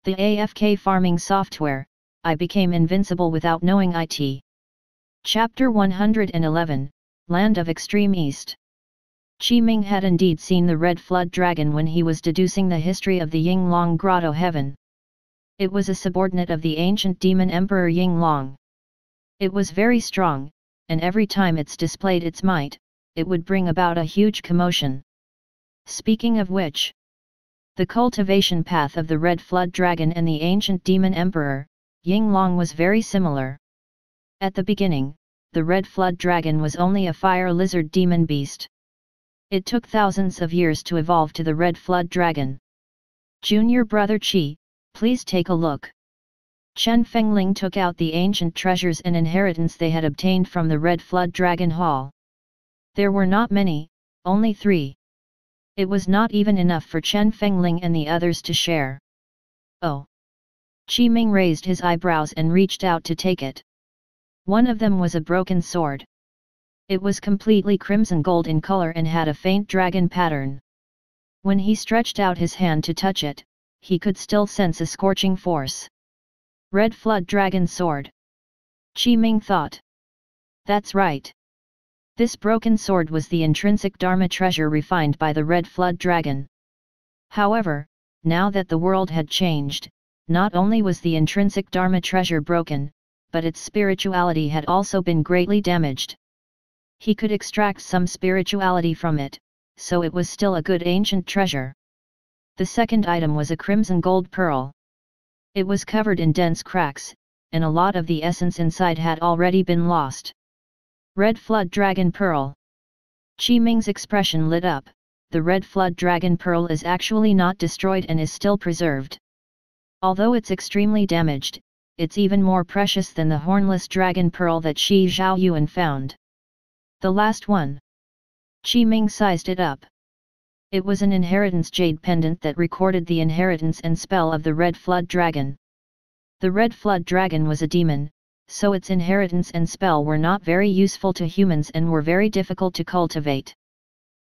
The AFK farming software, I became invincible without knowing it. Chapter 111, Land of Extreme East. Qi Ming had indeed seen the red flood dragon when he was deducing the history of the Yinglong grotto heaven. It was a subordinate of the ancient demon emperor Yinglong. It was very strong, and every time it displayed its might, it would bring about a huge commotion. Speaking of which, the cultivation path of the red flood dragon and the ancient demon emperor, Yinglong, was very similar. At the beginning, the red flood dragon was only a fire lizard demon beast. It took thousands of years to evolve to the red flood dragon. Junior brother Qi, please take a look. Chen Fengling took out the ancient treasures and inheritance they had obtained from the red flood dragon hall. There were not many, only 3. It was not even enough for Chen Fengling and the others to share. Oh! Qi Ming raised his eyebrows and reached out to take it. One of them was a broken sword. It was completely crimson gold in color and had a faint dragon pattern. When he stretched out his hand to touch it, he could still sense a scorching force. Red flood dragon sword. Qi Ming thought. That's right. This broken sword was the intrinsic Dharma treasure refined by the red flood dragon. However, now that the world had changed, not only was the intrinsic Dharma treasure broken, but its spirituality had also been greatly damaged. He could extract some spirituality from it, so it was still a good ancient treasure. The second item was a crimson gold pearl. It was covered in dense cracks, and a lot of the essence inside had already been lost. Red flood dragon pearl. Qi Ming's expression lit up. The red flood dragon pearl is actually not destroyed and is still preserved. Although it's extremely damaged, it's even more precious than the hornless dragon pearl that Shi Zhaoyuan found. The last one. Qi Ming sized it up. It was an inheritance jade pendant that recorded the inheritance and spell of the red flood dragon. The red flood dragon was a demon, so its inheritance and spell were not very useful to humans and were very difficult to cultivate.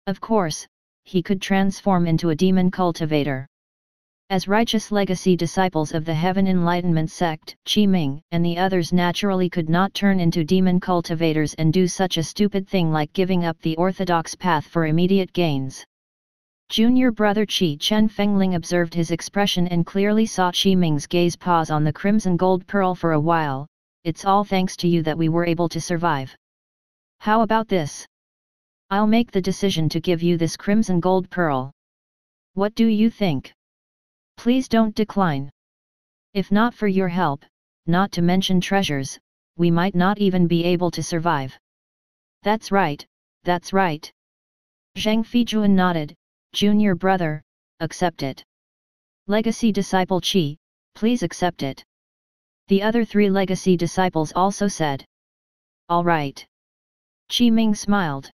Of course, he could transform into a demon cultivator. As righteous legacy disciples of the Heaven Enlightenment sect, Qi Ming and the others naturally could not turn into demon cultivators and do such a stupid thing like giving up the orthodox path for immediate gains. Junior brother Qi Chen Fengling observed his expression and clearly saw Qi Ming's gaze pause on the crimson gold pearl for a while. It's all thanks to you that we were able to survive. How about this? I'll make the decision to give you this crimson gold pearl. What do you think? Please don't decline. If not for your help, not to mention treasures, we might not even be able to survive. That's right, that's right. Zhang Feijuan nodded. Junior brother, accept it. Legacy disciple Qi, please accept it. The other 3 legacy disciples also said. All right. Qi Ming smiled.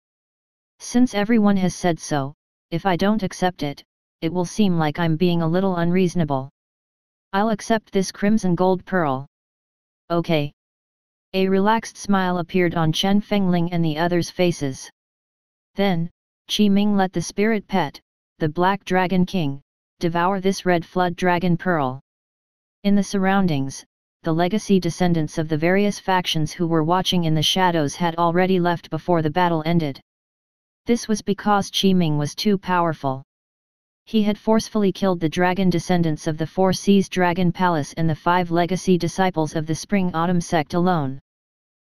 Since everyone has said so, if I don't accept it, it will seem like I'm being a little unreasonable. I'll accept this crimson gold pearl. Okay. A relaxed smile appeared on Chen Fengling and the others' faces. Then, Qi Ming let the spirit pet, the Black Dragon King, devour this red flood dragon pearl. In the surroundings, the legacy descendants of the various factions who were watching in the shadows had already left before the battle ended. This was because Qi Ming was too powerful. He had forcefully killed the dragon descendants of the Four Seas Dragon Palace and the 5 legacy disciples of the Spring-Autumn sect alone.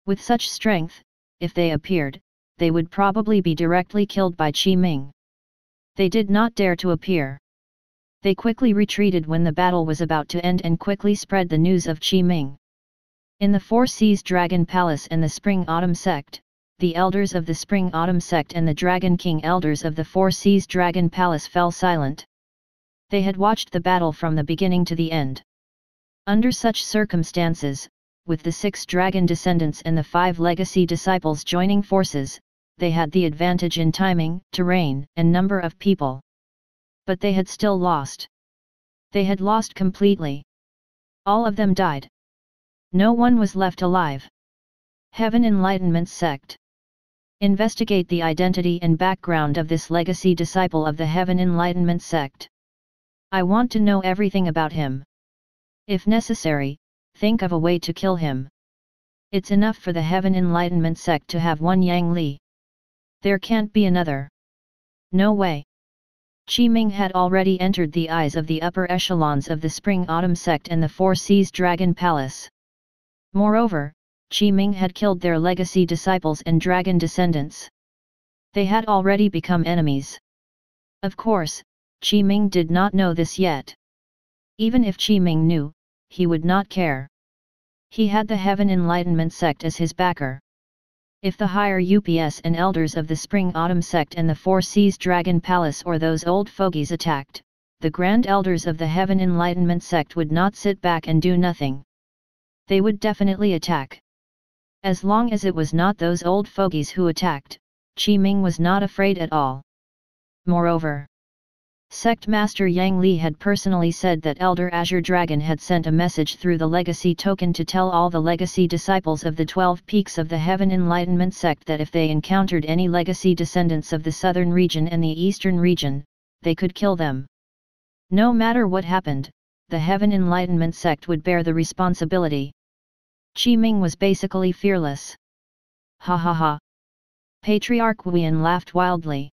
With such strength, if they appeared, they would probably be directly killed by Qi Ming. They did not dare to appear. They quickly retreated when the battle was about to end and quickly spread the news of Qi Ming. In the Four Seas Dragon Palace and the Spring-Autumn sect, the elders of the Spring-Autumn sect and the Dragon King elders of the Four Seas Dragon Palace fell silent. They had watched the battle from the beginning to the end. Under such circumstances, with the 6 dragon descendants and the 5 legacy disciples joining forces, they had the advantage in timing, terrain, and number of people. But they had still lost. They had lost completely. All of them died. No one was left alive. Heaven Enlightenment sect. Investigate the identity and background of this legacy disciple of the Heaven Enlightenment sect. I want to know everything about him. If necessary, think of a way to kill him. It's enough for the Heaven Enlightenment sect to have one Yang Li. There can't be another. No way. Qi Ming had already entered the eyes of the upper echelons of the Spring-Autumn sect and the Four Seas Dragon Palace. Moreover, Qi Ming had killed their legacy disciples and dragon descendants. They had already become enemies. Of course, Qi Ming did not know this yet. Even if Qi Ming knew, he would not care. He had the Heaven Enlightenment sect as his backer. If the higher UPS and elders of the Spring-Autumn sect and the Four Seas Dragon Palace or those old fogies attacked, the Grand Elders of the Heaven Enlightenment sect would not sit back and do nothing. They would definitely attack. As long as it was not those old fogies who attacked, Qi Ming was not afraid at all. Moreover, Sect Master Yang Li had personally said that Elder Azure Dragon had sent a message through the Legacy Token to tell all the Legacy disciples of the 12 peaks of the Heaven Enlightenment sect that if they encountered any Legacy descendants of the southern region and the eastern region, they could kill them. No matter what happened, the Heaven Enlightenment sect would bear the responsibility. Qi Ming was basically fearless. Ha ha ha. Patriarch Huiyan laughed wildly.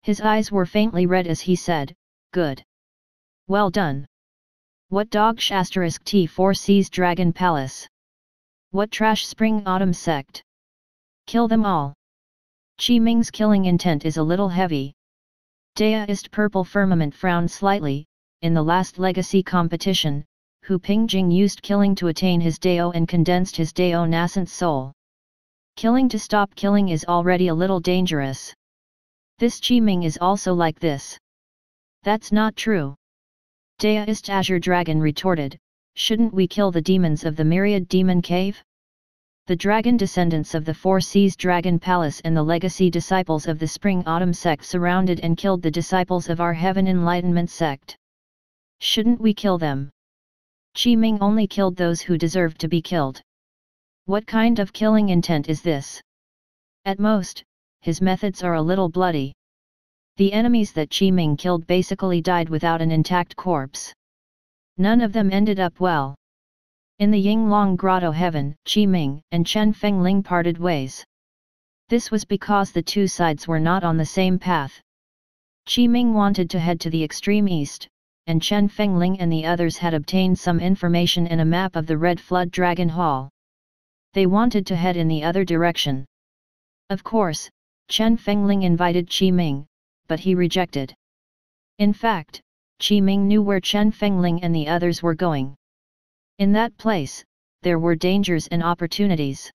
His eyes were faintly red as he said, "Good. Well done. What dog *T4 Seas Dragon Palace? What trash Spring-Autumn sect? Kill them all." Qi Ming's killing intent is a little heavy. Daoist Purple Firmament frowned slightly. In the last legacy competition, Hu Pingjing used killing to attain his Dao and condensed his Dao nascent soul. Killing to stop killing is already a little dangerous. This Qi Ming is also like this. That's not true. Daoist Azure Dragon retorted, shouldn't we kill the demons of the Myriad Demon Cave? The dragon descendants of the Four Seas Dragon Palace and the legacy disciples of the Spring-Autumn sect surrounded and killed the disciples of our Heaven Enlightenment sect. Shouldn't we kill them? Qi Ming only killed those who deserved to be killed. What kind of killing intent is this? At most, his methods are a little bloody. The enemies that Qi Ming killed basically died without an intact corpse. None of them ended up well. In the Yinglong Grotto Heaven, Qi Ming and Chen Fengling parted ways. This was because the two sides were not on the same path. Qi Ming wanted to head to the extreme east, and Chen Fengling and the others had obtained some information and a map of the Red Flood Dragon Hall. They wanted to head in the other direction. Of course, Chen Fengling invited Qi Ming, but he rejected. In fact, Qi Ming knew where Chen Fengling and the others were going. In that place, there were dangers and opportunities.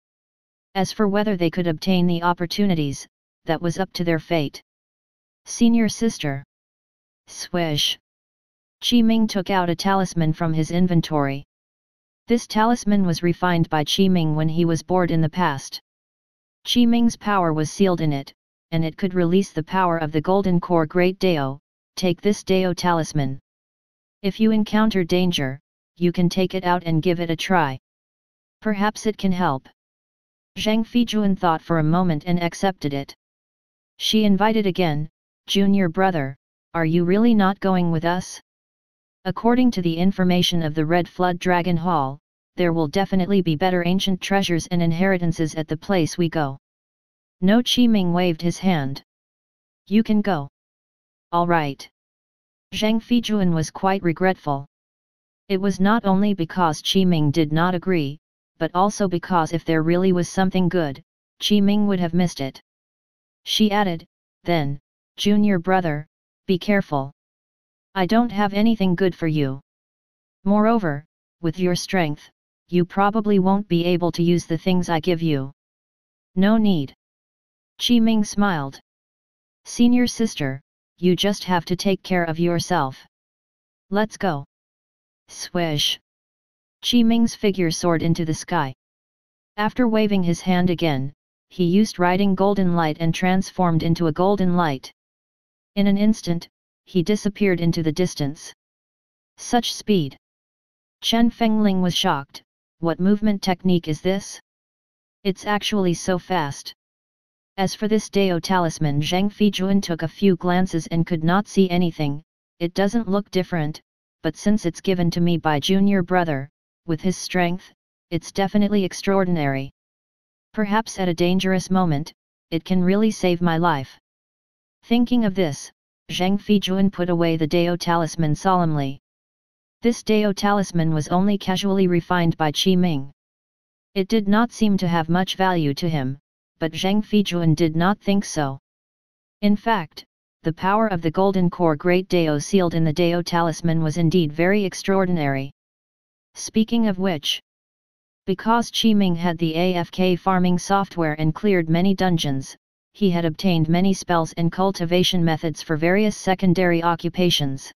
As for whether they could obtain the opportunities, that was up to their fate. Senior sister. Swish. Qi Ming took out a talisman from his inventory. This talisman was refined by Qi Ming when he was bored in the past. Qi Ming's power was sealed in it, and it could release the power of the Golden Core Great Dao. Take this Dao talisman. If you encounter danger, you can take it out and give it a try. Perhaps it can help. Zhang Feijuan thought for a moment and accepted it. She invited again, "Junior brother, are you really not going with us? According to the information of the Red Flood Dragon Hall, there will definitely be better ancient treasures and inheritances at the place we go." No, Qi Ming waved his hand. "You can go." "All right." Zhang Feijuan was quite regretful. It was not only because Qi Ming did not agree, but also because if there really was something good, Qi Ming would have missed it. She added, "Then, junior brother, be careful. I don't have anything good for you. Moreover, with your strength, you probably won't be able to use the things I give you." "No need." Qi Ming smiled. "Senior sister, you just have to take care of yourself. Let's go." Swish. Qi Ming's figure soared into the sky. After waving his hand again, he used riding golden light and transformed into a golden light. In an instant, he disappeared into the distance. Such speed! Chen Fengling was shocked. What movement technique is this? It's actually so fast. As for this Dao talisman, Zhang Feijuan took a few glances and could not see anything. It doesn't look different, but since it's given to me by junior brother, with his strength, it's definitely extraordinary. Perhaps at a dangerous moment, it can really save my life. Thinking of this, Zhang Feijuan put away the Dao talisman solemnly. This Dao talisman was only casually refined by Qi Ming. It did not seem to have much value to him, but Zhang Feijuan did not think so. In fact, the power of the golden core Great Dao sealed in the Dao talisman was indeed very extraordinary. Speaking of which, because Qi Ming had the AFK farming software and cleared many dungeons, he had obtained many spells and cultivation methods for various secondary occupations.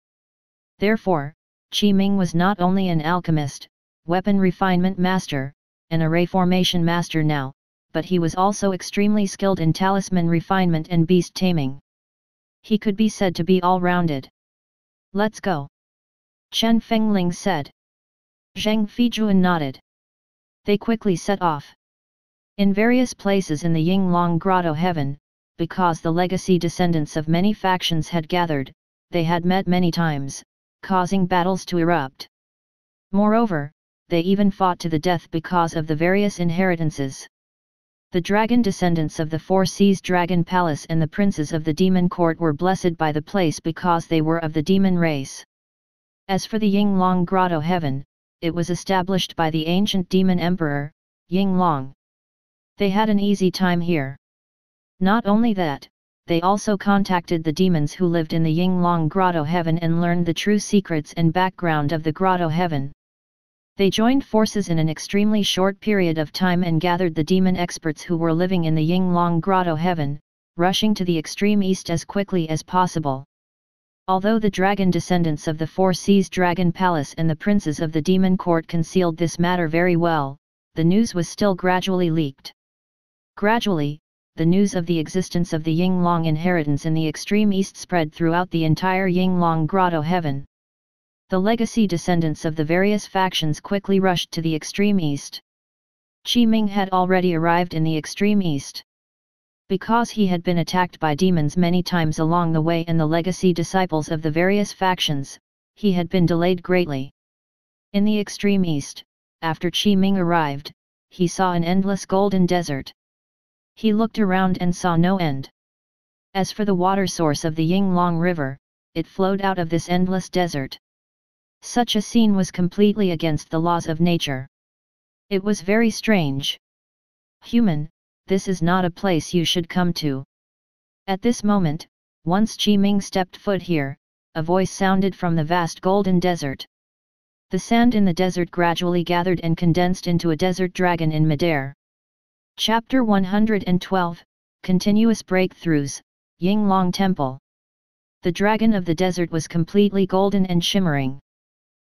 Therefore, Qi Ming was not only an alchemist, weapon refinement master, and array formation master now, but he was also extremely skilled in talisman refinement and beast taming. He could be said to be all-rounded. Let's go. Chen Fengling said. Zhang Feijuan nodded. They quickly set off. In various places in the Yinglong Grotto heaven, because the legacy descendants of many factions had gathered, they had met many times, causing battles to erupt. Moreover, they even fought to the death because of the various inheritances. The dragon descendants of the Four Seas Dragon Palace and the princes of the demon court were blessed by the place because they were of the demon race. As for the Yinglong Grotto heaven, it was established by the ancient demon emperor, Yinglong. They had an easy time here. Not only that, they also contacted the demons who lived in the Yinglong Grotto heaven and learned the true secrets and background of the Grotto heaven. They joined forces in an extremely short period of time and gathered the demon experts who were living in the Yinglong Grotto heaven, rushing to the extreme east as quickly as possible. Although the dragon descendants of the Four Seas Dragon Palace and the princes of the demon court concealed this matter very well, the news was still gradually leaked. Gradually, the news of the existence of the Yinglong inheritance in the extreme east spread throughout the entire Yinglong Grotto heaven. The legacy descendants of the various factions quickly rushed to the extreme east. Qi Ming had already arrived in the extreme east. Because he had been attacked by demons many times along the way and the legacy disciples of the various factions, he had been delayed greatly. In the extreme east, after Qi Ming arrived, he saw an endless golden desert. He looked around and saw no end. As for the water source of the Yinglong River, it flowed out of this endless desert. Such a scene was completely against the laws of nature. It was very strange. Human, this is not a place you should come to. At this moment, once Qi Ming stepped foot here, a voice sounded from the vast golden desert. The sand in the desert gradually gathered and condensed into a desert dragon in midair. Chapter 112, Continuous Breakthroughs, Yinglong Temple. The dragon of the desert was completely golden and shimmering.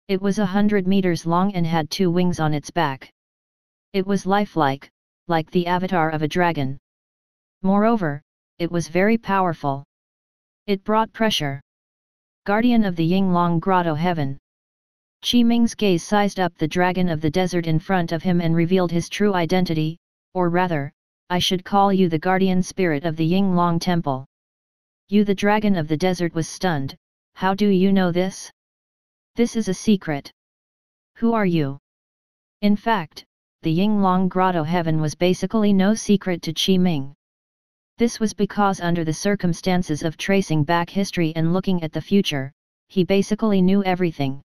It was 100 meters long and had 2 wings on its back. It was lifelike, like the avatar of a dragon. Moreover, it was very powerful. It brought pressure. Guardian of the Yinglong Grotto heaven. Qi Ming's gaze sized up the dragon of the desert in front of him and revealed his true identity, or rather, I should call you the guardian spirit of the Yinglong temple. You, the dragon of the desert, was stunned. How do you know this? This is a secret. Who are you? In fact, the Yinglong Grotto heaven was basically no secret to Qi Ming. This was because under the circumstances of tracing back history and looking at the future, he basically knew everything.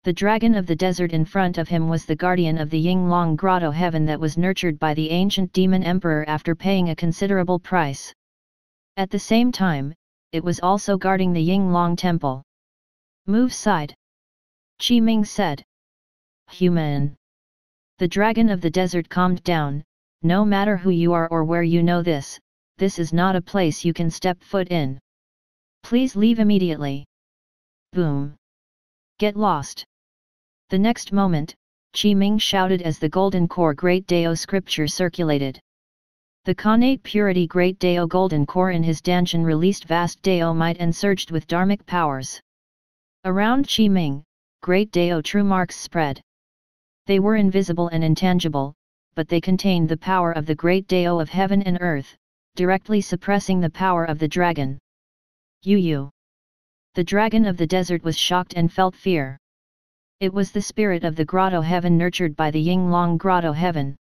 The dragon of the desert in front of him was the guardian of the Yinglong Grotto heaven that was nurtured by the ancient demon emperor after paying a considerable price. At the same time, it was also guarding the Yinglong temple. Move side. Qi Ming said. Human. The dragon of the desert calmed down. No matter who you are or where you know this is not a place you can step foot in. Please leave immediately. Boom. Get lost. The next moment, Qi Ming shouted as the Golden Core Great Dao scripture circulated. The Khanate Purity Great Dao Golden Core in his Danshan released vast Dao might and surged with dharmic powers. Around Qi Ming, Great Dao true marks spread. They were invisible and intangible, but they contained the power of the Great Dao of heaven and earth, directly suppressing the power of the dragon. You. The dragon of the desert was shocked and felt fear. It was the spirit of the grotto heaven nurtured by the Yinglong grotto heaven.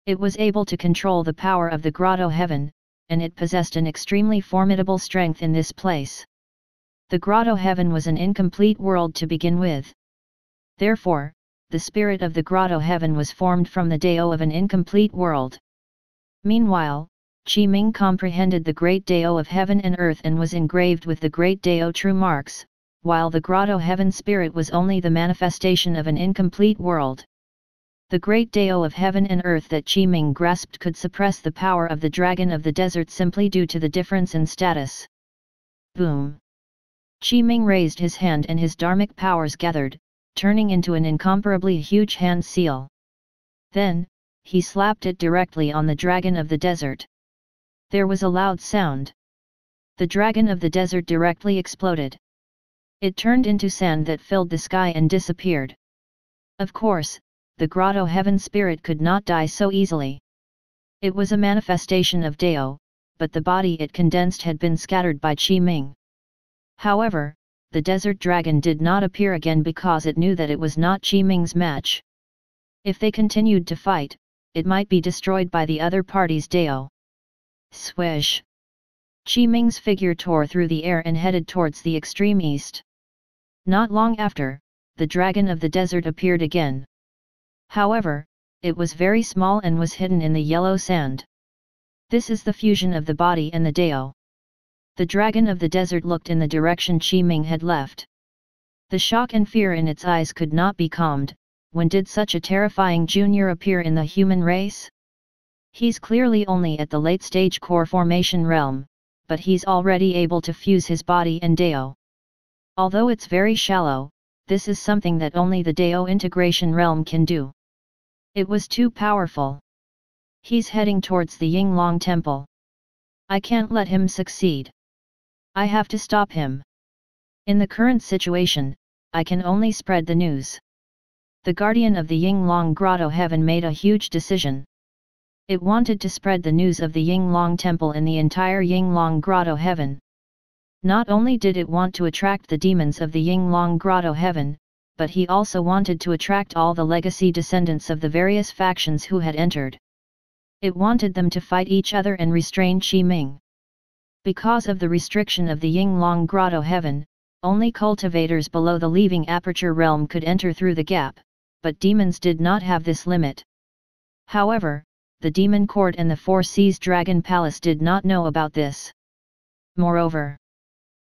It was able to control the power of the grotto heaven, and it possessed an extremely formidable strength in this place. The grotto heaven was an incomplete world to begin with. Therefore, the spirit of the grotto heaven was formed from the Dao of an incomplete world. Meanwhile, Qi Ming comprehended the great Dao of heaven and earth and was engraved with the great Dao true marks, while the grotto heaven spirit was only the manifestation of an incomplete world. The great Dao of heaven and earth that Qi Ming grasped could suppress the power of the dragon of the desert simply due to the difference in status. Boom! Qi Ming raised his hand and his dharmic powers gathered, turning into an incomparably huge hand seal. Then, he slapped it directly on the dragon of the desert. There was a loud sound. The dragon of the desert directly exploded. It turned into sand that filled the sky and disappeared. Of course, the grotto heaven spirit could not die so easily. It was a manifestation of Dao, but the body it condensed had been scattered by Qi Ming. However, the desert dragon did not appear again because it knew that it was not Qi Ming's match. If they continued to fight, it might be destroyed by the other party's Dao. Swish! Qi Ming's figure tore through the air and headed towards the extreme east. Not long after, the dragon of the desert appeared again. However, it was very small and was hidden in the yellow sand. This is the fusion of the body and the Dao. The dragon of the desert looked in the direction Qi Ming had left. The shock and fear in its eyes could not be calmed. When did such a terrifying junior appear in the human race? He's clearly only at the late-stage core formation realm, but he's already able to fuse his body and Dao. Although it's very shallow, this is something that only the Dao integration realm can do. It was too powerful. He's heading towards the Yinglong temple. I can't let him succeed. I have to stop him. In the current situation, I can only spread the news. The guardian of the Yinglong grotto heaven made a huge decision. It wanted to spread the news of the Yinglong temple in the entire Yinglong grotto heaven. Not only did it want to attract the demons of the Yinglong grotto heaven, but he also wanted to attract all the legacy descendants of the various factions who had entered. It wanted them to fight each other and restrain Qi Ming. Because of the restriction of the Yinglong grotto heaven, only cultivators below the leaving aperture realm could enter through the gap, but demons did not have this limit. However, the demon court and the Four Seas Dragon Palace did not know about this. Moreover,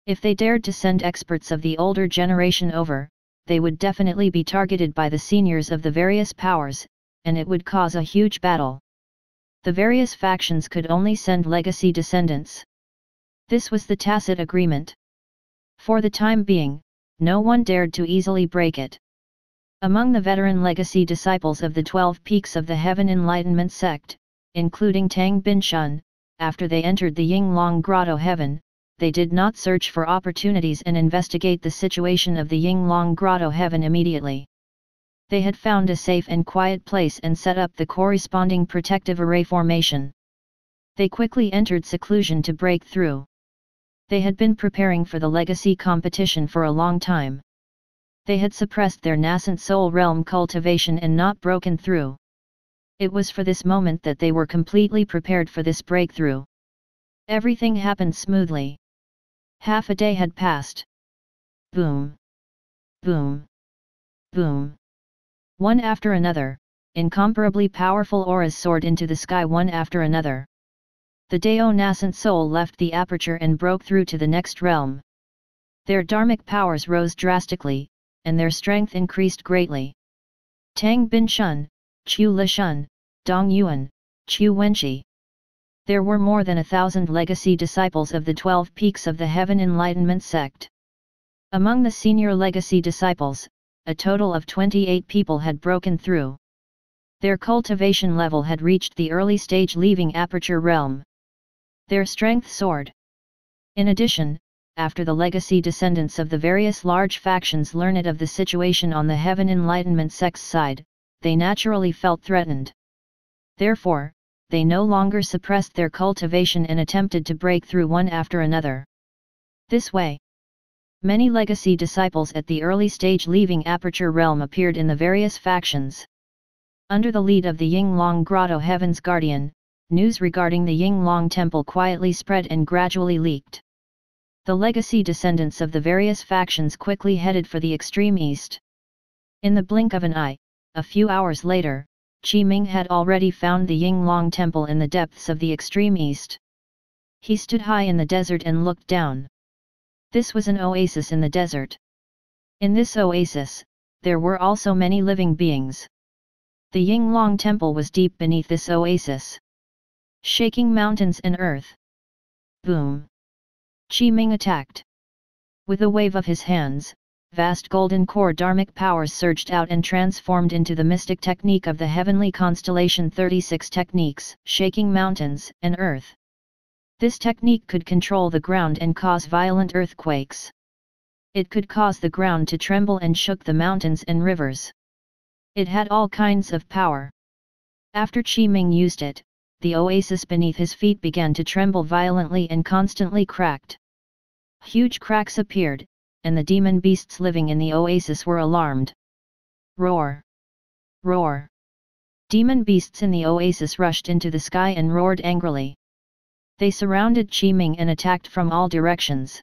if they dared to send experts of the older generation over, they would definitely be targeted by the seniors of the various powers, and it would cause a huge battle. The various factions could only send legacy descendants. This was the tacit agreement. For the time being, no one dared to easily break it. Among the veteran legacy disciples of the 12 Peaks of the Heaven Enlightenment sect, including Tang Binshun, after they entered the Yinglong grotto heaven, they did not search for opportunities and investigate the situation of the Yinglong grotto heaven immediately. They had found a safe and quiet place and set up the corresponding protective array formation. They quickly entered seclusion to break through. They had been preparing for the legacy competition for a long time. They had suppressed their nascent soul realm cultivation and not broken through. It was for this moment that they were completely prepared for this breakthrough. Everything happened smoothly. Half a day had passed. Boom! Boom! Boom! One after another, incomparably powerful auras soared into the sky one after another. The Dao nascent soul left the aperture and broke through to the next realm. Their dharmic powers rose drastically, and their strength increased greatly. Tang Binshun, Chu Lishun, Dong Yuan, Chu Wenqi. There were more than 1,000 legacy disciples of the 12 Peaks of the Heaven Enlightenment sect. Among the senior legacy disciples, a total of 28 people had broken through. Their cultivation level had reached the early stage leaving aperture realm. Their strength soared. In addition, after the legacy descendants of the various large factions learned of the situation on the Heaven Enlightenment sect's side, they naturally felt threatened. Therefore, they no longer suppressed their cultivation and attempted to break through one after another. This way, Many legacy disciples at the early stage leaving Aperture Realm appeared in the various factions. Under the lead of the Yinglong Grotto Heaven's Guardian, news regarding the Yinglong Temple quietly spread and gradually leaked. The legacy descendants of the various factions quickly headed for the extreme east. In the blink of an eye, a few hours later, Qi Ming had already found the Yinglong Temple in the depths of the extreme east. He stood high in the desert and looked down. This was an oasis in the desert. In this oasis, there were also many living beings. The Yinglong Temple was deep beneath this oasis, shaking mountains and earth. Boom! Qi Ming attacked. With a wave of his hands, vast golden core dharmic powers surged out and transformed into the mystic technique of the heavenly constellation 36 techniques, shaking mountains and earth. This technique could control the ground and cause violent earthquakes. It could cause the ground to tremble and shook the mountains and rivers. It had all kinds of power. After Qi Ming used it, the oasis beneath his feet began to tremble violently and constantly cracked. Huge cracks appeared, and the demon beasts living in the oasis were alarmed. Roar! Roar! Demon beasts in the oasis rushed into the sky and roared angrily. They surrounded Qi Ming and attacked from all directions.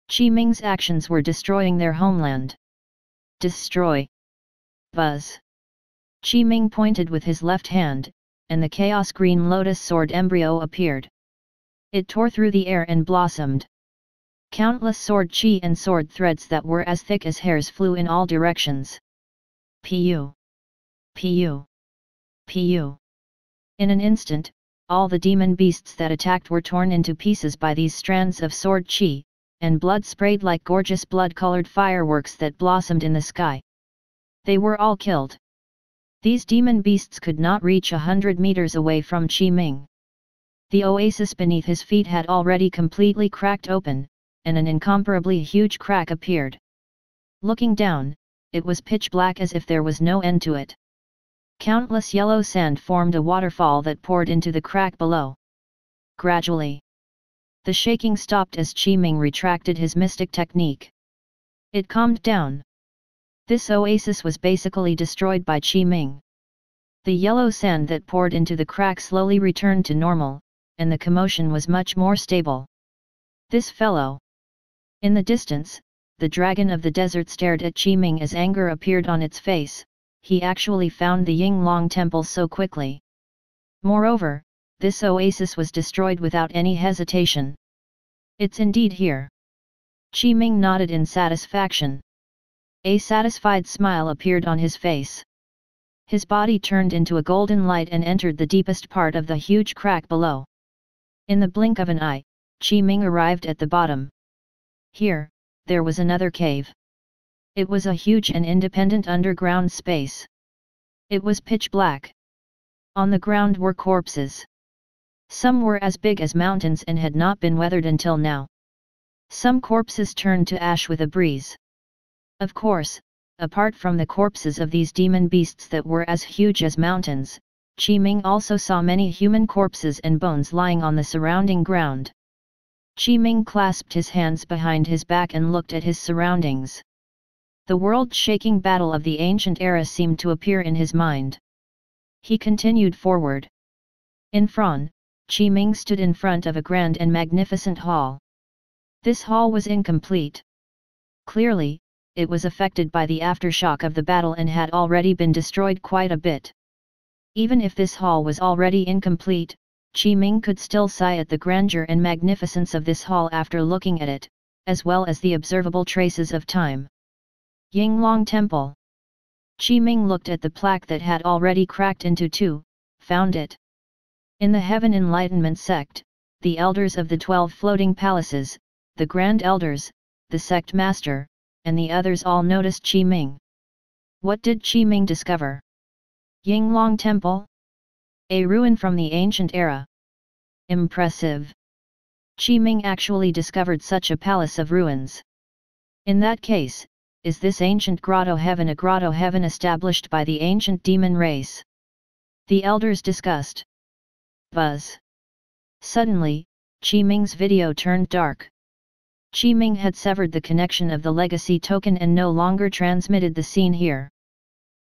Qi Ming's actions were destroying their homeland. Destroy! Buzz! Qi Ming pointed with his left hand, and the Chaos Green Lotus Sword embryo appeared. It tore through the air and blossomed. Countless sword chi and sword threads that were as thick as hairs flew in all directions. Pu! Pu! Pu! In an instant, all the demon beasts that attacked were torn into pieces by these strands of sword chi, and blood sprayed like gorgeous blood-colored fireworks that blossomed in the sky. They were all killed. These demon beasts could not reach 100 meters away from Qi Ming. The oasis beneath his feet had already completely cracked open, and an incomparably huge crack appeared. Looking down, it was pitch black as if there was no end to it. Countless yellow sand formed a waterfall that poured into the crack below. Gradually, the shaking stopped as Qi Ming retracted his mystic technique. It calmed down. This oasis was basically destroyed by Qi Ming. The yellow sand that poured into the crack slowly returned to normal, and the commotion was much more stable. This fellow! In the distance, the dragon of the desert stared at Qi Ming as anger appeared on its face. He actually found the Yinglong Temple so quickly. Moreover, this oasis was destroyed without any hesitation. It's indeed here. Qi Ming nodded in satisfaction. A satisfied smile appeared on his face. His body turned into a golden light and entered the deepest part of the huge crack below. In the blink of an eye, Qi Ming arrived at the bottom. Here, there was another cave. It was a huge and independent underground space. It was pitch black. On the ground were corpses. Some were as big as mountains and had not been weathered until now. Some corpses turned to ash with a breeze. Of course, apart from the corpses of these demon beasts that were as huge as mountains, Qi Ming also saw many human corpses and bones lying on the surrounding ground. Qi Ming clasped his hands behind his back and looked at his surroundings. The world-shaking battle of the ancient era seemed to appear in his mind. He continued forward. In front, Qi Ming stood in front of a grand and magnificent hall. This hall was incomplete. Clearly, it was affected by the aftershock of the battle and had already been destroyed quite a bit. Even if this hall was already incomplete, Qi Ming could still sigh at the grandeur and magnificence of this hall after looking at it, as well as the observable traces of time. Yinglong Temple. Qi Ming looked at the plaque that had already cracked into two, found it. In the Heaven Enlightenment sect, the elders of the 12 floating palaces, the Grand Elders, the sect master, and the others all noticed Qi Ming. What did Qi Ming discover? Yinglong Temple? A ruin from the ancient era. Impressive. Qi Ming actually discovered such a palace of ruins. In that case, is this ancient grotto heaven a grotto heaven established by the ancient demon race? The elders discussed. Buzz. Suddenly, Qi Ming's video turned dark. Qi Ming had severed the connection of the legacy token and no longer transmitted the scene here.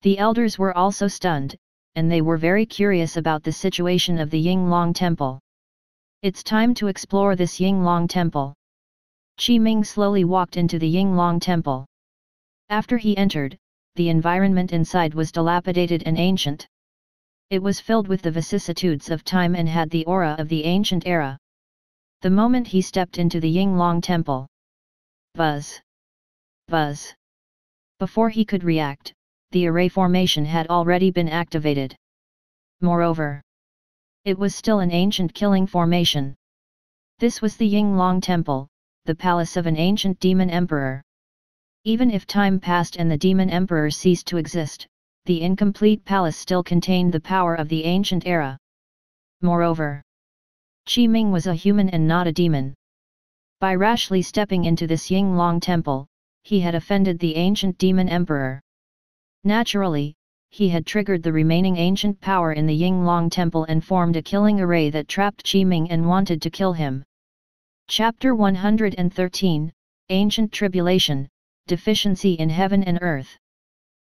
The elders were also stunned, and they were very curious about the situation of the Yinglong temple. It's time to explore this Yinglong temple. Qi Ming slowly walked into the Yinglong temple. After he entered, the environment inside was dilapidated and ancient. It was filled with the vicissitudes of time and had the aura of the ancient era. The moment he stepped into the Yinglong temple. Buzz! Buzz! Before he could react, the array formation had already been activated. Moreover, it was still an ancient killing formation. This was the Yinglong temple, the palace of an ancient demon emperor. Even if time passed and the demon emperor ceased to exist, the incomplete palace still contained the power of the ancient era. Moreover, Qi Ming was a human and not a demon. By rashly stepping into this Yinglong temple, he had offended the ancient demon emperor. Naturally, he had triggered the remaining ancient power in the Yinglong temple and formed a killing array that trapped Qi Ming and wanted to kill him. Chapter 113, Ancient Tribulation, Deficiency in Heaven and Earth.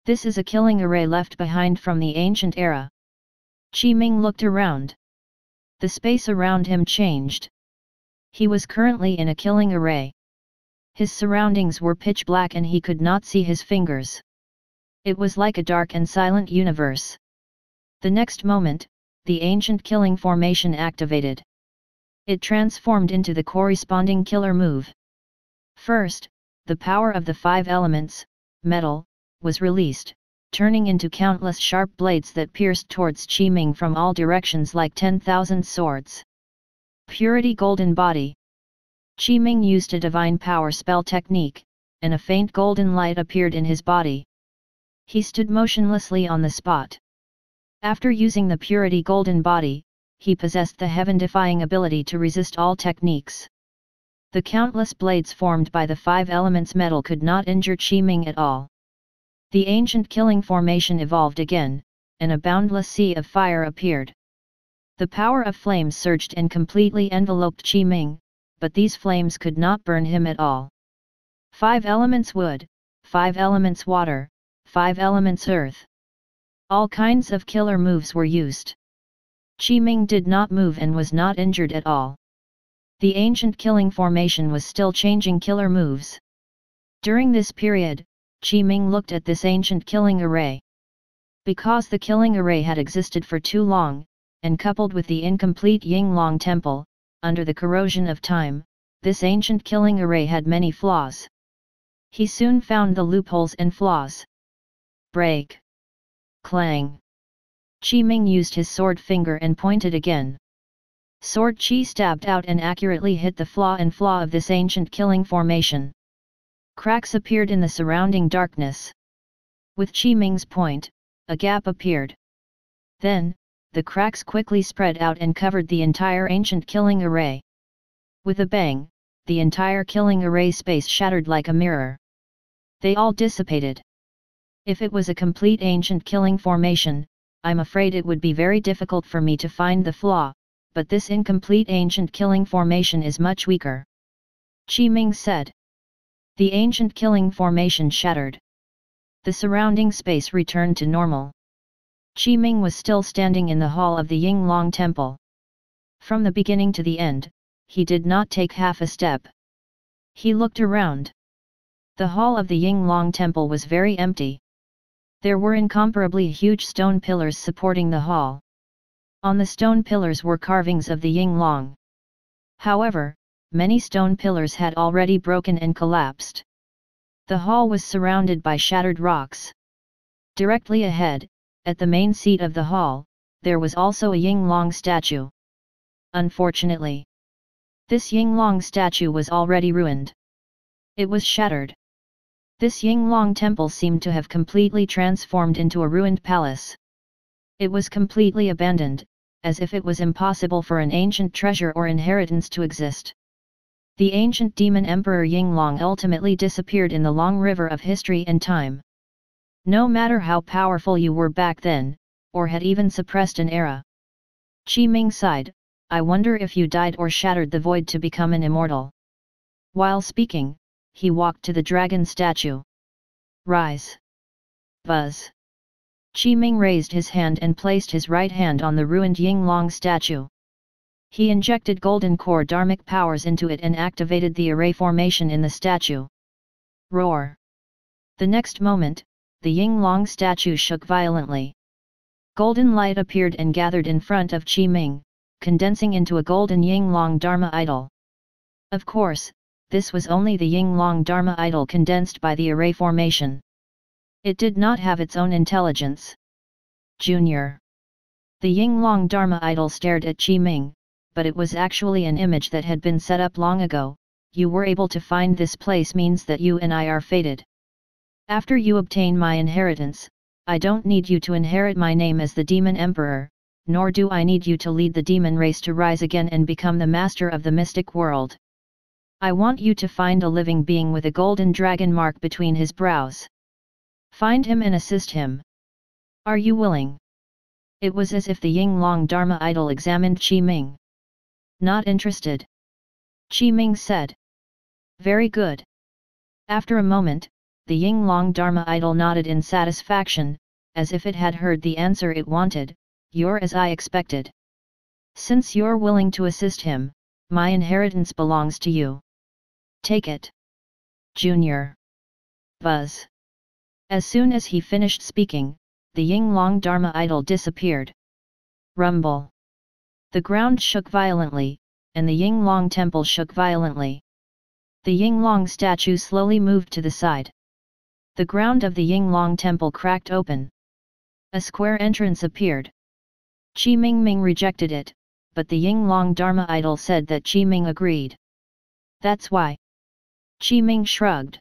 This is a killing array left behind from the ancient era. Qi Ming looked around. The space around him changed. He was currently in a killing array. His surroundings were pitch black and he could not see his fingers. It was like a dark and silent universe. The next moment, the ancient killing formation activated. It transformed into the corresponding killer move. First, the power of the 5 elements, metal, was released, turning into countless sharp blades that pierced towards Qi Ming from all directions like 10,000 swords. Purity Golden Body. Qi Ming used a divine power spell technique, and a faint golden light appeared in his body. He stood motionlessly on the spot. After using the Purity Golden Body, he possessed the heaven-defying ability to resist all techniques. The countless blades formed by the 5 elements metal could not injure Qi Ming at all. The ancient killing formation evolved again, and a boundless sea of fire appeared. The power of flames surged and completely enveloped Qi Ming, but these flames could not burn him at all. 5 elements wood, 5 elements water, 5 elements earth. All kinds of killer moves were used. Qi Ming did not move and was not injured at all. The ancient killing formation was still changing killer moves. During this period, Qi Ming looked at this ancient killing array. Because the killing array had existed for too long, and coupled with the incomplete Yinglong temple, under the corrosion of time, this ancient killing array had many flaws. He soon found the loopholes and flaws. Break! Clang! Qi Ming used his sword finger and pointed again. Sword Qi stabbed out and accurately hit the flaw of this ancient killing formation. Cracks appeared in the surrounding darkness. With Qi Ming's point, a gap appeared. Then, the cracks quickly spread out and covered the entire ancient killing array. With a bang, the entire killing array space shattered like a mirror. They all dissipated. If it was a complete ancient killing formation, I'm afraid it would be very difficult for me to find the flaw, but this incomplete ancient killing formation is much weaker. Qi Ming said. The ancient killing formation shattered. The surrounding space returned to normal. Qi Ming was still standing in the hall of the Yinglong temple. From the beginning to the end, he did not take half a step. He looked around. The hall of the Yinglong temple was very empty. There were incomparably huge stone pillars supporting the hall. On the stone pillars were carvings of the Yinglong. However, many stone pillars had already broken and collapsed. The hall was surrounded by shattered rocks. Directly ahead, at the main seat of the hall, there was also a Yinglong statue. Unfortunately, this Yinglong statue was already ruined. It was shattered. This Yinglong temple seemed to have completely transformed into a ruined palace. It was completely abandoned, as if it was impossible for an ancient treasure or inheritance to exist. The ancient demon emperor Yinglong ultimately disappeared in the long river of history and time. No matter how powerful you were back then, or had even suppressed an era. Qi Ming sighed, I wonder if you died or shattered the void to become an immortal. While speaking, he walked to the dragon statue. Rise! Buzz! Qi Ming raised his hand and placed his right hand on the ruined Yinglong statue. He injected golden core dharmic powers into it and activated the array formation in the statue. Roar! The next moment, the Yinglong statue shook violently. Golden light appeared and gathered in front of Qi Ming, condensing into a golden Yinglong Dharma idol. Of course, this was only the Yinglong Dharma idol condensed by the array formation. It did not have its own intelligence. Junior. The Yinglong Dharma idol stared at Qi Ming, but it was actually an image that had been set up long ago. You were able to find this place means that you and I are fated. After you obtain my inheritance, I don't need you to inherit my name as the Demon Emperor, nor do I need you to lead the demon race to rise again and become the master of the mystic world. I want you to find a living being with a golden dragon mark between his brows. Find him and assist him. Are you willing? It was as if the Yinglong Dharma idol examined Qi Ming. Not interested. Qi Ming said. Very good. After a moment, the Yinglong Dharma idol nodded in satisfaction, as if it had heard the answer it wanted. You're as I expected. Since you're willing to assist him, my inheritance belongs to you. Take it. Junior. Buzz. As soon as he finished speaking, the Yinglong Dharma idol disappeared. Rumble. The ground shook violently, and the Yinglong temple shook violently. The Yinglong statue slowly moved to the side. The ground of the Yinglong temple cracked open. A square entrance appeared. Qi Ming rejected it, but the Yinglong Dharma idol said that Qi Ming agreed. That's why. Qi Ming shrugged.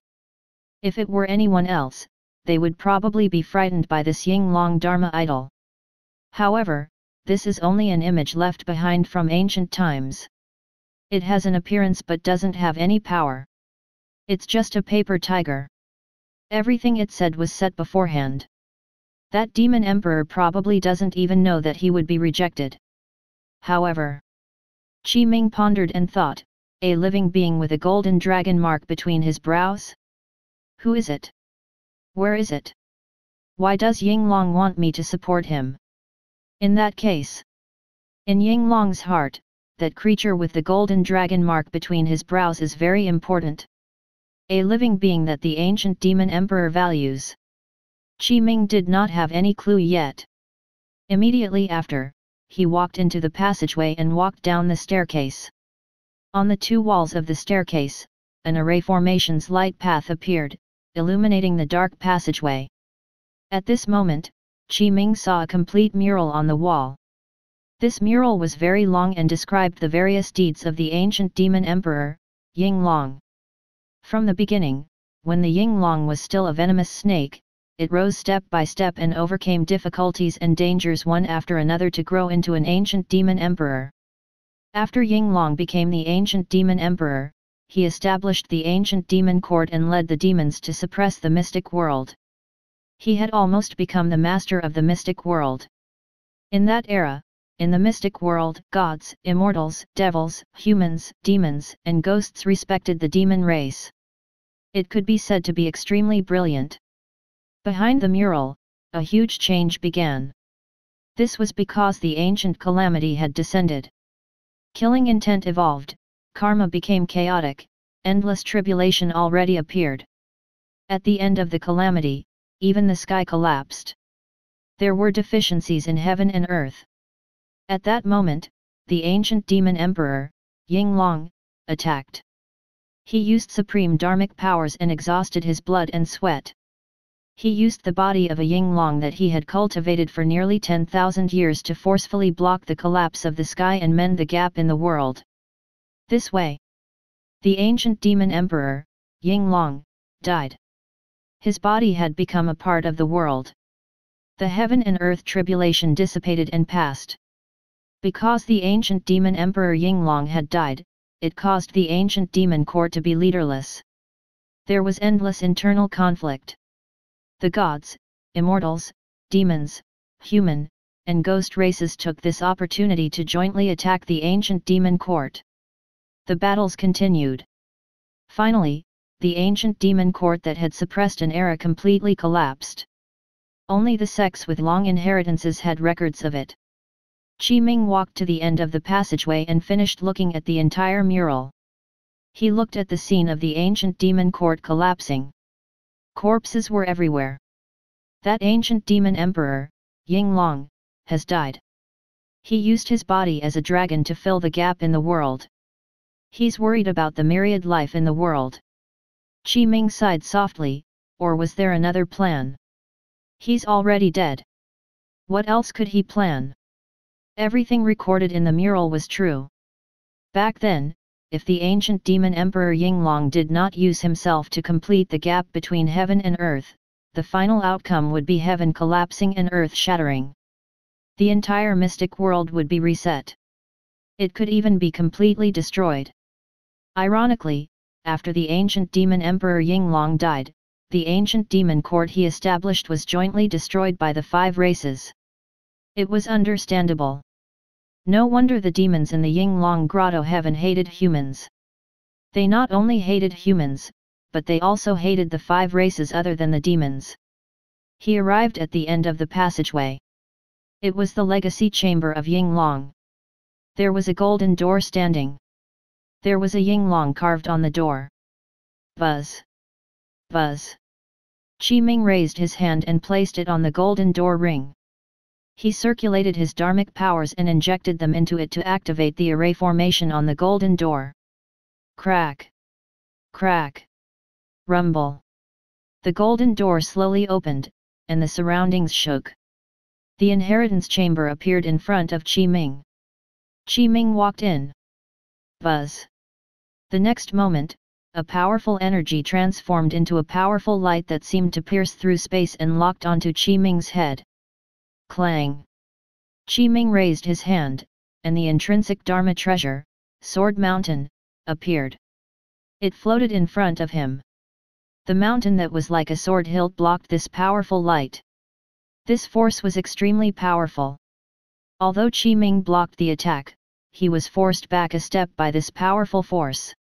If it were anyone else, they would probably be frightened by this Yinglong Dharma idol. However, this is only an image left behind from ancient times. It has an appearance but doesn't have any power. It's just a paper tiger. Everything it said was set beforehand. That demon emperor probably doesn't even know that he would be rejected. However, Qi Ming pondered and thought, a living being with a golden dragon mark between his brows? Who is it? Where is it? Why does Yinglong want me to support him? In that case, in Yinglong's heart, that creature with the golden dragon mark between his brows is very important. A living being that the ancient demon emperor values. Qi Ming did not have any clue yet. Immediately after, he walked into the passageway and walked down the staircase. On the two walls of the staircase, an array formation's light path appeared, illuminating the dark passageway. At this moment, Qi Ming saw a complete mural on the wall. This mural was very long and described the various deeds of the ancient demon emperor, Yinglong. From the beginning, when the Yinglong was still a venomous snake, it rose step by step and overcame difficulties and dangers one after another to grow into an ancient demon emperor. After Yinglong became the ancient demon emperor, he established the ancient demon court and led the demons to suppress the mystic world. He had almost become the master of the mystic world. In that era, in the mystic world, gods, immortals, devils, humans, demons, and ghosts respected the demon race. It could be said to be extremely brilliant. Behind the mural, a huge change began. This was because the ancient calamity had descended. Killing intent evolved, karma became chaotic, endless tribulation already appeared. At the end of the calamity, even the sky collapsed. There were deficiencies in heaven and earth. At that moment, the ancient demon emperor, Yinglong, attacked. He used supreme dharmic powers and exhausted his blood and sweat. He used the body of a Yinglong that he had cultivated for nearly 10,000 years to forcefully block the collapse of the sky and mend the gap in the world. This way, the ancient demon emperor, Yinglong, died. His body had become a part of the world. The heaven and earth tribulation dissipated and passed. Because the ancient demon emperor Yinglong had died, it caused the ancient demon court to be leaderless. There was endless internal conflict. The gods, immortals, demons, human, and ghost races took this opportunity to jointly attack the ancient demon court. The battles continued. Finally, the ancient demon court that had suppressed an era completely collapsed. Only the sects with long inheritances had records of it. Qi Ming walked to the end of the passageway and finished looking at the entire mural. He looked at the scene of the ancient demon court collapsing. Corpses were everywhere. That ancient demon emperor, Yinglong, has died. He used his body as a dragon to fill the gap in the world. He's worried about the myriad life in the world. Qi Ming sighed softly, or was there another plan? He's already dead. What else could he plan? Everything recorded in the mural was true. Back then, if the ancient demon emperor Yinglong did not use himself to complete the gap between heaven and earth, the final outcome would be heaven collapsing and earth shattering. The entire mystic world would be reset. It could even be completely destroyed. Ironically, after the ancient demon emperor Yinglong died, the ancient demon court he established was jointly destroyed by the 5 races. It was understandable. No wonder the demons in the Yinglong grotto heaven hated humans. They not only hated humans, but they also hated the 5 races other than the demons. He arrived at the end of the passageway. It was the legacy chamber of Yinglong. There was a golden door standing. There was a Yinglong carved on the door. Buzz. Buzz. Qi Ming raised his hand and placed it on the golden door ring. He circulated his dharmic powers and injected them into it to activate the array formation on the golden door. Crack. Crack. Rumble. The golden door slowly opened, and the surroundings shook. The inheritance chamber appeared in front of Qi Ming. Qi Ming walked in. Buzz. The next moment, a powerful energy transformed into a powerful light that seemed to pierce through space and locked onto Qi Ming's head. Clang. Qi Ming raised his hand, and the intrinsic Dharma treasure, Sword Mountain, appeared. It floated in front of him. The mountain that was like a sword hilt blocked this powerful light. This force was extremely powerful. Although Qi Ming blocked the attack, he was forced back a step by this powerful force.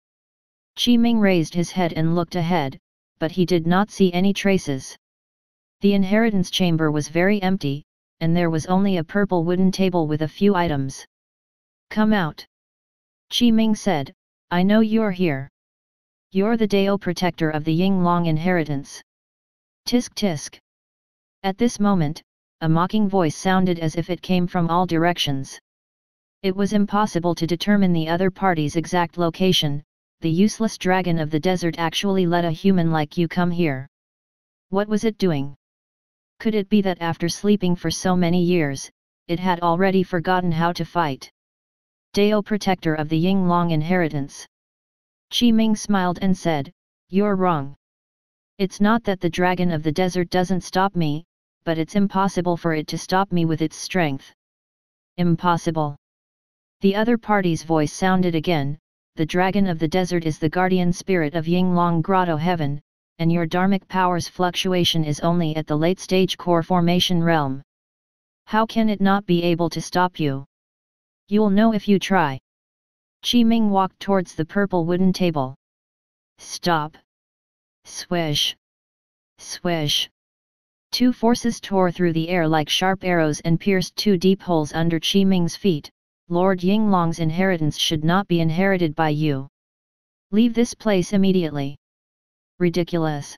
Qi Ming raised his head and looked ahead, but he did not see any traces. The inheritance chamber was very empty, and there was only a purple wooden table with a few items. Come out. Qi Ming said, I know you're here. You're the Dao protector of the Yinglong inheritance. Tisk tisk. At this moment, a mocking voice sounded as if it came from all directions. It was impossible to determine the other party's exact location. The useless dragon of the desert actually let a human like you come here. What was it doing? Could it be that after sleeping for so many years, it had already forgotten how to fight? Dao protector of the Yinglong inheritance. Qi Ming smiled and said, You're wrong. It's not that the dragon of the desert doesn't stop me, but it's impossible for it to stop me with its strength. Impossible. The other party's voice sounded again. The dragon of the desert is the guardian spirit of Yinglong Grotto Heaven, and your dharmic powers fluctuation is only at the late-stage core formation realm. How can it not be able to stop you? You'll know if you try. Qi Ming walked towards the purple wooden table. Stop. Swish. Swish. 2 forces tore through the air like sharp arrows and pierced 2 deep holes under Qi Ming's feet. Lord Yinglong's inheritance should not be inherited by you. Leave this place immediately. Ridiculous.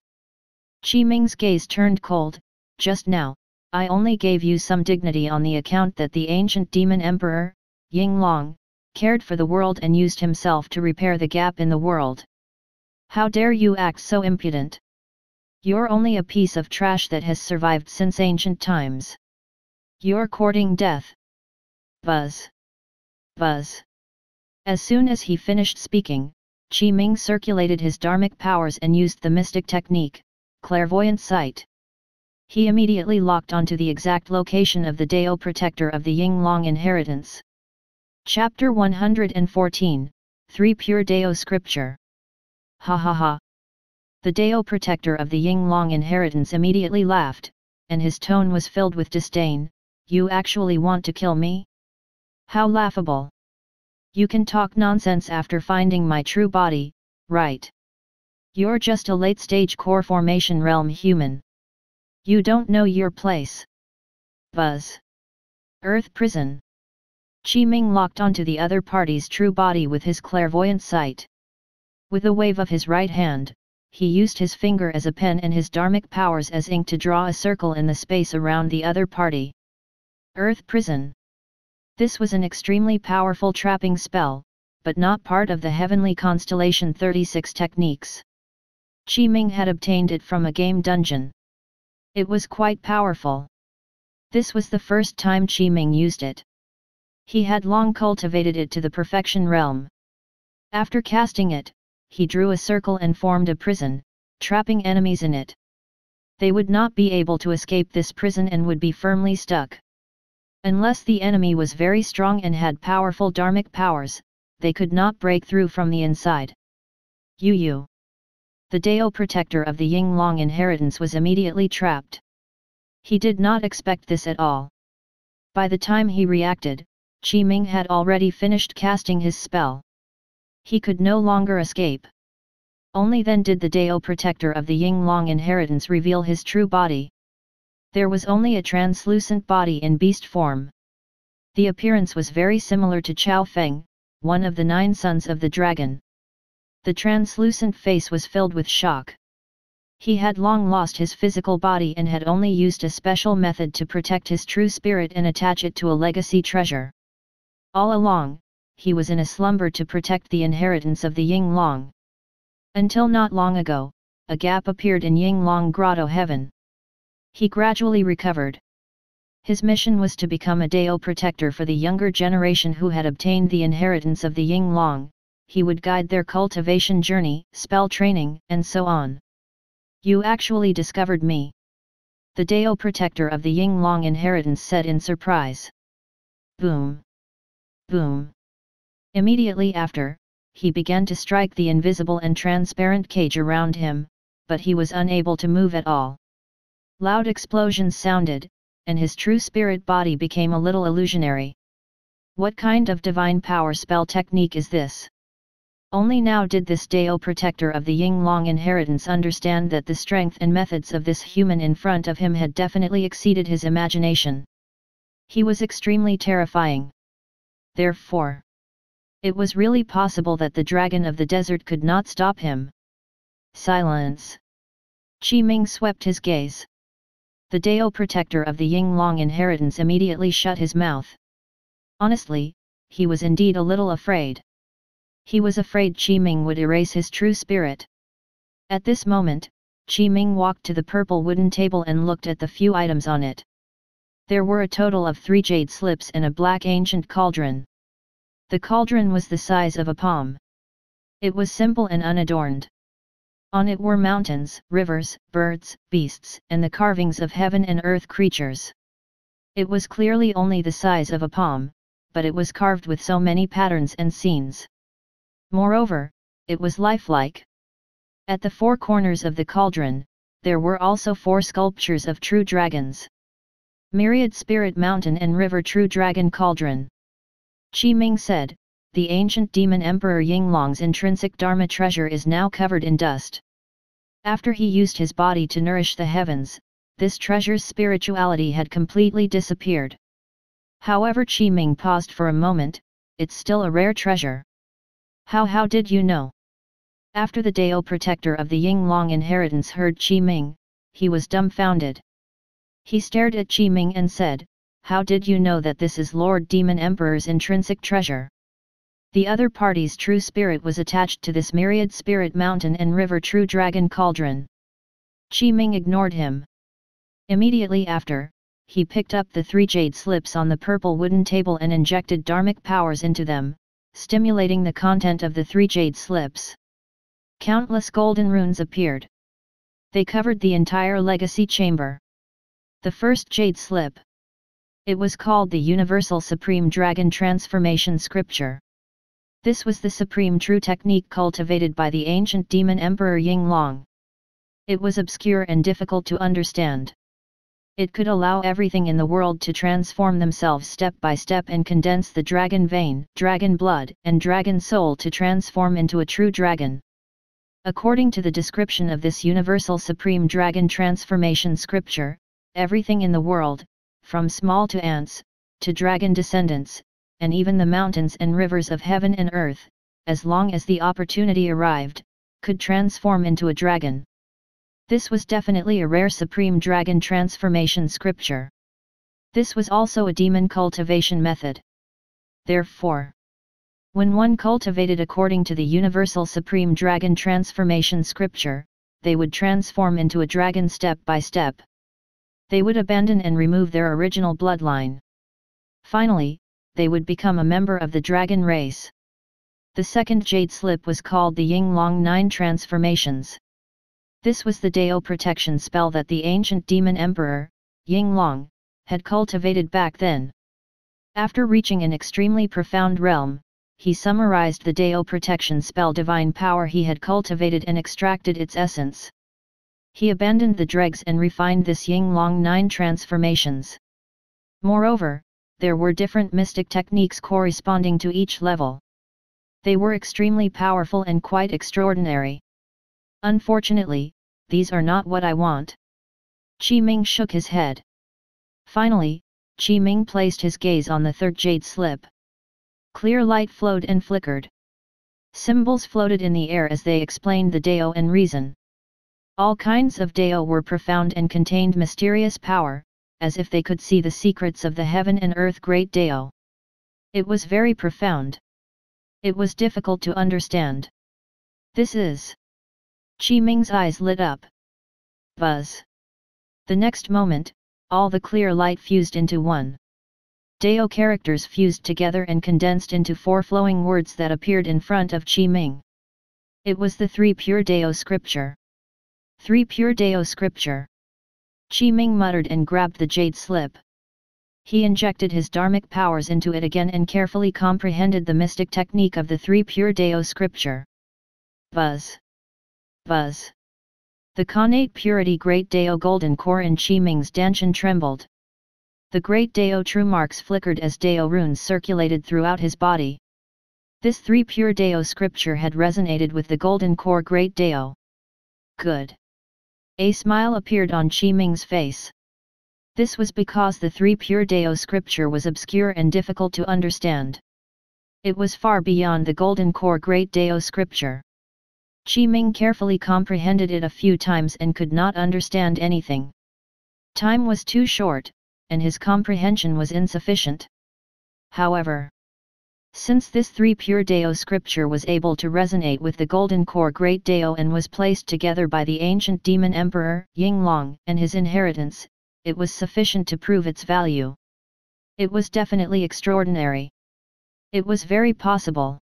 Qi Ming's gaze turned cold. Just now, I only gave you some dignity on the account that the ancient demon emperor, Yinglong, cared for the world and used himself to repair the gap in the world. How dare you act so impudent? You're only a piece of trash that has survived since ancient times. You're courting death. Buzz. Buzz. As soon as he finished speaking, Qi Ming circulated his dharmic powers and used the mystic technique, clairvoyant sight. He immediately locked onto the exact location of the Dao protector of the Yinglong inheritance. Chapter 114, 3 Pure Dao Scripture. Ha ha ha. The Dao protector of the Yinglong inheritance immediately laughed, and his tone was filled with disdain. You actually want to kill me? How laughable. You can talk nonsense after finding my true body, right? You're just a late-stage core formation realm human. You don't know your place. Buzz. Earth prison. Qiming locked onto the other party's true body with his clairvoyant sight. With a wave of his right hand, he used his finger as a pen and his dharmic powers as ink to draw a circle in the space around the other party. Earth prison. This was an extremely powerful trapping spell, but not part of the heavenly constellation 36 techniques. Qiming had obtained it from a game dungeon. It was quite powerful. This was the first time Qiming used it. He had long cultivated it to the perfection realm. After casting it, he drew a circle and formed a prison, trapping enemies in it. They would not be able to escape this prison and would be firmly stuck. Unless the enemy was very strong and had powerful dharmic powers, they could not break through from the inside. Yu. The Dao protector of the Yinglong inheritance was immediately trapped. He did not expect this at all. By the time he reacted, Qiming had already finished casting his spell. He could no longer escape. Only then did the Dao protector of the Yinglong inheritance reveal his true body. There was only a translucent body in beast form. The appearance was very similar to Chao Feng, one of the 9 sons of the dragon. The translucent face was filled with shock. He had long lost his physical body and had only used a special method to protect his true spirit and attach it to a legacy treasure. All along, he was in a slumber to protect the inheritance of the Yinglong. Until not long ago, a gap appeared in Yinglong Grotto Heaven. He gradually recovered. His mission was to become a Dao protector for the younger generation who had obtained the inheritance of the Yinglong. He would guide their cultivation journey, spell training, and so on. You actually discovered me. The Dao protector of the Yinglong inheritance said in surprise. Boom. Boom. Immediately after, he began to strike the invisible and transparent cage around him, but he was unable to move at all. Loud explosions sounded, and his true spirit body became a little illusionary. What kind of divine power spell technique is this? Only now did this Dao protector of the Yinglong inheritance understand that the strength and methods of this human in front of him had definitely exceeded his imagination. He was extremely terrifying. Therefore, it was really possible that the dragon of the desert could not stop him. Silence. Qiming swept his gaze. The Dao protector of the Yinglong inheritance immediately shut his mouth. Honestly, he was indeed a little afraid. He was afraid Qiming would erase his true spirit. At this moment, Qiming walked to the purple wooden table and looked at the few items on it. There were a total of 3 jade slips and a black ancient cauldron. The cauldron was the size of a palm. It was simple and unadorned. On it were mountains, rivers, birds, beasts, and the carvings of heaven and earth creatures. It was clearly only the size of a palm, but it was carved with so many patterns and scenes. Moreover, it was lifelike. At the 4 corners of the cauldron, there were also 4 sculptures of true dragons. Myriad Spirit Mountain and River True Dragon Cauldron. Qiming said, the ancient demon emperor Yinglong's intrinsic dharma treasure is now covered in dust. After he used his body to nourish the heavens, this treasure's spirituality had completely disappeared. However, Qiming paused for a moment, it's still a rare treasure. How did you know? After the Dao protector of the Yinglong inheritance heard Qiming, he was dumbfounded. He stared at Qiming and said, how did you know that this is Lord Demon Emperor's intrinsic treasure? The other party's true spirit was attached to this myriad spirit mountain and river true dragon cauldron. Qiming ignored him. Immediately after, he picked up the 3 jade slips on the purple wooden table and injected dharmic powers into them, stimulating the content of the 3 jade slips. Countless golden runes appeared. They covered the entire legacy chamber. The first jade slip. It was called the Universal Supreme Dragon Transformation Scripture. This was the supreme true technique cultivated by the ancient demon emperor Yinglong. It was obscure and difficult to understand. It could allow everything in the world to transform themselves step by step and condense the dragon vein, dragon blood, and dragon soul to transform into a true dragon. According to the description of this universal supreme dragon transformation scripture, everything in the world, from small to ants, to dragon descendants, and even the mountains and rivers of heaven and earth, as long as the opportunity arrived, could transform into a dragon. This was definitely a rare supreme dragon transformation scripture. This was also a demon cultivation method. Therefore, when one cultivated according to the universal supreme dragon transformation scripture, they would transform into a dragon step by step. They would abandon and remove their original bloodline. Finally, they would become a member of the dragon race. The second jade slip was called the Yinglong 9 transformations. This was the Dao protection spell that the ancient demon emperor, Yinglong, had cultivated back then. After reaching an extremely profound realm, he summarized the Dao protection spell divine power he had cultivated and extracted its essence. He abandoned the dregs and refined this Yinglong 9 transformations. Moreover, there were different mystic techniques corresponding to each level. They were extremely powerful and quite extraordinary. Unfortunately, these are not what I want. Qi Ming shook his head. Finally, Qi Ming placed his gaze on the third jade slip. Clear light flowed and flickered. Symbols floated in the air as they explained the Dao and reason. All kinds of Dao were profound and contained mysterious power, as if they could see the secrets of the heaven and earth great Dao. It was very profound. It was difficult to understand. This is... Qi Ming's eyes lit up. Buzz. The next moment, all the clear light fused into one. Dao characters fused together and condensed into 4 flowing words that appeared in front of Qi Ming. It was the 3 pure Dao scripture. 3 pure Dao scripture. Qi Ming muttered and grabbed the jade slip. He injected his dharmic powers into it again and carefully comprehended the mystic technique of the 3 pure Dao scripture. Buzz. Buzz. The connate purity great Dao golden core in Qi Ming's Danshan trembled. The great Dao true marks flickered as Dao runes circulated throughout his body. This 3 pure Dao scripture had resonated with the golden core great Dao. Good. A smile appeared on Qi Ming's face. This was because the 3 pure Dao scripture was obscure and difficult to understand. It was far beyond the golden core great Dao scripture. Qi Ming carefully comprehended it a few times and could not understand anything. Time was too short, and his comprehension was insufficient. However, since this 3 pure Dao scripture was able to resonate with the golden core great Dao and was placed together by the ancient demon emperor, Yinglong, and his inheritance, it was sufficient to prove its value. It was definitely extraordinary. It was very possible.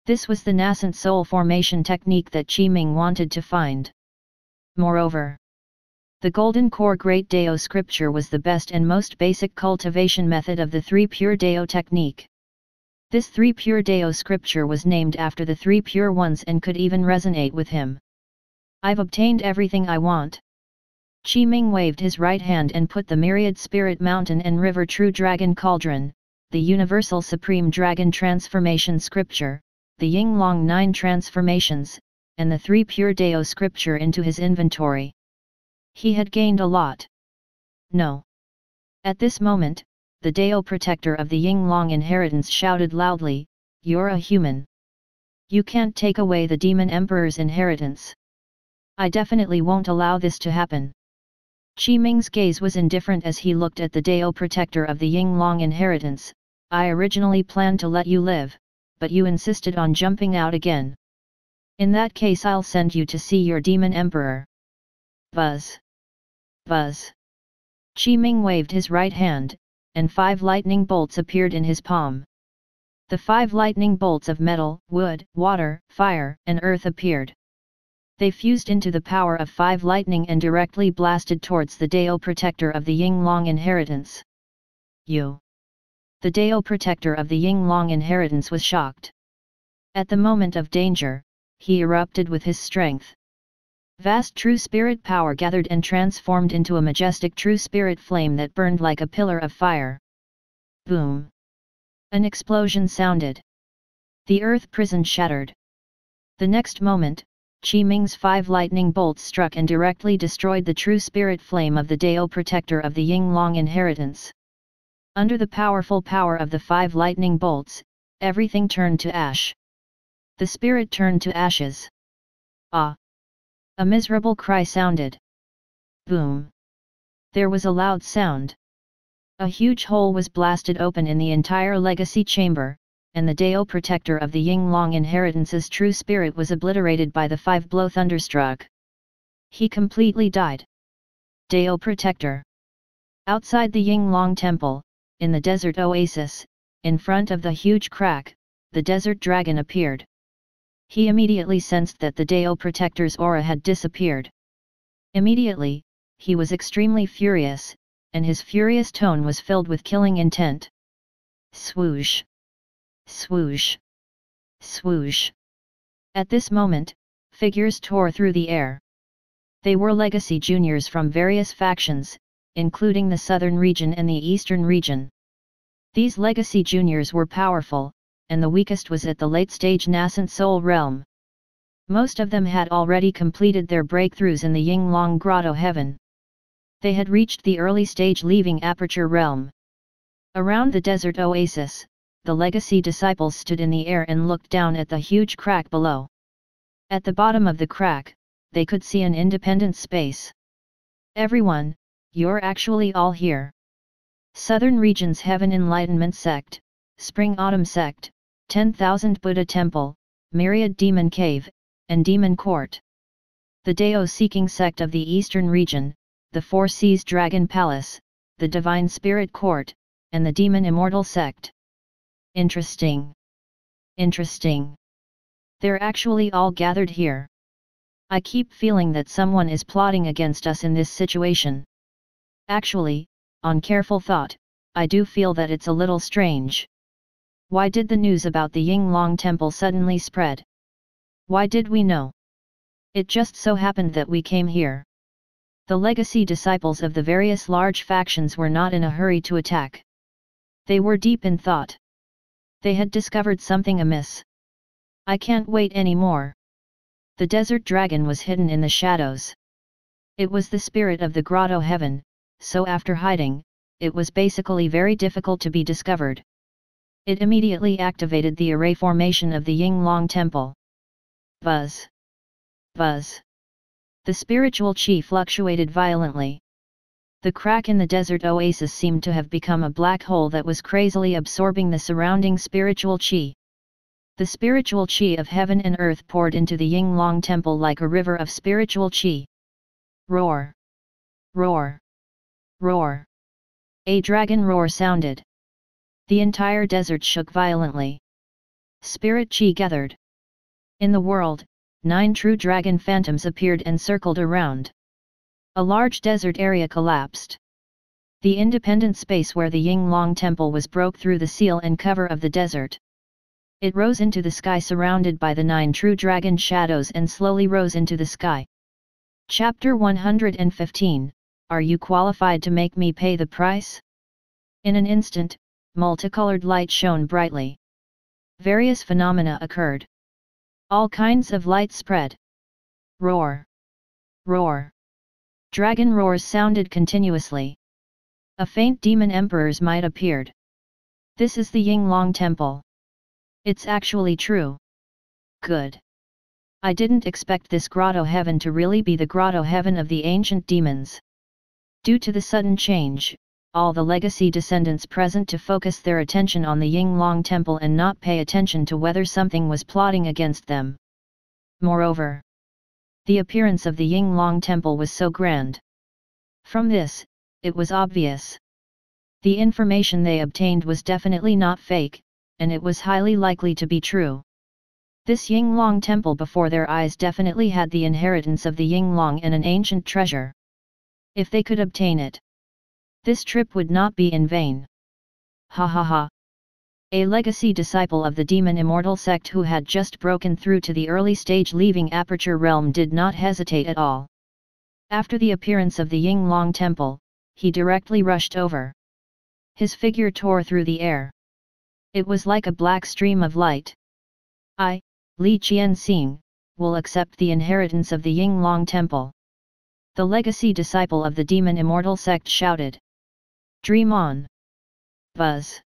This was the nascent soul formation technique that Qi Ming wanted to find. Moreover, the golden core great Dao scripture was the best and most basic cultivation method of the 3 pure Dao technique. This 3 pure Dao scripture was named after the 3 pure ones and could even resonate with him. I've obtained everything I want. Qi Ming waved his right hand and put the myriad spirit mountain and river true dragon cauldron, the universal supreme dragon transformation scripture, the Yinglong 9 transformations, and the 3 pure Dao scripture into his inventory. He had gained a lot. No. At this moment, the Dao protector of the Yinglong inheritance shouted loudly, "You're a human. You can't take away the demon emperor's inheritance. I definitely won't allow this to happen." Qi Ming's gaze was indifferent as he looked at the Dao protector of the Yinglong inheritance. "I originally planned to let you live, but you insisted on jumping out again. In that case I'll send you to see your demon emperor." Buzz. Buzz. Qi Ming waved his right hand, and 5 lightning bolts appeared in his palm. The 5 lightning bolts of metal, wood, water, fire, and earth appeared. They fused into the power of 5 lightning and directly blasted towards the Dao protector of the Yinglong inheritance. You. The Dao protector of the Yinglong inheritance was shocked. At the moment of danger, he erupted with his strength. Vast true spirit power gathered and transformed into a majestic true spirit flame that burned like a pillar of fire. Boom! An explosion sounded. The earth prison shattered. The next moment, Qi Ming's 5 lightning bolts struck and directly destroyed the true spirit flame of the Dao protector of the Yinglong inheritance. Under the powerful power of the 5 lightning bolts, everything turned to ash. The spirit turned to ashes. Ah! A miserable cry sounded. Boom! There was a loud sound. A huge hole was blasted open in the entire legacy chamber, and the Dao protector of the Yinglong inheritance's true spirit was obliterated by the 5-blow thunderstruck. He completely died. Dao protector. Outside the Yinglong temple, in the desert oasis, in front of the huge crack, the desert dragon appeared. He immediately sensed that the Dao protector's aura had disappeared. Immediately, he was extremely furious, and his furious tone was filled with killing intent. Swoosh! Swoosh! Swoosh! At this moment, figures tore through the air. They were legacy juniors from various factions, including the southern region and the eastern region. These legacy juniors were powerful, and the weakest was at the late-stage nascent soul realm. Most of them had already completed their breakthroughs in the Yinglong Grotto Heaven. They had reached the early stage leaving Aperture Realm. Around the desert oasis, the legacy disciples stood in the air and looked down at the huge crack below. At the bottom of the crack, they could see an independent space. Everyone, you're actually all here. Southern Region's Heaven Enlightenment Sect, Spring-Autumn Sect, 10,000 Buddha Temple, Myriad Demon Cave, and Demon Court. The Dao-seeking sect of the Eastern Region, the Four Seas Dragon Palace, the Divine Spirit Court, and the Demon Immortal Sect. Interesting. Interesting. They're actually all gathered here. I keep feeling that someone is plotting against us in this situation. Actually, on careful thought, I do feel that it's a little strange. Why did the news about the Yinglong Temple suddenly spread? Why did we know? It just so happened that we came here. The legacy disciples of the various large factions were not in a hurry to attack. They were deep in thought. They had discovered something amiss. I can't wait anymore. The desert dragon was hidden in the shadows. It was the spirit of the Grotto Heaven, so after hiding, it was basically very difficult to be discovered. It immediately activated the array formation of the Yinglong Temple. Buzz! Buzz! The spiritual chi fluctuated violently. The crack in the desert oasis seemed to have become a black hole that was crazily absorbing the surrounding spiritual chi. The spiritual chi of heaven and earth poured into the Yinglong Temple like a river of spiritual chi. Roar! Roar! Roar! A dragon roar sounded. The entire desert shook violently. Spirit chi gathered. In the world, 9 true dragon phantoms appeared and circled around. A large desert area collapsed. The independent space where the Yinglong Temple was broke through the seal and cover of the desert. It rose into the sky surrounded by the 9 true dragon shadows and slowly rose into the sky. Chapter 115, Are you qualified to make me pay the price? In an instant, multicolored light shone brightly. Various phenomena occurred. All kinds of light spread. Roar! Roar! Dragon roars sounded continuously. A faint demon emperor's might appeared. This is the Yinglong Temple. It's actually true. Good. I didn't expect this Grotto Heaven to really be the Grotto Heaven of the ancient demons. Due to the sudden change, all the legacy descendants present to focus their attention on the Yinglong Temple and not pay attention to whether something was plotting against them. Moreover, the appearance of the Yinglong Temple was so grand. From this, it was obvious. The information they obtained was definitely not fake, and it was highly likely to be true. This Yinglong Temple before their eyes definitely had the inheritance of the Yinglong and an ancient treasure. If they could obtain it, this trip would not be in vain. Ha ha ha. A legacy disciple of the Demon Immortal sect who had just broken through to the early stage leaving Aperture Realm did not hesitate at all. After the appearance of the Yinglong Temple, he directly rushed over. His figure tore through the air. It was like a black stream of light. I, Li Qianxing, will accept the inheritance of the Yinglong Temple. The legacy disciple of the demon immortal sect shouted. Dream on. Buzz.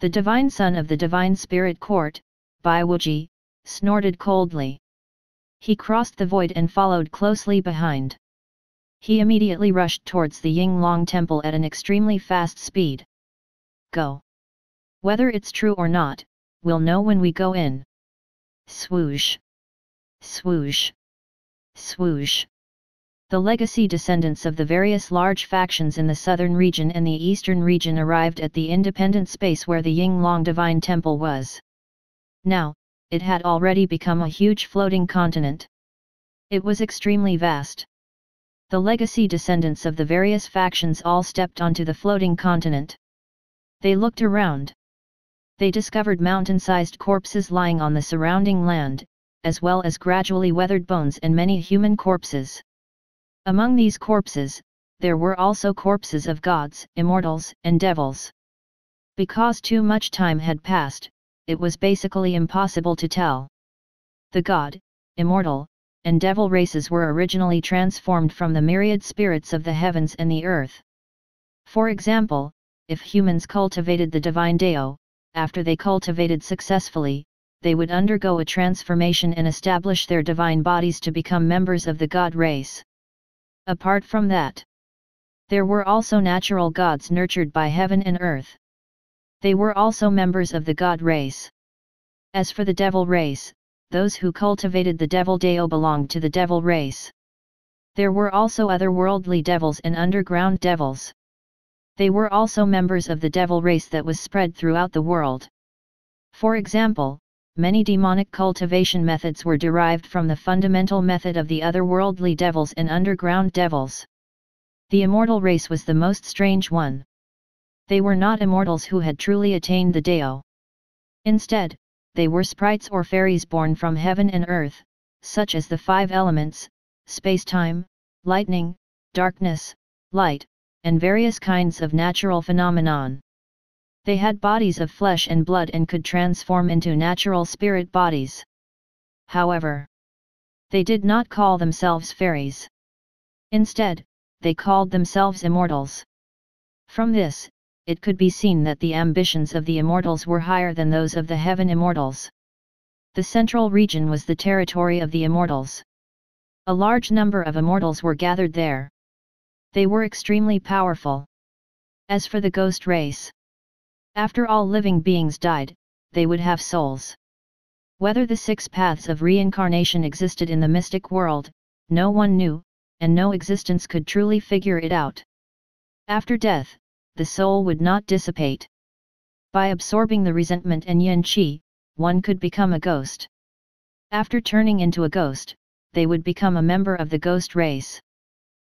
The divine son of the divine spirit court, Bai Wuji, snorted coldly. He crossed the void and followed closely behind. He immediately rushed towards the Yinglong Temple at an extremely fast speed. Go. Whether it's true or not, we'll know when we go in. Swoosh. Swoosh. Swoosh. The legacy descendants of the various large factions in the southern region and the eastern region arrived at the independent space where the Yinglong Divine Temple was. Now, it had already become a huge floating continent. It was extremely vast. The legacy descendants of the various factions all stepped onto the floating continent. They looked around. They discovered mountain-sized corpses lying on the surrounding land, as well as gradually weathered bones and many human corpses. Among these corpses, there were also corpses of gods, immortals, and devils. Because too much time had passed, it was basically impossible to tell. The god, immortal, and devil races were originally transformed from the myriad spirits of the heavens and the earth. For example, if humans cultivated the divine Dao, after they cultivated successfully, they would undergo a transformation and establish their divine bodies to become members of the god race. Apart from that, there were also natural gods nurtured by heaven and earth. They were also members of the god race. As for the devil race, those who cultivated the devil Dao belonged to the devil race. There were also otherworldly devils and underground devils. They were also members of the devil race that was spread throughout the world. For example, many demonic cultivation methods were derived from the fundamental method of the otherworldly devils and underground devils. The immortal race was the most strange one. They were not immortals who had truly attained the Dao. Instead, they were sprites or fairies born from heaven and earth, such as the five elements, space-time, lightning, darkness, light, and various kinds of natural phenomenon. They had bodies of flesh and blood and could transform into natural spirit bodies. However, they did not call themselves fairies. Instead, they called themselves immortals. From this, it could be seen that the ambitions of the immortals were higher than those of the heaven immortals. The central region was the territory of the immortals. A large number of immortals were gathered there. They were extremely powerful. As for the ghost race, after all living beings died, they would have souls. Whether the 6 paths of reincarnation existed in the mystic world, no one knew, and no existence could truly figure it out. After death, the soul would not dissipate. By absorbing the resentment and yin qi, one could become a ghost. After turning into a ghost, they would become a member of the ghost race.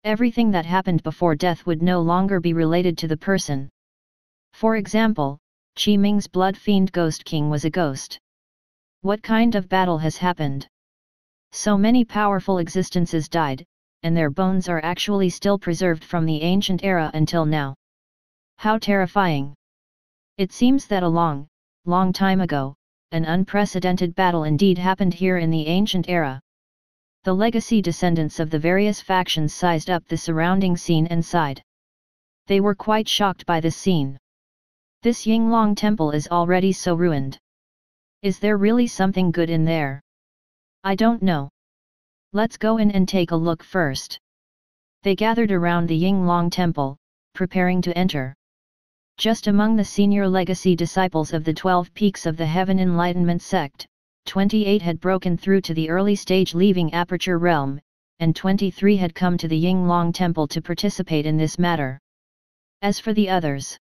Everything that happened before death would no longer be related to the person. For example, Qi Ming's blood fiend Ghost King was a ghost. What kind of battle has happened? So many powerful existences died, and their bones are actually still preserved from the ancient era until now. How terrifying! It seems that a long, long time ago, an unprecedented battle indeed happened here in the ancient era. The legacy descendants of the various factions sized up the surrounding scene and sighed. They were quite shocked by this scene. This Yinglong Temple is already so ruined. Is there really something good in there? I don't know. Let's go in and take a look first. They gathered around the Yinglong Temple, preparing to enter. Just among the senior legacy disciples of the 12 peaks of the Heaven Enlightenment sect, 28 had broken through to the early stage leaving Aperture Realm, and 23 had come to the Yinglong Temple to participate in this matter. As for the others,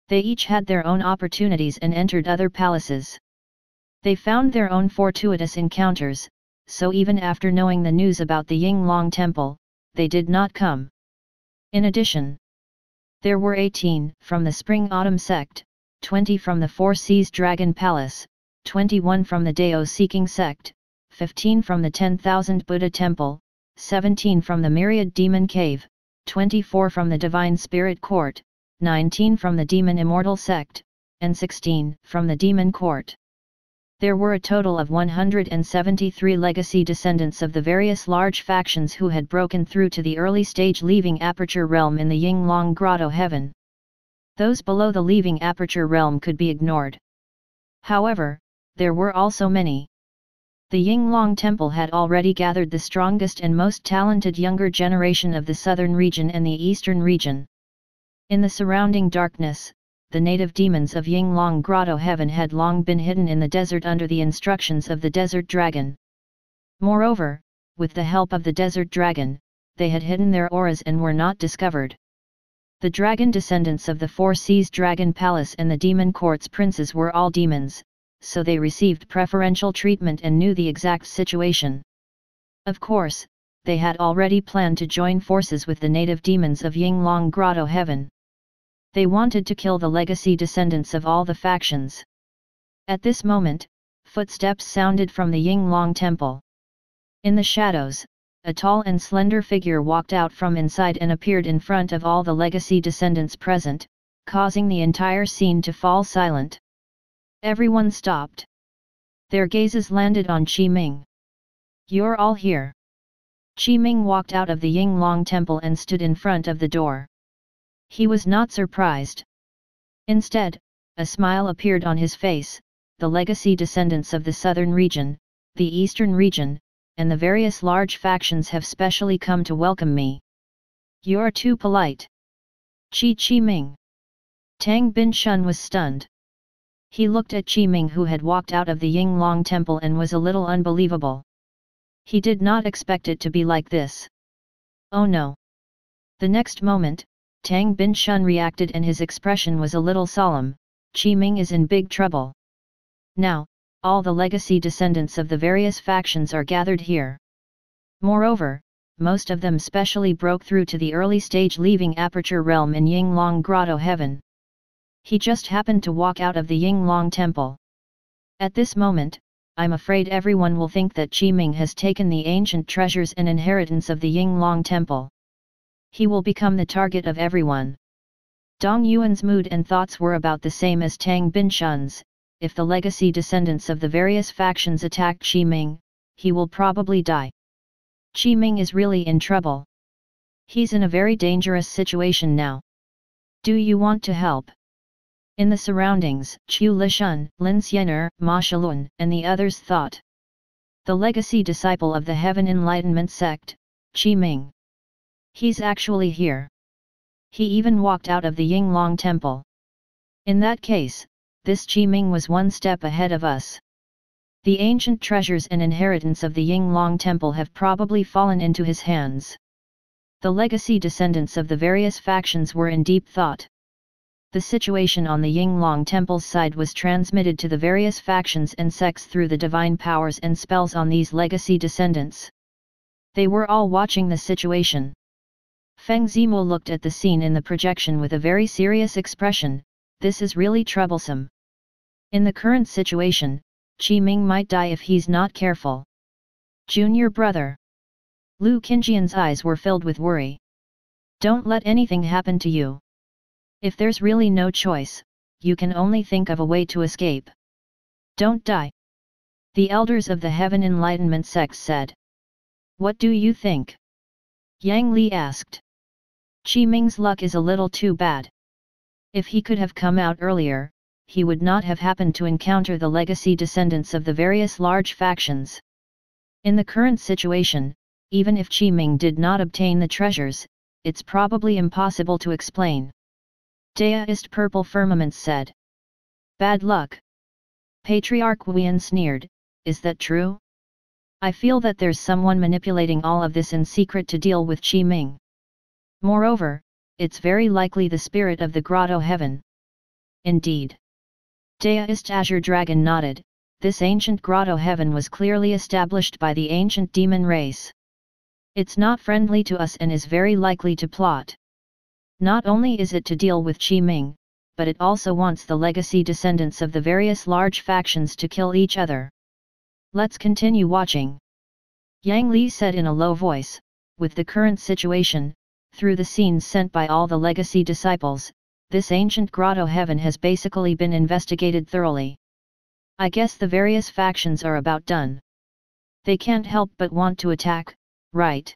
they each had their own opportunities and entered other palaces. They found their own fortuitous encounters, so even after knowing the news about the Yinglong Temple, they did not come. In addition, there were 18 from the Spring-Autumn sect, 20 from the Four Seas Dragon Palace, 21 from the Dao-Seeking sect, 15 from the 10,000 Buddha Temple, 17 from the Myriad Demon Cave, 24 from the Divine Spirit Court, 19 from the Demon Immortal sect, and 16 from the Demon Court. There were a total of 173 legacy descendants of the various large factions who had broken through to the early stage leaving aperture realm in the Yinglong grotto heaven. Those below the leaving aperture realm could be ignored. However, there were also many. The Yinglong temple had already gathered the strongest and most talented younger generation of the southern region and the eastern region. In the surrounding darkness, the native demons of Yinglong grotto heaven had long been hidden in the desert under the instructions of the desert dragon. Moreover, with the help of the desert dragon, they had hidden their auras and were not discovered. The dragon descendants of the Four Seas Dragon Palace and the Demon Court's princes were all demons, so they received preferential treatment and knew the exact situation. Of course, they had already planned to join forces with the native demons of Yinglong grotto heaven. They wanted to kill the legacy descendants of all the factions. At this moment, footsteps sounded from the Yinglong temple. In the shadows, a tall and slender figure walked out from inside and appeared in front of all the legacy descendants present, causing the entire scene to fall silent. Everyone stopped. Their gazes landed on Qi Ming. "You're all here." Qi Ming walked out of the Yinglong temple and stood in front of the door. He was not surprised. Instead, a smile appeared on his face. The legacy descendants of the southern region, the eastern region, and the various large factions have specially come to welcome me. You're too polite. Qi Ming. Tang Binshun was stunned. He looked at Qi Ming, who had walked out of the Yinglong temple, and was a little unbelievable. He did not expect it to be like this. Oh no. The next moment, Tang Binshun reacted and his expression was a little solemn. Qi Ming is in big trouble. Now, all the legacy descendants of the various factions are gathered here. Moreover, most of them specially broke through to the early stage leaving aperture realm in Yinglong grotto heaven. He just happened to walk out of the Yinglong temple. At this moment, I'm afraid everyone will think that Qi Ming has taken the ancient treasures and inheritance of the Yinglong temple. He will become the target of everyone. Dong Yuan's mood and thoughts were about the same as Tang Binshun's. If the legacy descendants of the various factions attack Qi Ming, he will probably die. Qi Ming is really in trouble. He's in a very dangerous situation now. Do you want to help? In the surroundings, Chu Lishun, Lin Xianer, Ma Shalun, and the others thought. The legacy disciple of the Heaven Enlightenment sect, Qi Ming. He's actually here. He even walked out of the Yinglong temple. In that case, this Qi Ming was one step ahead of us. The ancient treasures and inheritance of the Yinglong temple have probably fallen into his hands. The legacy descendants of the various factions were in deep thought. The situation on the Yinglong temple's side was transmitted to the various factions and sects through the divine powers and spells on these legacy descendants. They were all watching the situation. Feng Zimo looked at the scene in the projection with a very serious expression. This is really troublesome. In the current situation, Qi Ming might die if he's not careful. Junior brother. Lu Qingjian's eyes were filled with worry. Don't let anything happen to you. If there's really no choice, you can only think of a way to escape. Don't die. The elders of the Heaven Enlightenment sect said. What do you think? Yang Li asked. Qi Ming's luck is a little too bad. If he could have come out earlier, he would not have happened to encounter the legacy descendants of the various large factions. In the current situation, even if Qi Ming did not obtain the treasures, it's probably impossible to explain. Daoist Purple Firmament said. Bad luck. Patriarch Wuyan sneered, is that true? I feel that there's someone manipulating all of this in secret to deal with Qi Ming. Moreover, it's very likely the spirit of the grotto heaven. Indeed. Daoist Azure Dragon nodded. This ancient grotto heaven was clearly established by the ancient demon race. It's not friendly to us and is very likely to plot. Not only is it to deal with Qi Ming, but it also wants the legacy descendants of the various large factions to kill each other. Let's continue watching. Yang Li said in a low voice. With the current situation, through the scenes sent by all the legacy disciples, this ancient grotto heaven has basically been investigated thoroughly. I guess the various factions are about done. They can't help but want to attack, right?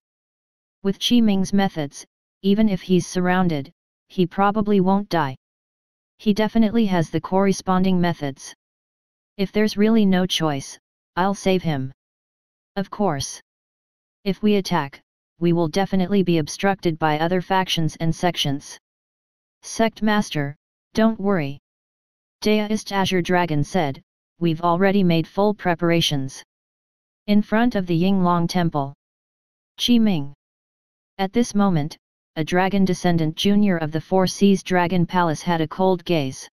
With Qi Ming's methods, even if he's surrounded, he probably won't die. He definitely has the corresponding methods. If there's really no choice, I'll save him. Of course. If we attack, we will definitely be obstructed by other factions and sections. Sect Master, don't worry. Daoist Azure Dragon said, we've already made full preparations. In front of the Yinglong Temple. Qi Ming. At this moment, a dragon descendant junior of the Four Seas Dragon Palace had a cold gaze.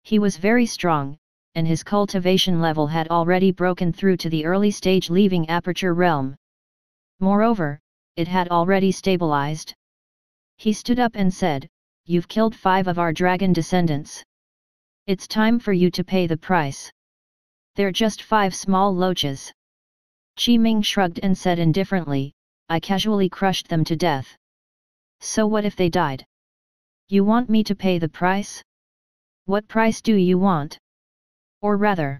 He was very strong, and his cultivation level had already broken through to the early stage leaving Aperture Realm. Moreover, it had already stabilized. He stood up and said, "You've killed 5 of our dragon descendants. It's time for you to pay the price. They're just 5 small loaches." Qi Ming shrugged and said indifferently, "I casually crushed them to death. So what if they died? You want me to pay the price? What price do you want? Or rather,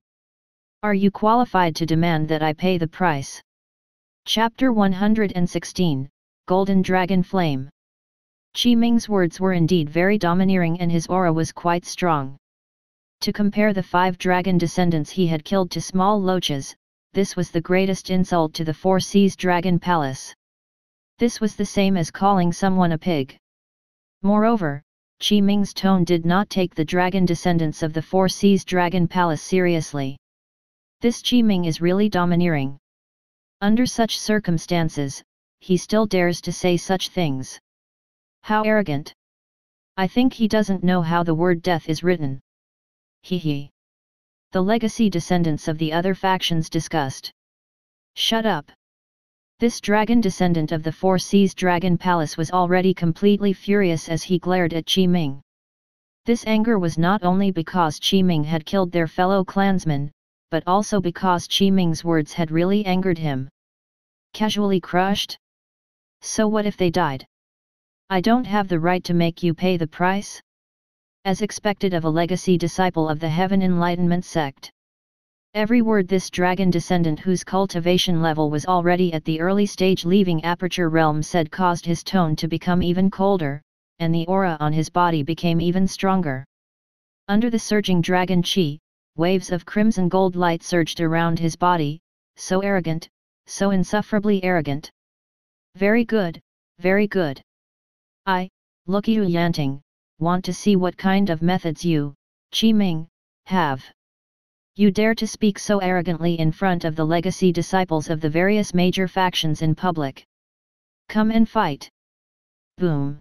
are you qualified to demand that I pay the price?" Chapter 116, Golden Dragon Flame. Qi Ming's words were indeed very domineering and his aura was quite strong. To compare the 5 dragon descendants he had killed to small loaches, this was the greatest insult to the Four Seas Dragon Palace. This was the same as calling someone a pig. Moreover, Qi Ming's tone did not take the dragon descendants of the Four Seas Dragon Palace seriously. This Qi Ming is really domineering. Under such circumstances, he still dares to say such things. How arrogant! I think he doesn't know how the word death is written. Hee. The legacy descendants of the other factions discussed. Shut up! This dragon descendant of the Four Seas Dragon Palace was already completely furious as he glared at Qi Ming. This anger was not only because Qi Ming had killed their fellow clansmen, but also because Qi Ming's words had really angered him. Casually crushed? So what if they died? I don't have the right to make you pay the price? As expected of a legacy disciple of the Heaven Enlightenment sect. Every word this dragon descendant whose cultivation level was already at the early stage leaving Aperture Realm said caused his tone to become even colder, and the aura on his body became even stronger. Under the surging dragon chi, waves of crimson gold light surged around his body, so arrogant, so insufferably arrogant. Very good, very good. Look you Yanting, want to see what kind of methods you, Qi Ming, have. You dare to speak so arrogantly in front of the legacy disciples of the various major factions in public. Come and fight. Boom.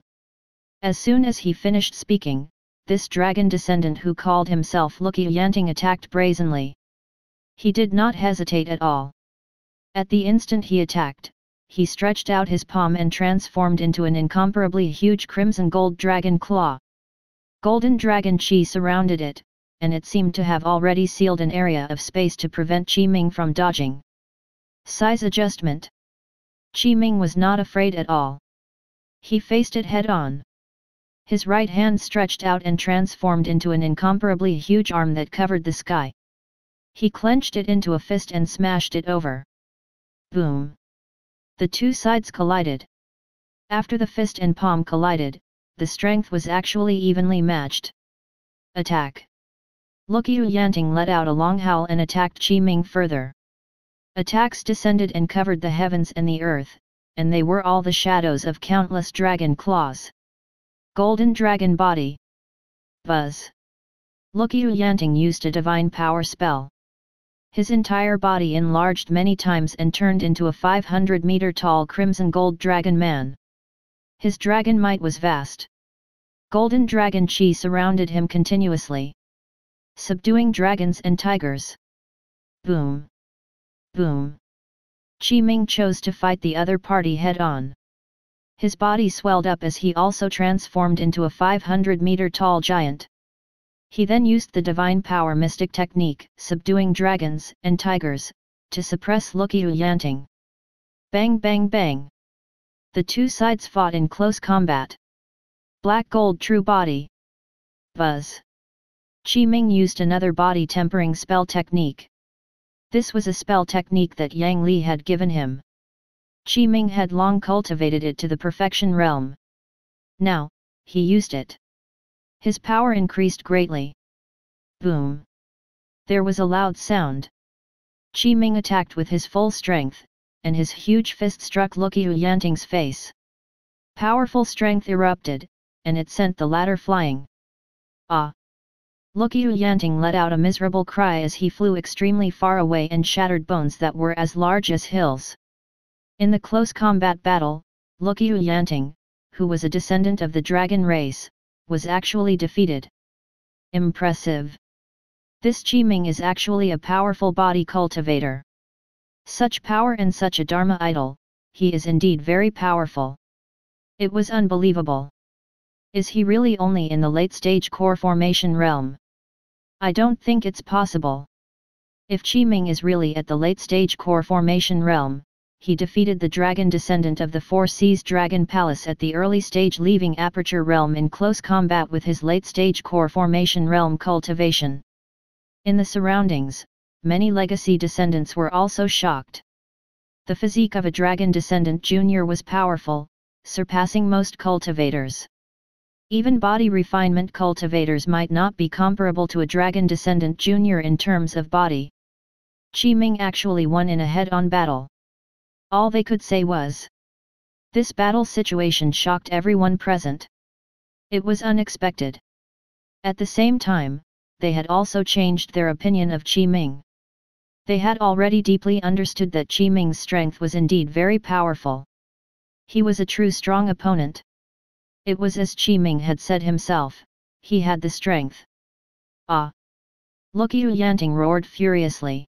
As soon as he finished speaking, this dragon descendant who called himself Lucky Yanting attacked brazenly. He did not hesitate at all. At the instant he attacked, he stretched out his palm and transformed into an incomparably huge crimson gold dragon claw. Golden dragon chi surrounded it, and it seemed to have already sealed an area of space to prevent Qi Ming from dodging. Size adjustment. Qi Ming was not afraid at all. He faced it head-on. His right hand stretched out and transformed into an incomparably huge arm that covered the sky. He clenched it into a fist and smashed it over. Boom! The two sides collided. After the fist and palm collided, the strength was actually evenly matched. Attack! Lucky Yanting let out a long howl and attacked Qi Ming further. Attacks descended and covered the heavens and the earth, and they were all the shadows of countless dragon claws. Golden dragon body. Buzz. Lucky Yanting used a divine power spell. His entire body enlarged many times and turned into a 500-meter tall crimson gold dragon man. His dragon might was vast. Golden dragon chi surrounded him continuously, subduing dragons and tigers. Boom! Boom! Qi Ming chose to fight the other party head-on. His body swelled up as he also transformed into a 500-meter tall giant. He then used the divine power mystic technique, subduing dragons and tigers, to suppress Lucky Yanting. Bang bang bang! The two sides fought in close combat. Black gold true body. Buzz! Qi Ming used another body tempering spell technique. This was a spell technique that Yang Li had given him. Qi Ming had long cultivated it to the perfection realm. Now, he used it. His power increased greatly. Boom! There was a loud sound. Qi Ming attacked with his full strength, and his huge fist struck Luqiu Yanting's face. Powerful strength erupted, and it sent the latter flying. Ah! Luqiu Yanting let out a miserable cry as he flew extremely far away and shattered bones that were as large as hills. In the close combat battle, Luqiu Yanting, who was a descendant of the dragon race, was actually defeated. Impressive! This Qi Ming is actually a powerful body cultivator. Such power and such a Dharma idol, he is indeed very powerful. It was unbelievable. Is he really only in the late-stage core formation realm? I don't think it's possible. If Qi Ming is really at the late-stage core formation realm, he defeated the dragon descendant of the Four Seas Dragon Palace at the early stage, leaving Aperture Realm in close combat with his late-stage core formation realm cultivation. In the surroundings, many legacy descendants were also shocked. The physique of a dragon descendant junior was powerful, surpassing most cultivators. Even body refinement cultivators might not be comparable to a dragon descendant junior in terms of body. Qi Ming actually won in a head-on battle. All they could say was, this battle situation shocked everyone present. It was unexpected. At the same time, they had also changed their opinion of Qi Ming. They had already deeply understood that Qi Ming's strength was indeed very powerful. He was a true strong opponent. It was as Qi Ming had said himself, he had the strength. Ah! Luqiu Yanting roared furiously.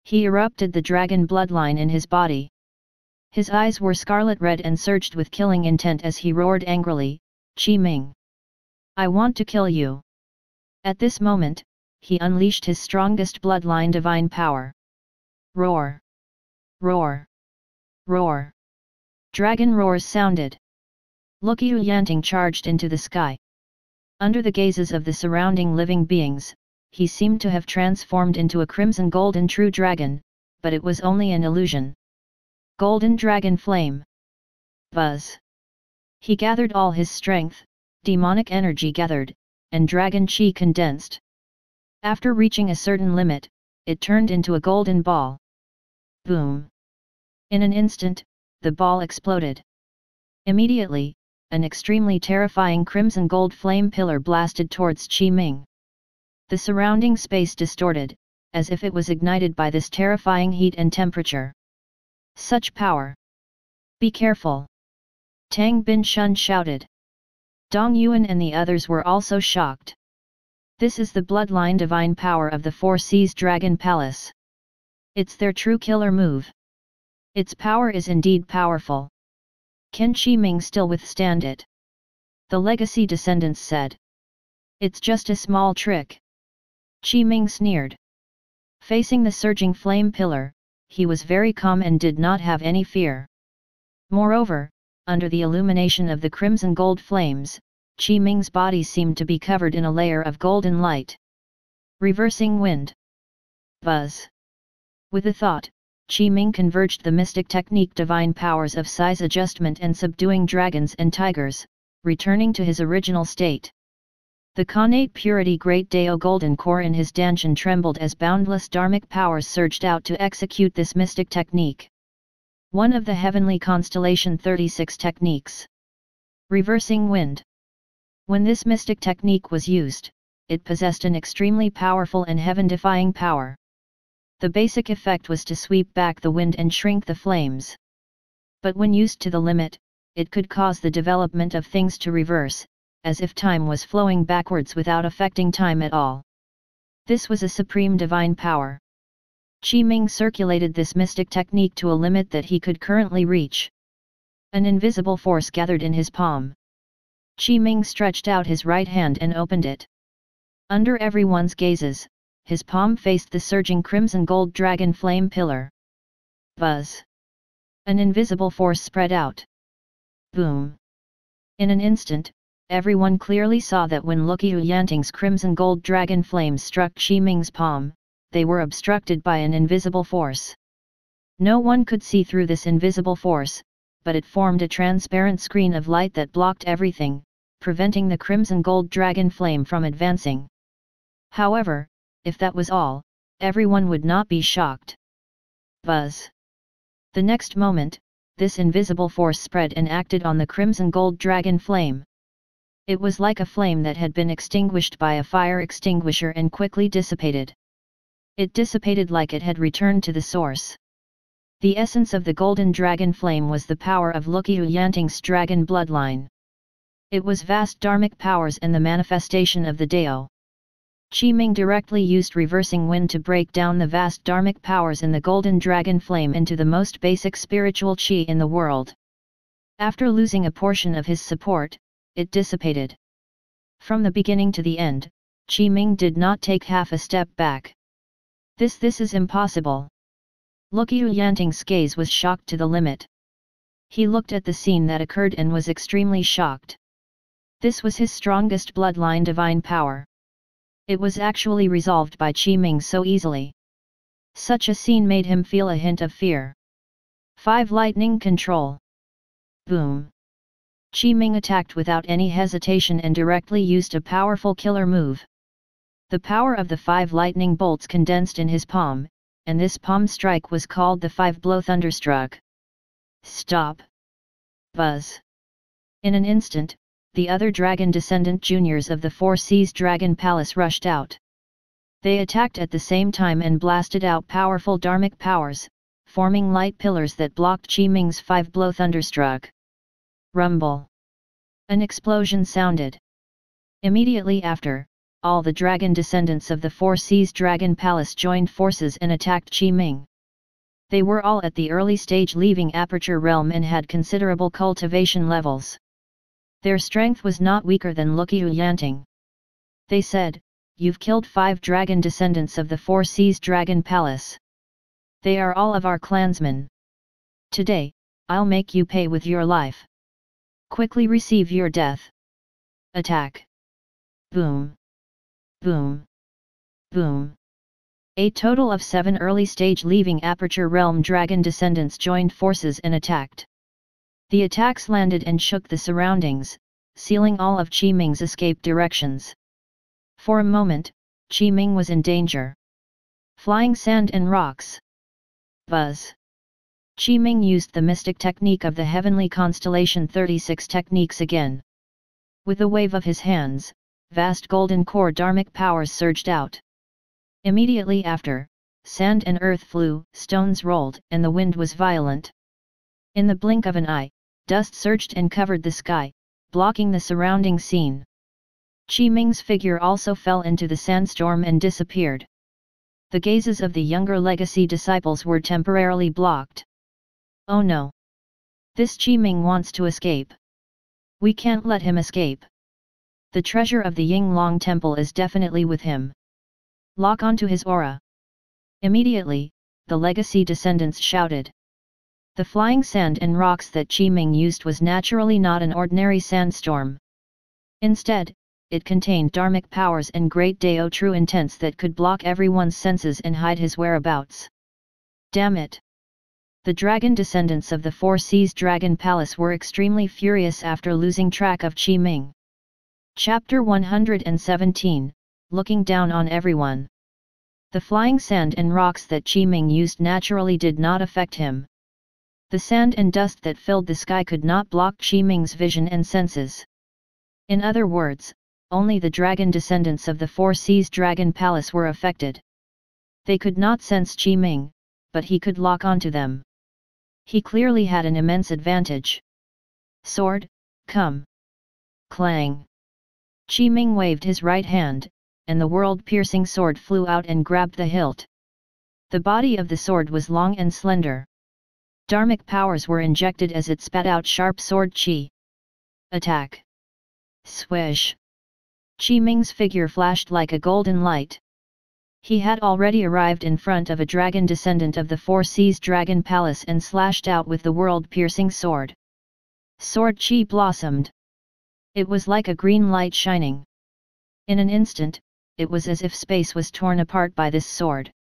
He erupted the dragon bloodline in his body. His eyes were scarlet red and surged with killing intent as he roared angrily, Qi Ming! I want to kill you! At this moment, he unleashed his strongest bloodline divine power. Roar! Roar! Roar! Dragon roars sounded. Luqiu Yanting charged into the sky. Under the gazes of the surrounding living beings, he seemed to have transformed into a crimson golden true dragon, but it was only an illusion. Golden dragon flame. Buzz. He gathered all his strength, demonic energy gathered, and dragon chi condensed. After reaching a certain limit, it turned into a golden ball. Boom! In an instant, the ball exploded. Immediately, an extremely terrifying crimson gold flame pillar blasted towards Qi Ming. The surrounding space distorted, as if it was ignited by this terrifying heat and temperature. Such power! Be careful! Tang Bin Shun shouted. Dong Yuan and the others were also shocked. This is the bloodline divine power of the Four Seas Dragon Palace. It's their true killer move. Its power is indeed powerful. Can Qi Ming still withstand it? The legacy descendants said. It's just a small trick. Qi Ming sneered. Facing the surging flame pillar, he was very calm and did not have any fear. Moreover, under the illumination of the crimson gold flames, Qi Ming's body seemed to be covered in a layer of golden light. Reversing wind. Buzz. With a thought, Qi Ming converged the mystic technique divine powers of size adjustment and subduing dragons and tigers, returning to his original state. The connate purity great Dao golden core in his danshan trembled as boundless dharmic powers surged out to execute this mystic technique. One of the heavenly constellation 36 techniques. Reversing wind. When this mystic technique was used, it possessed an extremely powerful and heaven-defying power. The basic effect was to sweep back the wind and shrink the flames. But when used to the limit, it could cause the development of things to reverse, as if time was flowing backwards without affecting time at all. This was a supreme divine power. Qi Ming circulated this mystic technique to a limit that he could currently reach. An invisible force gathered in his palm. Qi Ming stretched out his right hand and opened it. Under everyone's gazes, his palm faced the surging crimson gold dragon flame pillar. Buzz! An invisible force spread out. Boom! In an instant, everyone clearly saw that when Luqiu Yanting's crimson gold dragon flames struck Qiming's palm, they were obstructed by an invisible force. No one could see through this invisible force, but it formed a transparent screen of light that blocked everything, preventing the crimson gold dragon flame from advancing. However, if that was all, everyone would not be shocked. Buzz. The next moment, this invisible force spread and acted on the crimson gold dragon flame. It was like a flame that had been extinguished by a fire extinguisher and quickly dissipated. It dissipated like it had returned to the source. The essence of the golden dragon flame was the power of Luqiu Yanting's dragon bloodline. It was vast dharmic powers and the manifestation of the Dao. Qiming directly used reversing wind to break down the vast dharmic powers in the golden dragon flame into the most basic spiritual qi in the world. After losing a portion of his support, it dissipated. From the beginning to the end, Qiming did not take half a step back. This is impossible. Luqiu Yanting's gaze was shocked to the limit. He looked at the scene that occurred and was extremely shocked. This was his strongest bloodline divine power. It was actually resolved by Qiming so easily. Such a scene made him feel a hint of fear. 5 Lightning Control. Boom. Qiming attacked without any hesitation and directly used a powerful killer move. The power of the 5 lightning bolts condensed in his palm, and this palm strike was called the 5-blow thunderstruck. Stop. Buzz. In an instant, the other dragon descendant juniors of the Four Seas Dragon Palace rushed out. They attacked at the same time and blasted out powerful dharmic powers, forming light pillars that blocked Qiming's 5-blow thunderstruck. Rumble. An explosion sounded. Immediately after, all the dragon descendants of the Four Seas Dragon Palace joined forces and attacked Qiming. They were all at the early stage leaving Aperture Realm and had considerable cultivation levels. Their strength was not weaker than Luqiu Yanting. They said, "You've killed 5 dragon descendants of the Four Seas Dragon Palace. They are all of our clansmen. Today, I'll make you pay with your life. Quickly receive your death. Attack." Boom. Boom. Boom. A total of 7 early-stage leaving Aperture Realm dragon descendants joined forces and attacked. The attacks landed and shook the surroundings, sealing all of Qiming's escape directions. For a moment, Qiming was in danger. Flying sand and rocks. Buzz. Qiming used the mystic technique of the heavenly constellation 36 techniques again. With a wave of his hands, vast golden core dharmic powers surged out. Immediately after, sand and earth flew, stones rolled, and the wind was violent. In the blink of an eye, dust surged and covered the sky, blocking the surrounding scene. Qiming's figure also fell into the sandstorm and disappeared. The gazes of the younger legacy disciples were temporarily blocked. Oh no! This Qiming wants to escape. We can't let him escape. The treasure of the Yinglong temple is definitely with him. Lock onto his aura. Immediately, the legacy descendants shouted. The flying sand and rocks that Qiming used was naturally not an ordinary sandstorm. Instead, it contained dharmic powers and great Dao true intents that could block everyone's senses and hide his whereabouts. Damn it! The dragon descendants of the Four Seas Dragon Palace were extremely furious after losing track of Qiming. Chapter 117, Looking Down on Everyone. The flying sand and rocks that Qiming used naturally did not affect him. The sand and dust that filled the sky could not block Qiming's vision and senses. In other words, only the dragon descendants of the Four Seas Dragon Palace were affected. They could not sense Qiming, but he could lock onto them. He clearly had an immense advantage. Sword, come! Clang! Qiming waved his right hand, and the world-piercing sword flew out and grabbed the hilt. The body of the sword was long and slender. Dharmic powers were injected as it spat out sharp sword chi. Attack! Swish! Qiming's figure flashed like a golden light. He had already arrived in front of a dragon descendant of the Four Seas Dragon Palace and slashed out with the world-piercing sword. Sword chi blossomed. It was like a green light shining. In an instant, it was as if space was torn apart by this sword.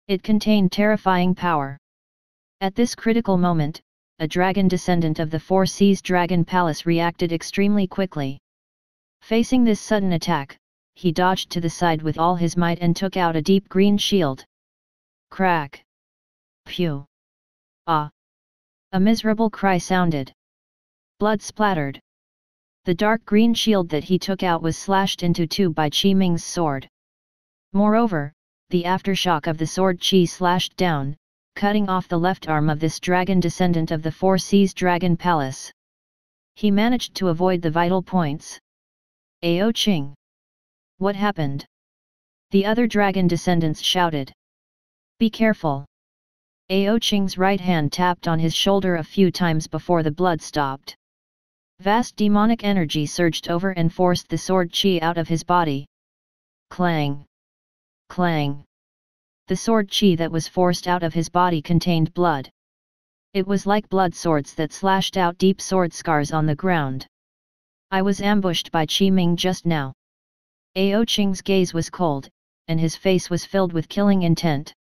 It contained terrifying power. At this critical moment, a dragon descendant of the Four Seas Dragon Palace reacted extremely quickly. Facing this sudden attack, he dodged to the side with all his might and took out a deep green shield. Crack! Phew! Ah! A miserable cry sounded. Blood splattered. The dark green shield that he took out was slashed into two by Qi Ming's sword. Moreover, the aftershock of the sword Qi slashed down, cutting off the left arm of this dragon descendant of the Four Seas Dragon Palace. He managed to avoid the vital points. Ao Qing! What happened? The other dragon descendants shouted. Be careful! Ao Qing's right hand tapped on his shoulder a few times before the blood stopped. Vast demonic energy surged over and forced the sword Qi out of his body. Clang! Clang! The sword Qi that was forced out of his body contained blood. It was like blood swords that slashed out deep sword scars on the ground. I was ambushed by Qi Ming just now. Ao Qing's gaze was cold, and his face was filled with killing intent.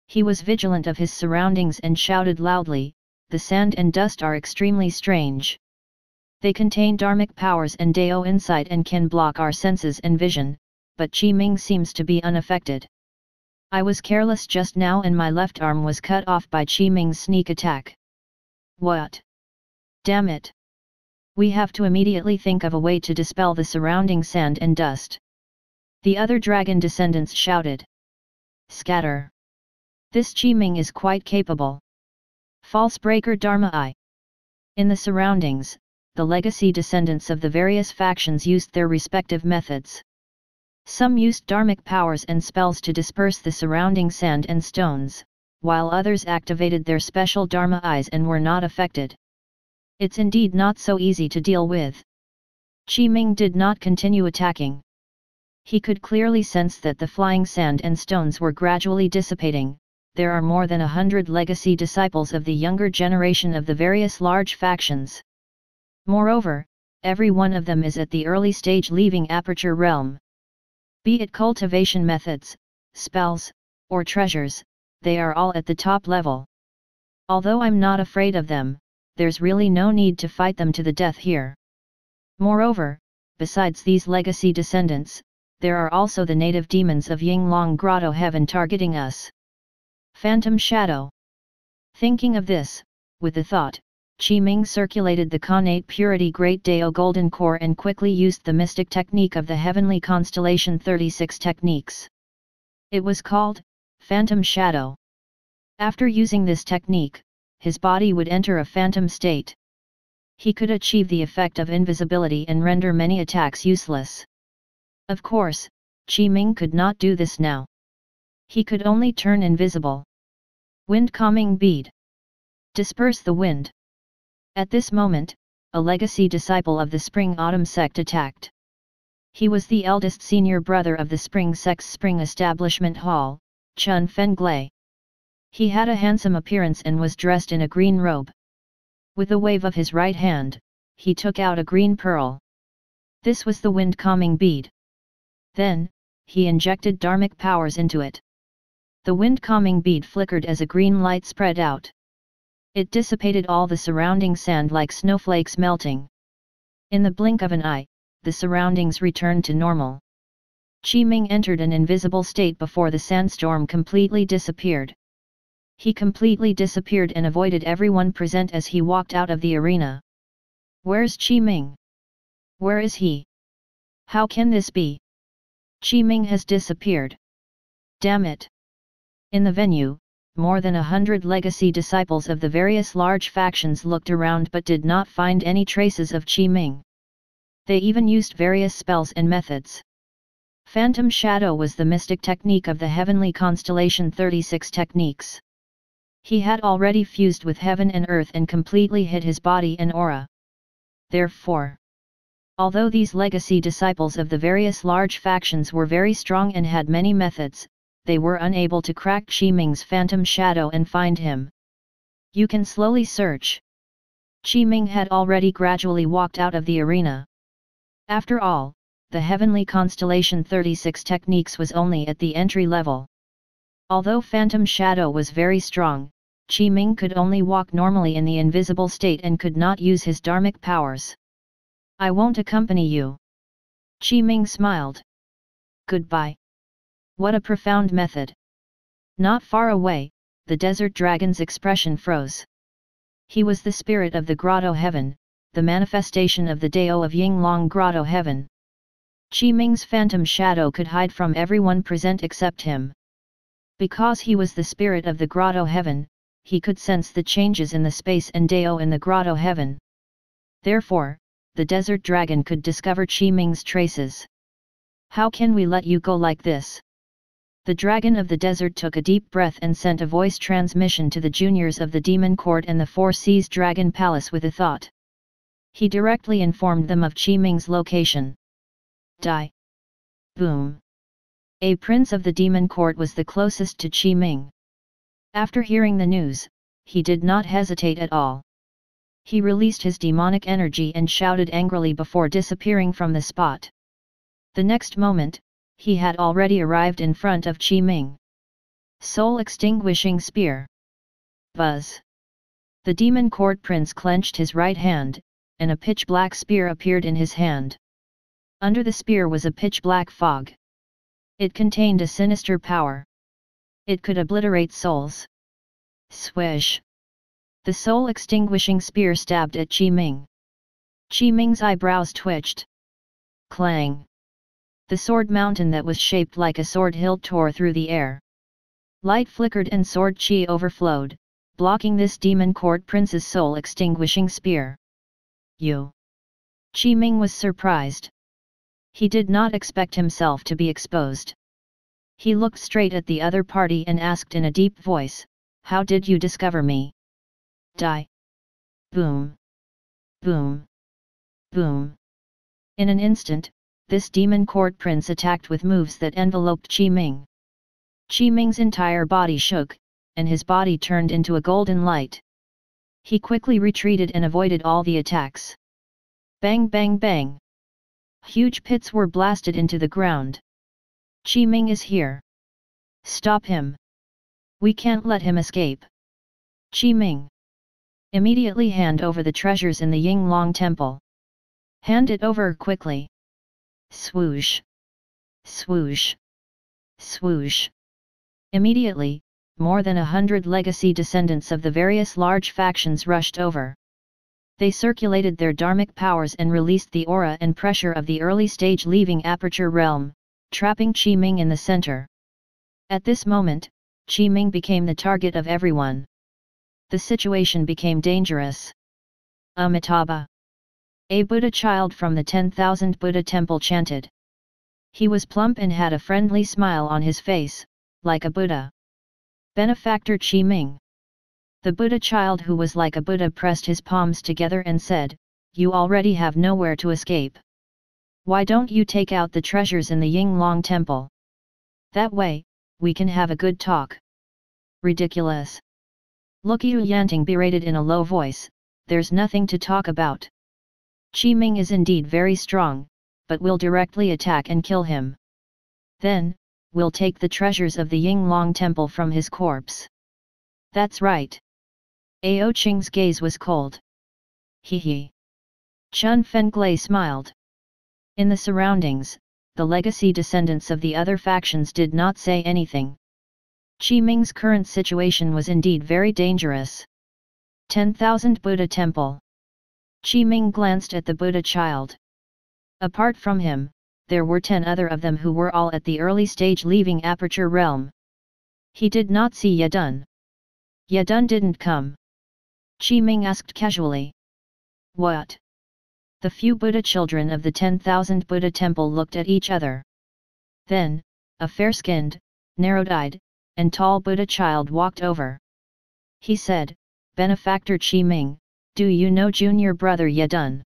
He was vigilant of his surroundings and shouted loudly, "The sand and dust are extremely strange. They contain dharmic powers and Dao insight and can block our senses and vision, but Qi Ming seems to be unaffected. I was careless just now and my left arm was cut off by Qi Ming's sneak attack. What? Damn it! We have to immediately think of a way to dispel the surrounding sand and dust." The other dragon descendants shouted. Scatter! This Qi Ming is quite capable. False breaker Dharma I. In the surroundings, the legacy descendants of the various factions used their respective methods. Some used dharmic powers and spells to disperse the surrounding sand and stones, while others activated their special Dharma eyes and were not affected. It's indeed not so easy to deal with. Qi Ming did not continue attacking. He could clearly sense that the flying sand and stones were gradually dissipating. There are more than 100 legacy disciples of the younger generation of the various large factions. Moreover, every one of them is at the early stage leaving Aperture Realm. Be it cultivation methods, spells, or treasures, they are all at the top level. Although I'm not afraid of them, there's really no need to fight them to the death here. Moreover, besides these legacy descendants, there are also the native demons of Yinglong Grotto Heaven targeting us. Phantom Shadow. Thinking of this, with the thought, Qi Ming circulated the Connate Purity Great Dao Golden Core and quickly used the mystic technique of the Heavenly Constellation 36 techniques. It was called Phantom Shadow. After using this technique, his body would enter a phantom state. He could achieve the effect of invisibility and render many attacks useless. Of course, Qi Ming could not do this now. He could only turn invisible. Wind calming bead. Disperse the wind. At this moment, a legacy disciple of the Spring-Autumn sect attacked. He was the eldest senior brother of the Spring sect's Spring Establishment Hall, Chun Fenglei. He had a handsome appearance and was dressed in a green robe. With a wave of his right hand, he took out a green pearl. This was the wind calming bead. Then, he injected dharmic powers into it. The wind calming bead flickered as a green light spread out. It dissipated all the surrounding sand like snowflakes melting. In the blink of an eye, the surroundings returned to normal. Qi Ming entered an invisible state before the sandstorm completely disappeared. He completely disappeared and avoided everyone present as he walked out of the arena. Where's Qi Ming? Where is he? How can this be? Qi Ming has disappeared. Damn it! In the venue, more than 100 legacy disciples of the various large factions looked around but did not find any traces of Qi Ming. They even used various spells and methods. Phantom Shadow was the mystic technique of the Heavenly Constellation 36 techniques. He had already fused with heaven and earth and completely hid his body and aura. Therefore, although these legacy disciples of the various large factions were very strong and had many methods, they were unable to crack Qi Ming's Phantom Shadow and find him. You can slowly search. Qi Ming had already gradually walked out of the arena. After all, the heavenly constellation 36 techniques was only at the entry level. Although Phantom Shadow was very strong, Qi Ming could only walk normally in the invisible state and could not use his dharmic powers. I won't accompany you. Qi Ming smiled. Goodbye. What a profound method. Not far away, the desert dragon's expression froze. He was the spirit of the grotto heaven, the manifestation of the Dao of Yinglong grotto heaven. Qi Ming's phantom shadow could hide from everyone present except him. Because he was the spirit of the grotto heaven, he could sense the changes in the space and Dao in the grotto heaven. Therefore, the desert dragon could discover Qi Ming's traces. How can we let you go like this? The dragon of the desert took a deep breath and sent a voice transmission to the juniors of the demon court and the Four Seas Dragon Palace with a thought. He directly informed them of Qi Ming's location. Die. Boom. A prince of the demon court was the closest to Qi Ming. After hearing the news, he did not hesitate at all. He released his demonic energy and shouted angrily before disappearing from the spot. The next moment, he had already arrived in front of Qi Ming. Soul-extinguishing spear. Buzz. The demon court prince clenched his right hand, and a pitch-black spear appeared in his hand. Under the spear was a pitch-black fog. It contained a sinister power. It could obliterate souls. Swish. The soul-extinguishing spear stabbed at Qi Ming. Qi Ming's eyebrows twitched. Clang. The sword mountain that was shaped like a sword hilt tore through the air. Light flickered and sword chi overflowed, blocking this demon court prince's soul-extinguishing spear. You. Qi Ming was surprised. He did not expect himself to be exposed. He looked straight at the other party and asked in a deep voice, "How did you discover me?" Die. Boom. Boom. Boom. In an instant, this demon court prince attacked with moves that enveloped Qi Ming. Qi Ming's entire body shook, and his body turned into a golden light. He quickly retreated and avoided all the attacks. Bang bang bang. Huge pits were blasted into the ground. Qi Ming is here. Stop him. We can't let him escape. Qi Ming. Immediately hand over the treasures in the Yinglong temple. Hand it over quickly. Swoosh. Swoosh. Swoosh. Immediately, more than 100 legacy descendants of the various large factions rushed over. They circulated their dharmic powers and released the aura and pressure of the early stage leaving aperture realm, trapping Qi Ming in the center. At this moment, Qi Ming became the target of everyone. The situation became dangerous. Amitabha. A Buddha child from the 10,000 Buddha temple chanted. He was plump and had a friendly smile on his face, like a Buddha. Benefactor Qi Ming. The Buddha child who was like a Buddha pressed his palms together and said, "You already have nowhere to escape. Why don't you take out the treasures in the Yinglong temple? That way, we can have a good talk." Ridiculous. Luqiu Yanting berated in a low voice, "There's nothing to talk about. Qi Ming is indeed very strong, but we'll directly attack and kill him. Then, we'll take the treasures of the Yinglong temple from his corpse." That's right. Ao Qing's gaze was cold. He he. Chun Fenglai smiled. In the surroundings, the legacy descendants of the other factions did not say anything. Qi Ming's current situation was indeed very dangerous. 10,000 Buddha Temple. Qi Ming glanced at the Buddha child. Apart from him, there were 10 other of them who were all at the early stage leaving aperture realm. He did not see Yedun. Yedun didn't come. Qi Ming asked casually. What? The few Buddha children of the 10,000 Buddha temple looked at each other. Then, a fair-skinned, narrow-eyed, and tall Buddha child walked over. He said, "Benefactor Qi Ming, do you know junior brother Yedun?"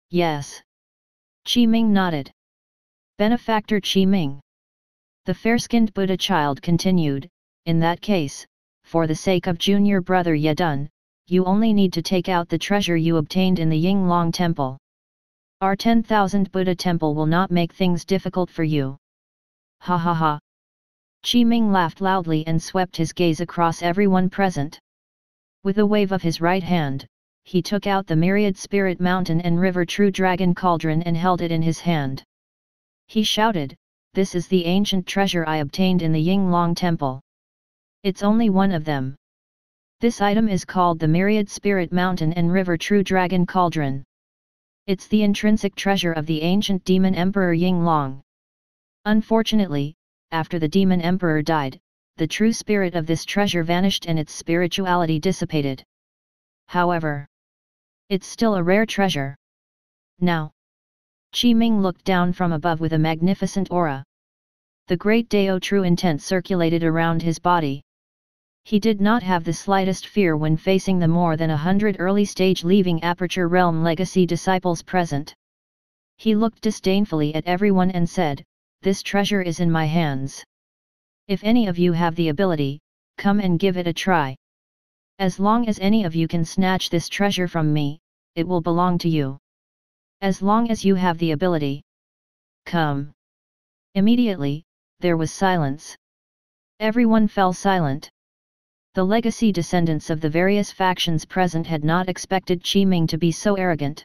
Yes. Qi Ming nodded. Benefactor Qi Ming. The fair-skinned Buddha child continued, "In that case, for the sake of junior brother Yedun, you only need to take out the treasure you obtained in the Yinglong temple. Our 10,000 Buddha temple will not make things difficult for you. Ha ha ha. Qi Ming laughed loudly and swept his gaze across everyone present. With a wave of his right hand, he took out the myriad spirit mountain and river true dragon cauldron and held it in his hand. He shouted, "This is the ancient treasure I obtained in the Yinglong temple. It's only one of them. This item is called the myriad spirit mountain and river true dragon cauldron. It's the intrinsic treasure of the ancient demon emperor Yinglong. Unfortunately, after the demon emperor died, the true spirit of this treasure vanished and its spirituality dissipated. However, it's still a rare treasure. Now." Qi Ming looked down from above with a magnificent aura. The great Dao true intent circulated around his body. He did not have the slightest fear when facing the more than 100 early-stage leaving Aperture Realm legacy disciples present. He looked disdainfully at everyone and said, "This treasure is in my hands. If any of you have the ability, come and give it a try. As long as any of you can snatch this treasure from me, it will belong to you. As long as you have the ability. Come." Immediately, there was silence. Everyone fell silent. The legacy descendants of the various factions present had not expected Qi Ming to be so arrogant.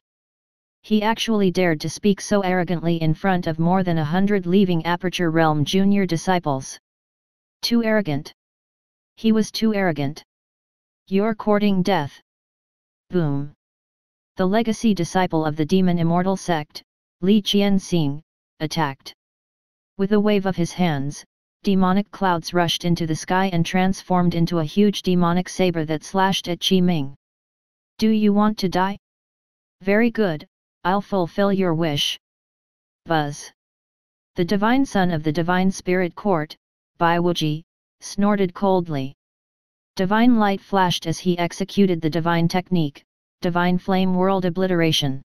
He actually dared to speak so arrogantly in front of more than 100 leaving Aperture Realm junior disciples. Too arrogant. He was too arrogant. "You're courting death." Boom. The legacy disciple of the demon immortal sect, Li Qianxing, attacked. With a wave of his hands, demonic clouds rushed into the sky and transformed into a huge demonic saber that slashed at Qi Ming. "Do you want to die? Very good, I'll fulfill your wish." Buzz. The divine son of the divine spirit court, Bai Wuji, snorted coldly. Divine light flashed as he executed the divine technique, divine flame world obliteration.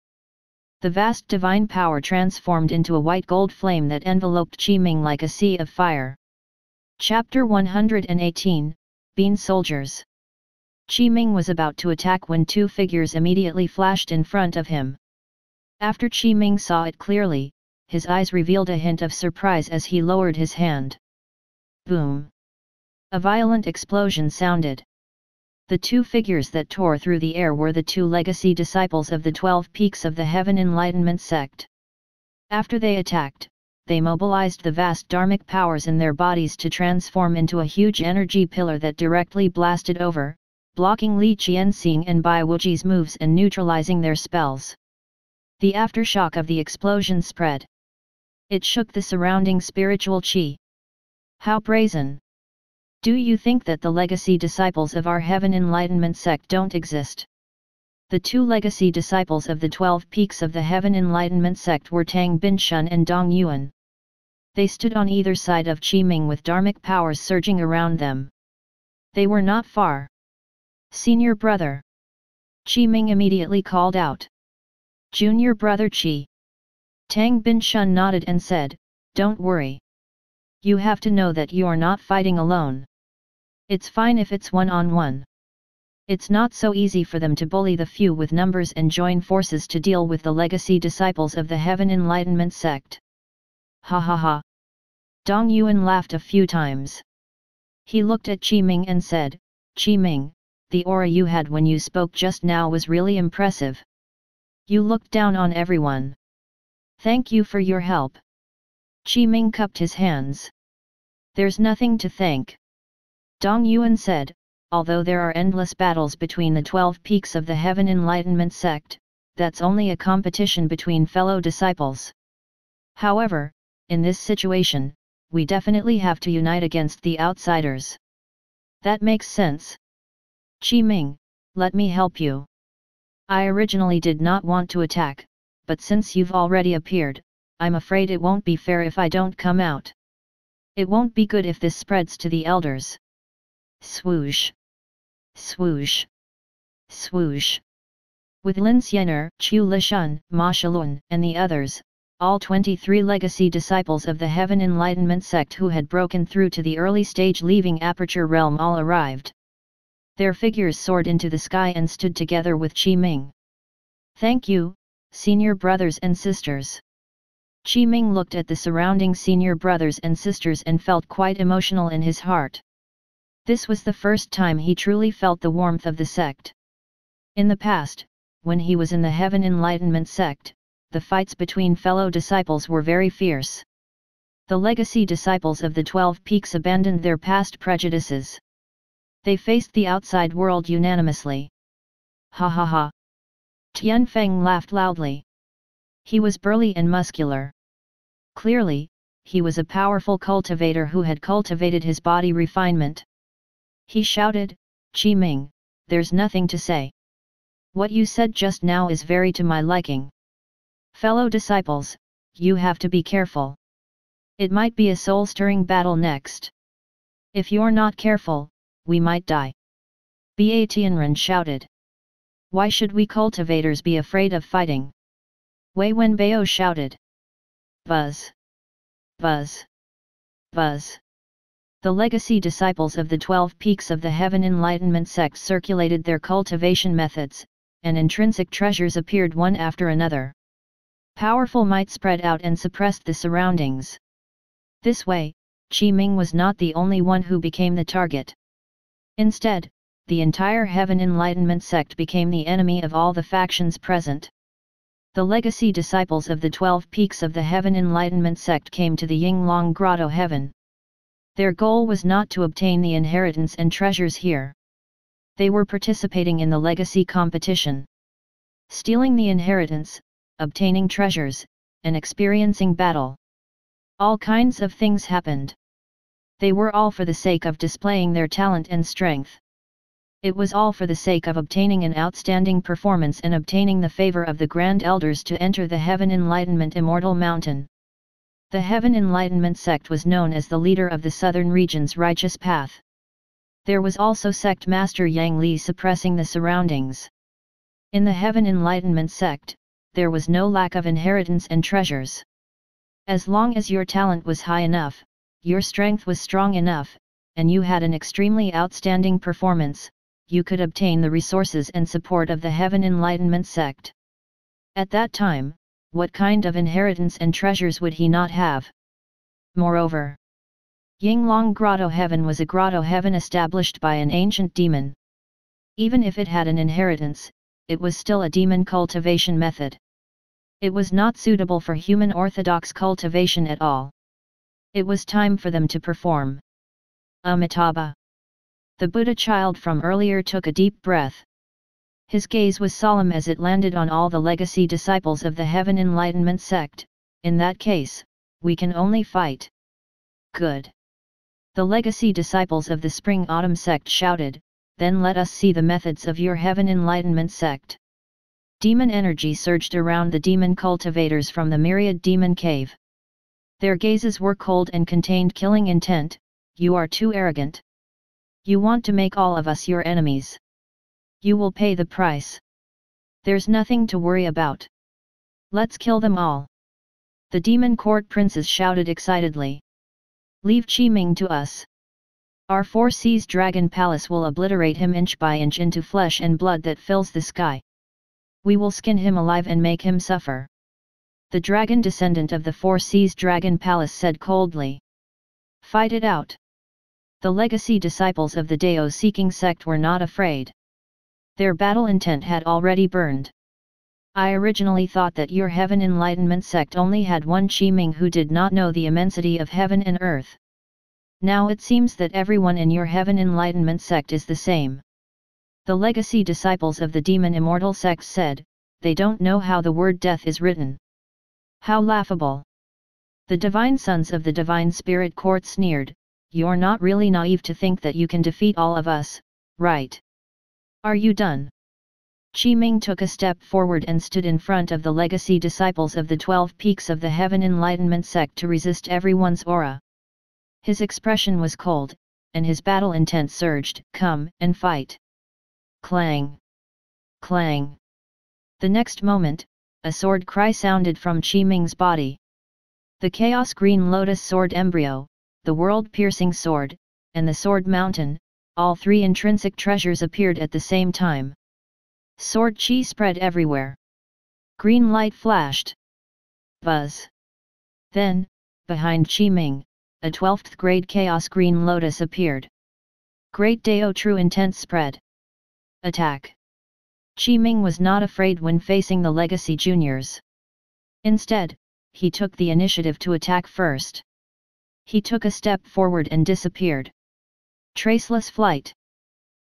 The vast divine power transformed into a white gold flame that enveloped Qi Ming like a sea of fire. Chapter 118, Bean Soldiers. Qi Ming was about to attack when two figures immediately flashed in front of him. After Qi Ming saw it clearly, his eyes revealed a hint of surprise as he lowered his hand. Boom! A violent explosion sounded. The two figures that tore through the air were the two legacy disciples of the 12 Peaks of the Heaven Enlightenment sect. After they attacked, they mobilized the vast dharmic powers in their bodies to transform into a huge energy pillar that directly blasted over, blocking Li Qianxing and Bai Wuji's moves and neutralizing their spells. The aftershock of the explosion spread. It shook the surrounding spiritual qi. How brazen! Do you think that the legacy disciples of our Heaven Enlightenment sect don't exist? The two legacy disciples of the 12 Peaks of the Heaven Enlightenment sect were Tang Binshun and Dong Yuan. They stood on either side of Qi Ming with dharmic powers surging around them. They were not far. "Senior brother!" Qi Ming immediately called out. "Junior brother Qi." Tang Binshun nodded and said, "Don't worry. You have to know that you're not fighting alone. It's fine if it's one-on-one. It's not so easy for them to bully the few with numbers and join forces to deal with the legacy disciples of the Heaven Enlightenment sect." Ha ha ha. Dong Yuan laughed a few times. He looked at Qi Ming and said, "Qi Ming, the aura you had when you spoke just now was really impressive. You looked down on everyone. Thank you for your help." Qi Ming cupped his hands. "There's nothing to thank." Dong Yuan said, "Although there are endless battles between the 12 Peaks of the Heaven Enlightenment sect, that's only a competition between fellow disciples. However, in this situation, we definitely have to unite against the outsiders." "That makes sense. Qi Ming, let me help you. I originally did not want to attack, but since you've already appeared, I'm afraid it won't be fair if I don't come out. It won't be good if this spreads to the elders." Swoosh! Swoosh! Swoosh! With Lin Xianer, Chu Lishun, Ma Shalun, and the others, all 23 legacy disciples of the Heaven Enlightenment sect who had broken through to the early stage leaving Aperture Realm all arrived. Their figures soared into the sky and stood together with Qi Ming. "Thank you, senior brothers and sisters. Qi Ming looked at the surrounding senior brothers and sisters and felt quite emotional in his heart. This was the first time he truly felt the warmth of the sect. In the past, when he was in the Heaven Enlightenment sect, the fights between fellow disciples were very fierce. The legacy disciples of the 12 Peaks abandoned their past prejudices. They faced the outside world unanimously. Ha ha ha! Tian Feng laughed loudly. He was burly and muscular. Clearly, he was a powerful cultivator who had cultivated his body refinement. He shouted, "Qi Ming, there's nothing to say. What you said just now is very to my liking. Fellow disciples, you have to be careful. It might be a soul-stirring battle next. If you're not careful, we might die." Ba Tianren shouted. "Why should we cultivators be afraid of fighting?" Wei Wenbao shouted. Buzz! Buzz! Buzz! The legacy disciples of the 12 Peaks of the Heaven Enlightenment sect circulated their cultivation methods, and intrinsic treasures appeared one after another. Powerful might spread out and suppressed the surroundings. This way, Qi Ming was not the only one who became the target. Instead, the entire Heaven Enlightenment sect became the enemy of all the factions present. The legacy disciples of the 12 Peaks of the Heaven Enlightenment sect came to the Yinglong Grotto Heaven. Their goal was not to obtain the inheritance and treasures here. They were participating in the legacy competition. Stealing the inheritance, obtaining treasures, and experiencing battle. All kinds of things happened. They were all for the sake of displaying their talent and strength. It was all for the sake of obtaining an outstanding performance and obtaining the favor of the Grand Elders to enter the Heaven Enlightenment Immortal Mountain. The Heaven Enlightenment sect was known as the leader of the southern region's righteous path. There was also sect master Yang Li suppressing the surroundings. In the Heaven Enlightenment sect, there was no lack of inheritance and treasures. As long as your talent was high enough, your strength was strong enough, and you had an extremely outstanding performance, you could obtain the resources and support of the Heaven Enlightenment sect. At that time, what kind of inheritance and treasures would he not have? Moreover, Yinglong Grotto Heaven was a grotto heaven established by an ancient demon. Even if it had an inheritance, it was still a demon cultivation method. It was not suitable for human orthodox cultivation at all. It was time for them to perform. Amitabha. The Buddha child from earlier took a deep breath. His gaze was solemn as it landed on all the legacy disciples of the Heaven Enlightenment sect. In that case, we can only fight. Good. The legacy disciples of the Spring-Autumn sect shouted, "Then let us see the methods of your Heaven Enlightenment sect." Demon energy surged around the demon cultivators from the myriad demon cave. Their gazes were cold and contained killing intent. "You are too arrogant. You want to make all of us your enemies. You will pay the price. There's nothing to worry about. Let's kill them all." The demon court princes shouted excitedly. "Leave Qi Ming to us. Our 4 Seas Dragon Palace will obliterate him inch by inch into flesh and blood that fills the sky. We will skin him alive and make him suffer." The dragon descendant of the 4 Seas Dragon Palace said coldly. "Fight it out." The legacy disciples of the Dao-seeking sect were not afraid. Their battle intent had already burned. "I originally thought that your Heaven Enlightenment sect only had one Qi Ming who did not know the immensity of heaven and earth. Now it seems that everyone in your Heaven Enlightenment sect is the same." The legacy disciples of the Demon Immortal sect said, "They don't know how the word death is written. How laughable." The Divine Sons of the Divine Spirit Court sneered, "You're not really naive to think that you can defeat all of us, right? Are you done?" Qi Ming took a step forward and stood in front of the legacy disciples of the 12 Peaks of the Heaven Enlightenment sect to resist everyone's aura. His expression was cold, and his battle intent surged, "Come and fight." Clang! Clang! The next moment, a sword cry sounded from Qi Ming's body. The Chaos Green Lotus Sword Embryo, the World-Piercing Sword, and the Sword Mountain, all 3 intrinsic treasures appeared at the same time. Sword chi spread everywhere. Green light flashed. Buzz. Then, behind Qi Ming, a 12th grade Chaos Green Lotus appeared. Great Dao True Intent spread. Attack. Qi Ming was not afraid when facing the Legacy Juniors. Instead, he took the initiative to attack first. He took a step forward and disappeared. Traceless flight.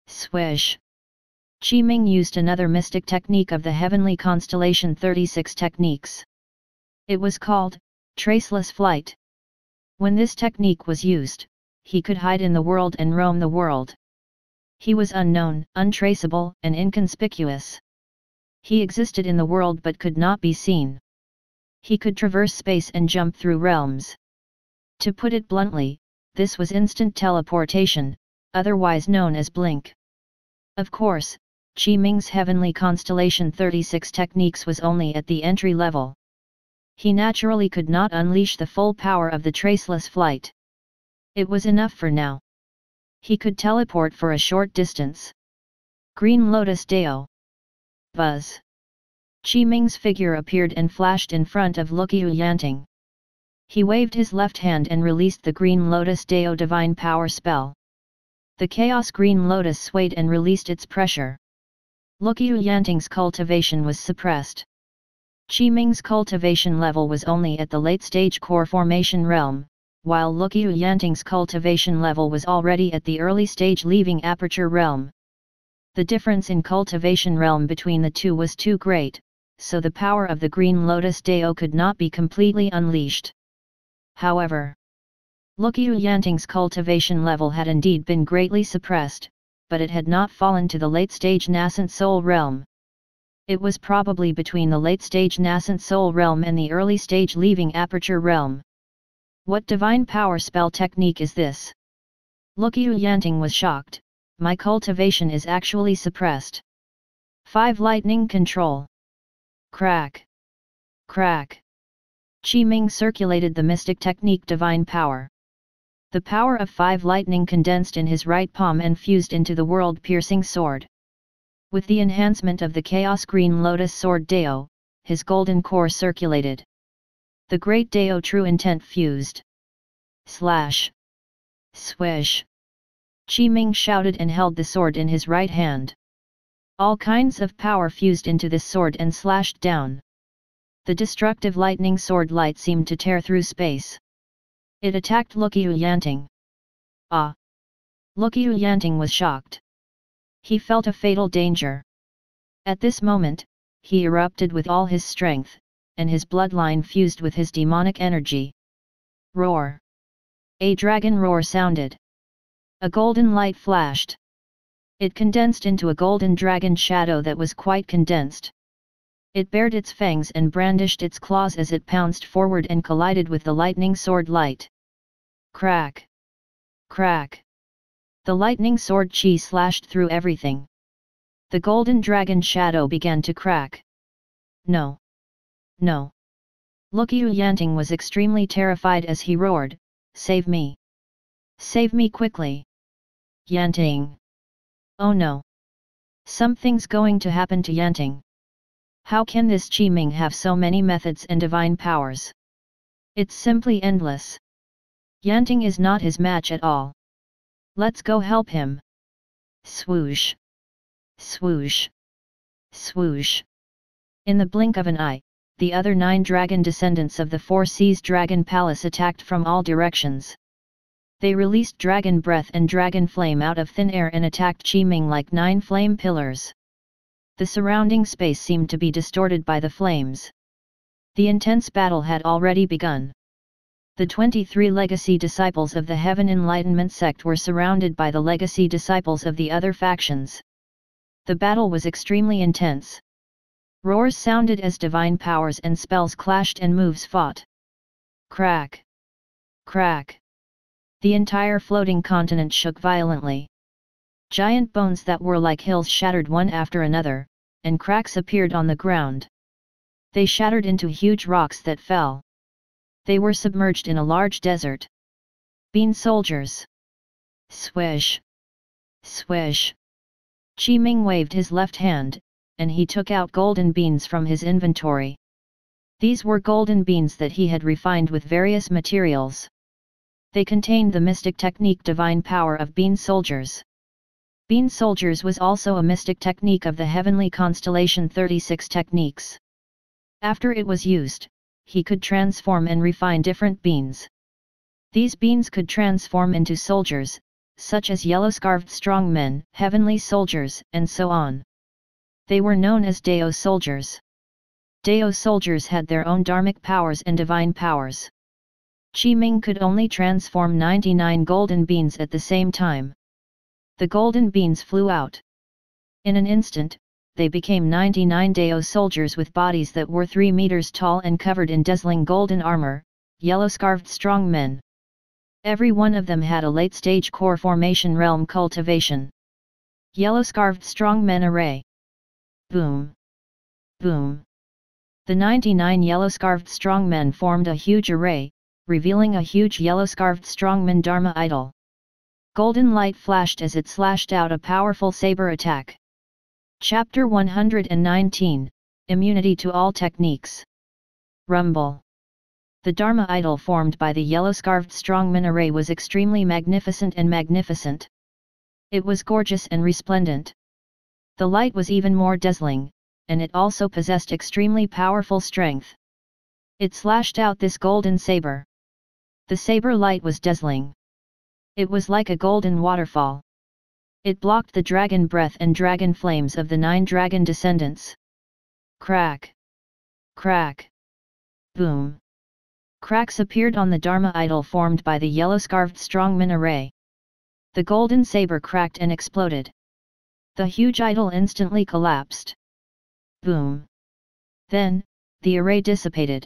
Swish. Qi Ming used another mystic technique of the heavenly constellation 36 techniques. It was called traceless flight. When this technique was used, he could hide in the world and roam the world. He was unknown, untraceable, and inconspicuous. He existed in the world but could not be seen. He could traverse space and jump through realms. To put it bluntly, this was instant teleportation, otherwise known as blink. Of course, Qi Ming's heavenly constellation 36 techniques was only at the entry level. He naturally could not unleash the full power of the traceless flight. It was enough for now. He could teleport for a short distance. Green Lotus Dao. Buzz. Qi Ming's figure appeared and flashed in front of Luqiu Yanting. He waved his left hand and released the Green Lotus Dao Divine Power spell. The Chaos Green Lotus swayed and released its pressure. Luqiu Yanting's cultivation was suppressed. Qi Ming's cultivation level was only at the late-stage core formation realm, while Luqiu Yanting's cultivation level was already at the early-stage leaving aperture realm. The difference in cultivation realm between the two was too great, so the power of the Green Lotus Dao could not be completely unleashed. However, Luqiu Yanting's cultivation level had indeed been greatly suppressed, but it had not fallen to the late-stage nascent soul realm. It was probably between the late-stage nascent soul realm and the early-stage leaving aperture realm. What divine power spell technique is this? Luqiu Yanting was shocked. My cultivation is actually suppressed. 5 Lightning Control. Crack. Crack. Qi Ming circulated the mystic technique divine power. The power of 5 lightning condensed in his right palm and fused into the world-piercing sword. With the enhancement of the Chaos Green Lotus Sword Dao, his golden core circulated. The Great Dao True Intent fused. Slash. Swish. Qi Ming shouted and held the sword in his right hand. All kinds of power fused into this sword and slashed down. The destructive lightning sword light seemed to tear through space. It attacked Luqiu Yanting. Ah! Luqiu Yanting was shocked. He felt a fatal danger. At this moment, he erupted with all his strength, and his bloodline fused with his demonic energy. Roar! A dragon roar sounded. A golden light flashed. It condensed into a golden dragon shadow that was quite condensed. It bared its fangs and brandished its claws as it pounced forward and collided with the lightning sword light. Crack! Crack! The lightning sword chi slashed through everything. The golden dragon shadow began to crack. No! No! Luqiu Yanting was extremely terrified as he roared, "Save me! Save me quickly! Yanting! Oh no! Something's going to happen to Yanting! How can this Qi Ming have so many methods and divine powers? It's simply endless. Yanting is not his match at all. Let's go help him." Swoosh! Swoosh! Swoosh! In the blink of an eye, the other 9 dragon descendants of the Four Seas Dragon Palace attacked from all directions. They released dragon breath and dragon flame out of thin air and attacked Qi Ming like 9 flame pillars. The surrounding space seemed to be distorted by the flames. The intense battle had already begun. The 23 legacy disciples of the Heaven Enlightenment sect were surrounded by the legacy disciples of the other factions. The battle was extremely intense. Roars sounded as divine powers and spells clashed and moves fought. Crack! Crack! The entire floating continent shook violently. Giant bones that were like hills shattered one after another, and cracks appeared on the ground. They shattered into huge rocks that fell. They were submerged in a large desert. Bean soldiers! Swish! Swish! Qi Ming waved his left hand, and he took out golden beans from his inventory. These were golden beans that he had refined with various materials. They contained the mystic technique divine power of bean soldiers. Bean soldiers was also a mystic technique of the heavenly constellation 36 techniques. After it was used, he could transform and refine different beans. These beans could transform into soldiers, such as yellow-scarfed strong men, heavenly soldiers, and so on. They were known as Deo soldiers. Deo soldiers had their own dharmic powers and divine powers. Qi Ming could only transform 99 golden beans at the same time. The golden beans flew out. In an instant, they became 99 Deo soldiers with bodies that were 3 meters tall and covered in dazzling golden armor, yellow-scarfed strong men. Every one of them had a late-stage core formation realm cultivation. Yellow-scarfed strong men array. Boom! Boom! The 99 yellow-scarfed strong men formed a huge array, revealing a huge yellow-scarfed strongman Dharma idol. Golden light flashed as it slashed out a powerful saber attack. Chapter 119, Immunity to all techniques. Rumble. The Dharma idol formed by the yellow-scarfed strongman array was extremely magnificent and magnificent. It was gorgeous and resplendent. The light was even more dazzling, and it also possessed extremely powerful strength. It slashed out this golden saber. The saber light was dazzling. It was like a golden waterfall. It blocked the dragon breath and dragon flames of the 9 dragon descendants. Crack! Crack! Boom! Cracks appeared on the Dharma idol formed by the yellow-scarfed strongman array. The golden saber cracked and exploded. The huge idol instantly collapsed. Boom! Then, the array dissipated.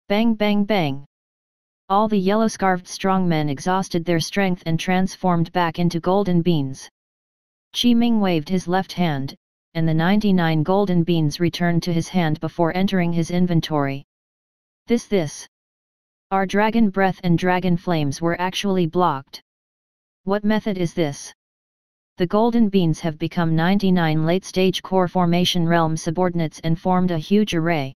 Bang bang bang! All the yellow-scarfed strongmen exhausted their strength and transformed back into golden beans. Qi Ming waved his left hand, and the 99 golden beans returned to his hand before entering his inventory. This. Our dragon breath and dragon flames were actually blocked. What method is this? The golden beans have become 99 late-stage core formation realm subordinates and formed a huge array.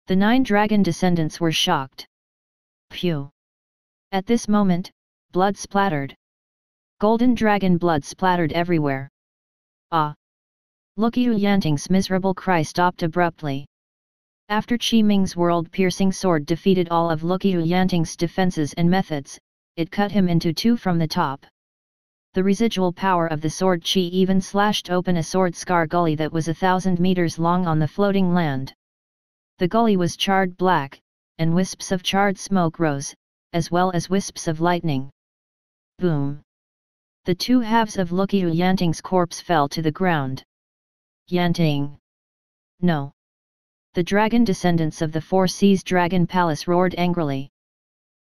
The 9 dragon descendants were shocked. Phew! At this moment, blood splattered. Golden dragon blood splattered everywhere. Ah! Luqiu Yanting's miserable cry stopped abruptly. After Qi Ming's world-piercing sword defeated all of Luqiu Yanting's defenses and methods, it cut him into 2 from the top. The residual power of the sword Qi even slashed open a sword scar gully that was 1,000 meters long on the floating land. The gully was charred black, and wisps of charred smoke rose, as well as wisps of lightning. Boom! The 2 halves of Luqiu Yanting's corpse fell to the ground. Yanting! No! The dragon descendants of the 4 Seas Dragon Palace roared angrily.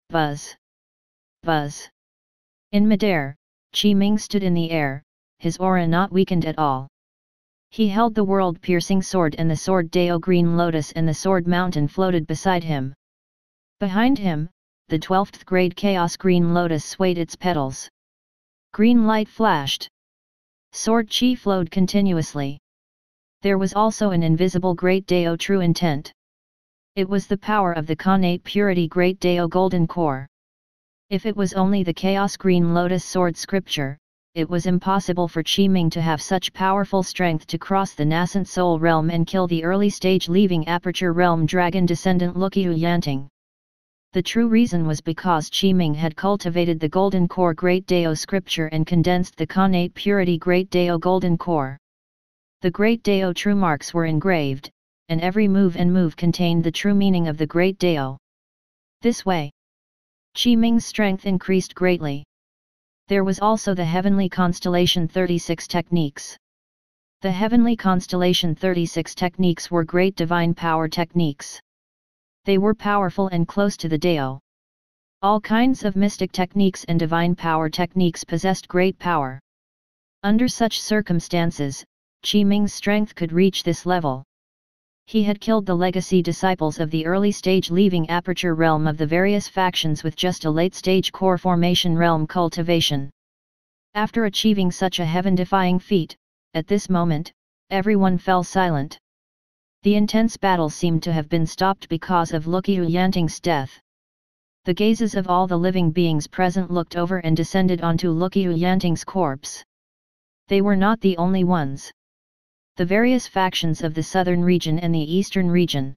Buzz! Buzz! In midair, Qi Ming stood in the air, his aura not weakened at all. He held the world-piercing sword and the sword Dao Green Lotus and the sword mountain floated beside him. Behind him, the 12th grade Chaos Green Lotus swayed its petals. Green light flashed. Sword Qi flowed continuously. There was also an invisible Great Dao True Intent. It was the power of the Connate Purity Great Dao Golden Core. If it was only the Chaos Green Lotus Sword scripture, it was impossible for Qi Ming to have such powerful strength to cross the nascent soul realm and kill the early stage leaving aperture realm dragon descendant Luqiu Yanting. The true reason was because Qi Ming had cultivated the Golden Core Great Dao scripture and condensed the Connate Purity Great Dao Golden Core. The Great Dao true marks were engraved, and every move contained the true meaning of the Great Dao. This way, Qi Ming's strength increased greatly. There was also the Heavenly Constellation 36 techniques. The Heavenly Constellation 36 techniques were great divine power techniques. They were powerful and close to the Dao. All kinds of mystic techniques and divine power techniques possessed great power. Under such circumstances, Qi Ming's strength could reach this level. He had killed the legacy disciples of the early stage leaving aperture realm of the various factions with just a late stage core formation realm cultivation. After achieving such a heaven-defying feat, at this moment, everyone fell silent. The intense battle seemed to have been stopped because of Luqiu Yanting's death. The gazes of all the living beings present looked over and descended onto Luqiu Yanting's corpse. They were not the only ones. The various factions of the southern region and the eastern region.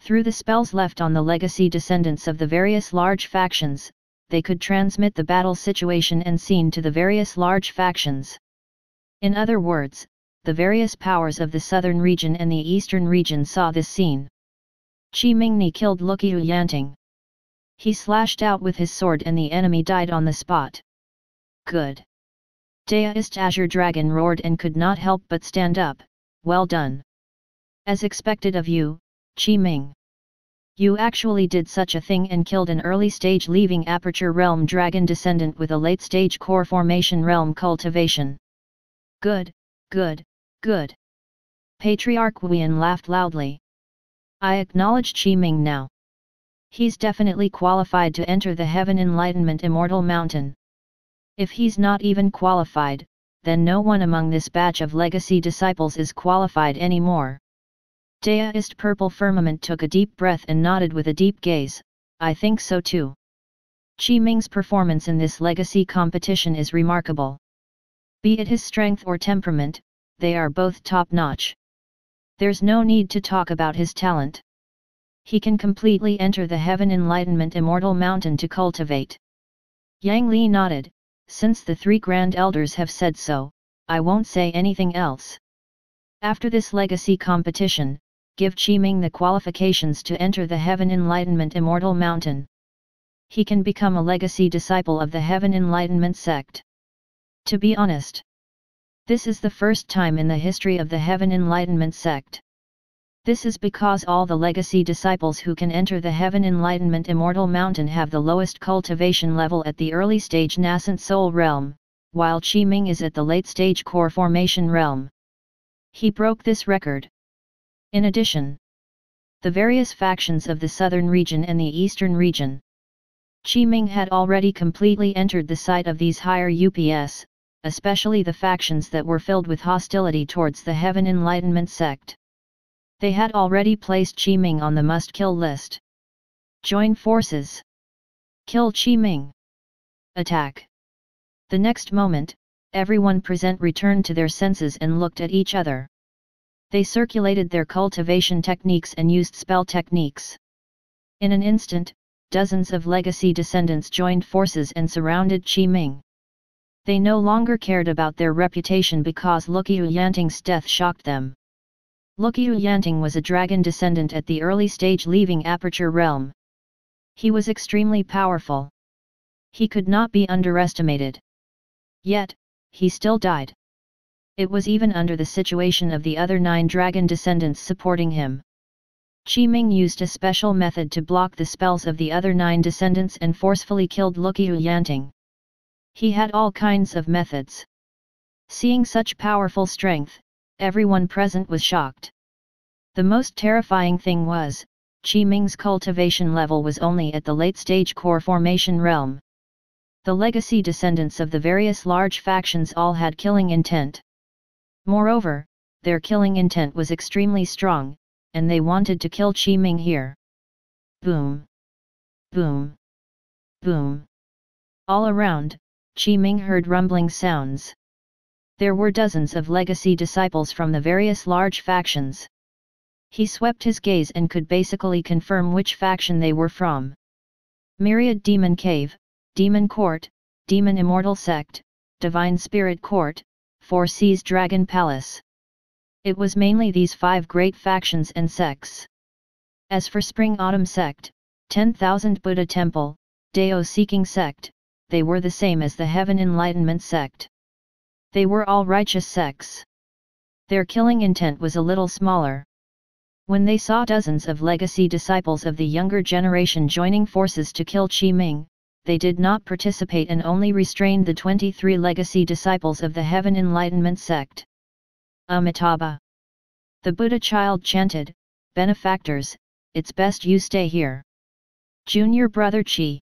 Through the spells left on the legacy descendants of the various large factions, they could transmit the battle situation and scene to the various large factions. In other words, the various powers of the southern region and the eastern region saw this scene. Qi Mingni killed Luqiu Yanting. He slashed out with his sword and the enemy died on the spot. Good. Deist Azure Dragon roared and could not help but stand up. Well done. As expected of you, Qi Ming. You actually did such a thing and killed an early-stage leaving Aperture Realm Dragon descendant with a late-stage Core Formation Realm cultivation. Good, good, good. Patriarch Huiyan laughed loudly. I acknowledge Qi Ming now. He's definitely qualified to enter the Heaven Enlightenment Immortal Mountain. If he's not even qualified, then no one among this batch of legacy disciples is qualified anymore. Deist Purple Firmament took a deep breath and nodded with a deep gaze. I think so too. Qi Ming's performance in this legacy competition is remarkable. Be it his strength or temperament, they are both top-notch. There's no need to talk about his talent. He can completely enter the Heaven Enlightenment Immortal Mountain to cultivate. Yang Li nodded. Since the three Grand Elders have said so, I won't say anything else. After this legacy competition, give Qi Ming the qualifications to enter the Heaven Enlightenment Immortal Mountain. He can become a legacy disciple of the Heaven Enlightenment sect. To be honest, this is the first time in the history of the Heaven Enlightenment sect. This is because all the legacy disciples who can enter the Heaven Enlightenment Immortal Mountain have the lowest cultivation level at the early stage Nascent Soul Realm, while Qi Ming is at the late stage Core Formation Realm. He broke this record. In addition, the various factions of the southern region and the eastern region. Qi Ming had already completely entered the sight of these higher UPS, especially the factions that were filled with hostility towards the Heaven Enlightenment sect. They had already placed Qi Ming on the must-kill list. Join forces. Kill Qi Ming. Attack. The next moment, everyone present returned to their senses and looked at each other. They circulated their cultivation techniques and used spell techniques. In an instant, dozens of legacy descendants joined forces and surrounded Qi Ming. They no longer cared about their reputation because Luqiu Yanting's death shocked them. Luqiu Yanting was a dragon descendant at the early stage leaving Aperture Realm. He was extremely powerful. He could not be underestimated. Yet, he still died. It was even under the situation of the other 9 dragon descendants supporting him. Qi Ming used a special method to block the spells of the other 9 descendants and forcefully killed Luqiu Yanting. He had all kinds of methods. Seeing such powerful strength, everyone present was shocked. The most terrifying thing was, Qi Ming's cultivation level was only at the late-stage Core Formation Realm. The legacy descendants of the various large factions all had killing intent. Moreover, their killing intent was extremely strong, and they wanted to kill Qi Ming here. Boom! Boom! Boom! All around, Qi Ming heard rumbling sounds. There were dozens of legacy disciples from the various large factions. He swept his gaze and could basically confirm which faction they were from. Myriad Demon Cave, Demon Court, Demon Immortal Sect, Divine Spirit Court, Four Seas Dragon Palace. It was mainly these 5 great factions and sects. As for Spring Autumn Sect, 10,000 Buddha Temple, Dao Seeking Sect, they were the same as the Heaven Enlightenment Sect. They were all righteous sects. Their killing intent was a little smaller. When they saw dozens of legacy disciples of the younger generation joining forces to kill Qi Ming, they did not participate and only restrained the 23 legacy disciples of the Heaven Enlightenment sect. Amitabha. The Buddha child chanted, "Benefactors, it's best you stay here." Junior brother Qi.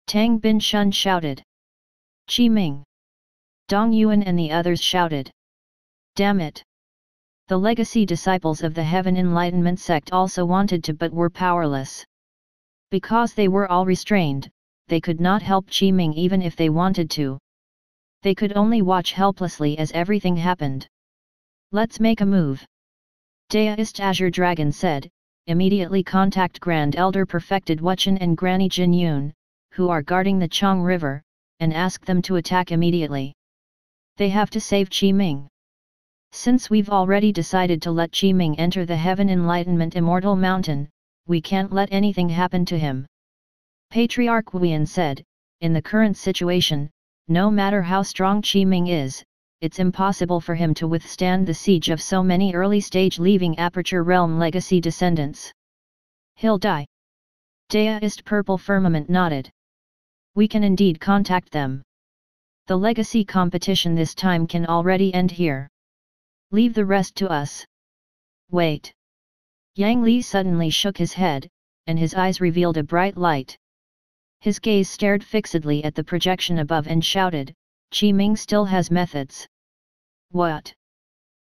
Tang Bin Shun shouted. Qi Ming. Dong Yuan and the others shouted. Damn it! The legacy disciples of the Heaven Enlightenment sect also wanted to but were powerless. Because they were all restrained, they could not help Qi Ming even if they wanted to. They could only watch helplessly as everything happened. Let's make a move. Daoist Azure Dragon said, immediately contact Grand Elder Perfected Wuchen and Granny Jin Yun, who are guarding the Chong River, and ask them to attack immediately. They have to save Qi Ming. Since we've already decided to let Qi Ming enter the Heaven Enlightenment Immortal Mountain, we can't let anything happen to him. Patriarch Wuyan said, in the current situation, no matter how strong Qi Ming is, it's impossible for him to withstand the siege of so many early-stage leaving Aperture Realm legacy descendants. He'll die. Daoist Purple Firmament nodded. We can indeed contact them. The legacy competition this time can already end here. Leave the rest to us. Wait. Yang Li suddenly shook his head, and his eyes revealed a bright light. His gaze stared fixedly at the projection above and shouted, Qi Ming still has methods. What?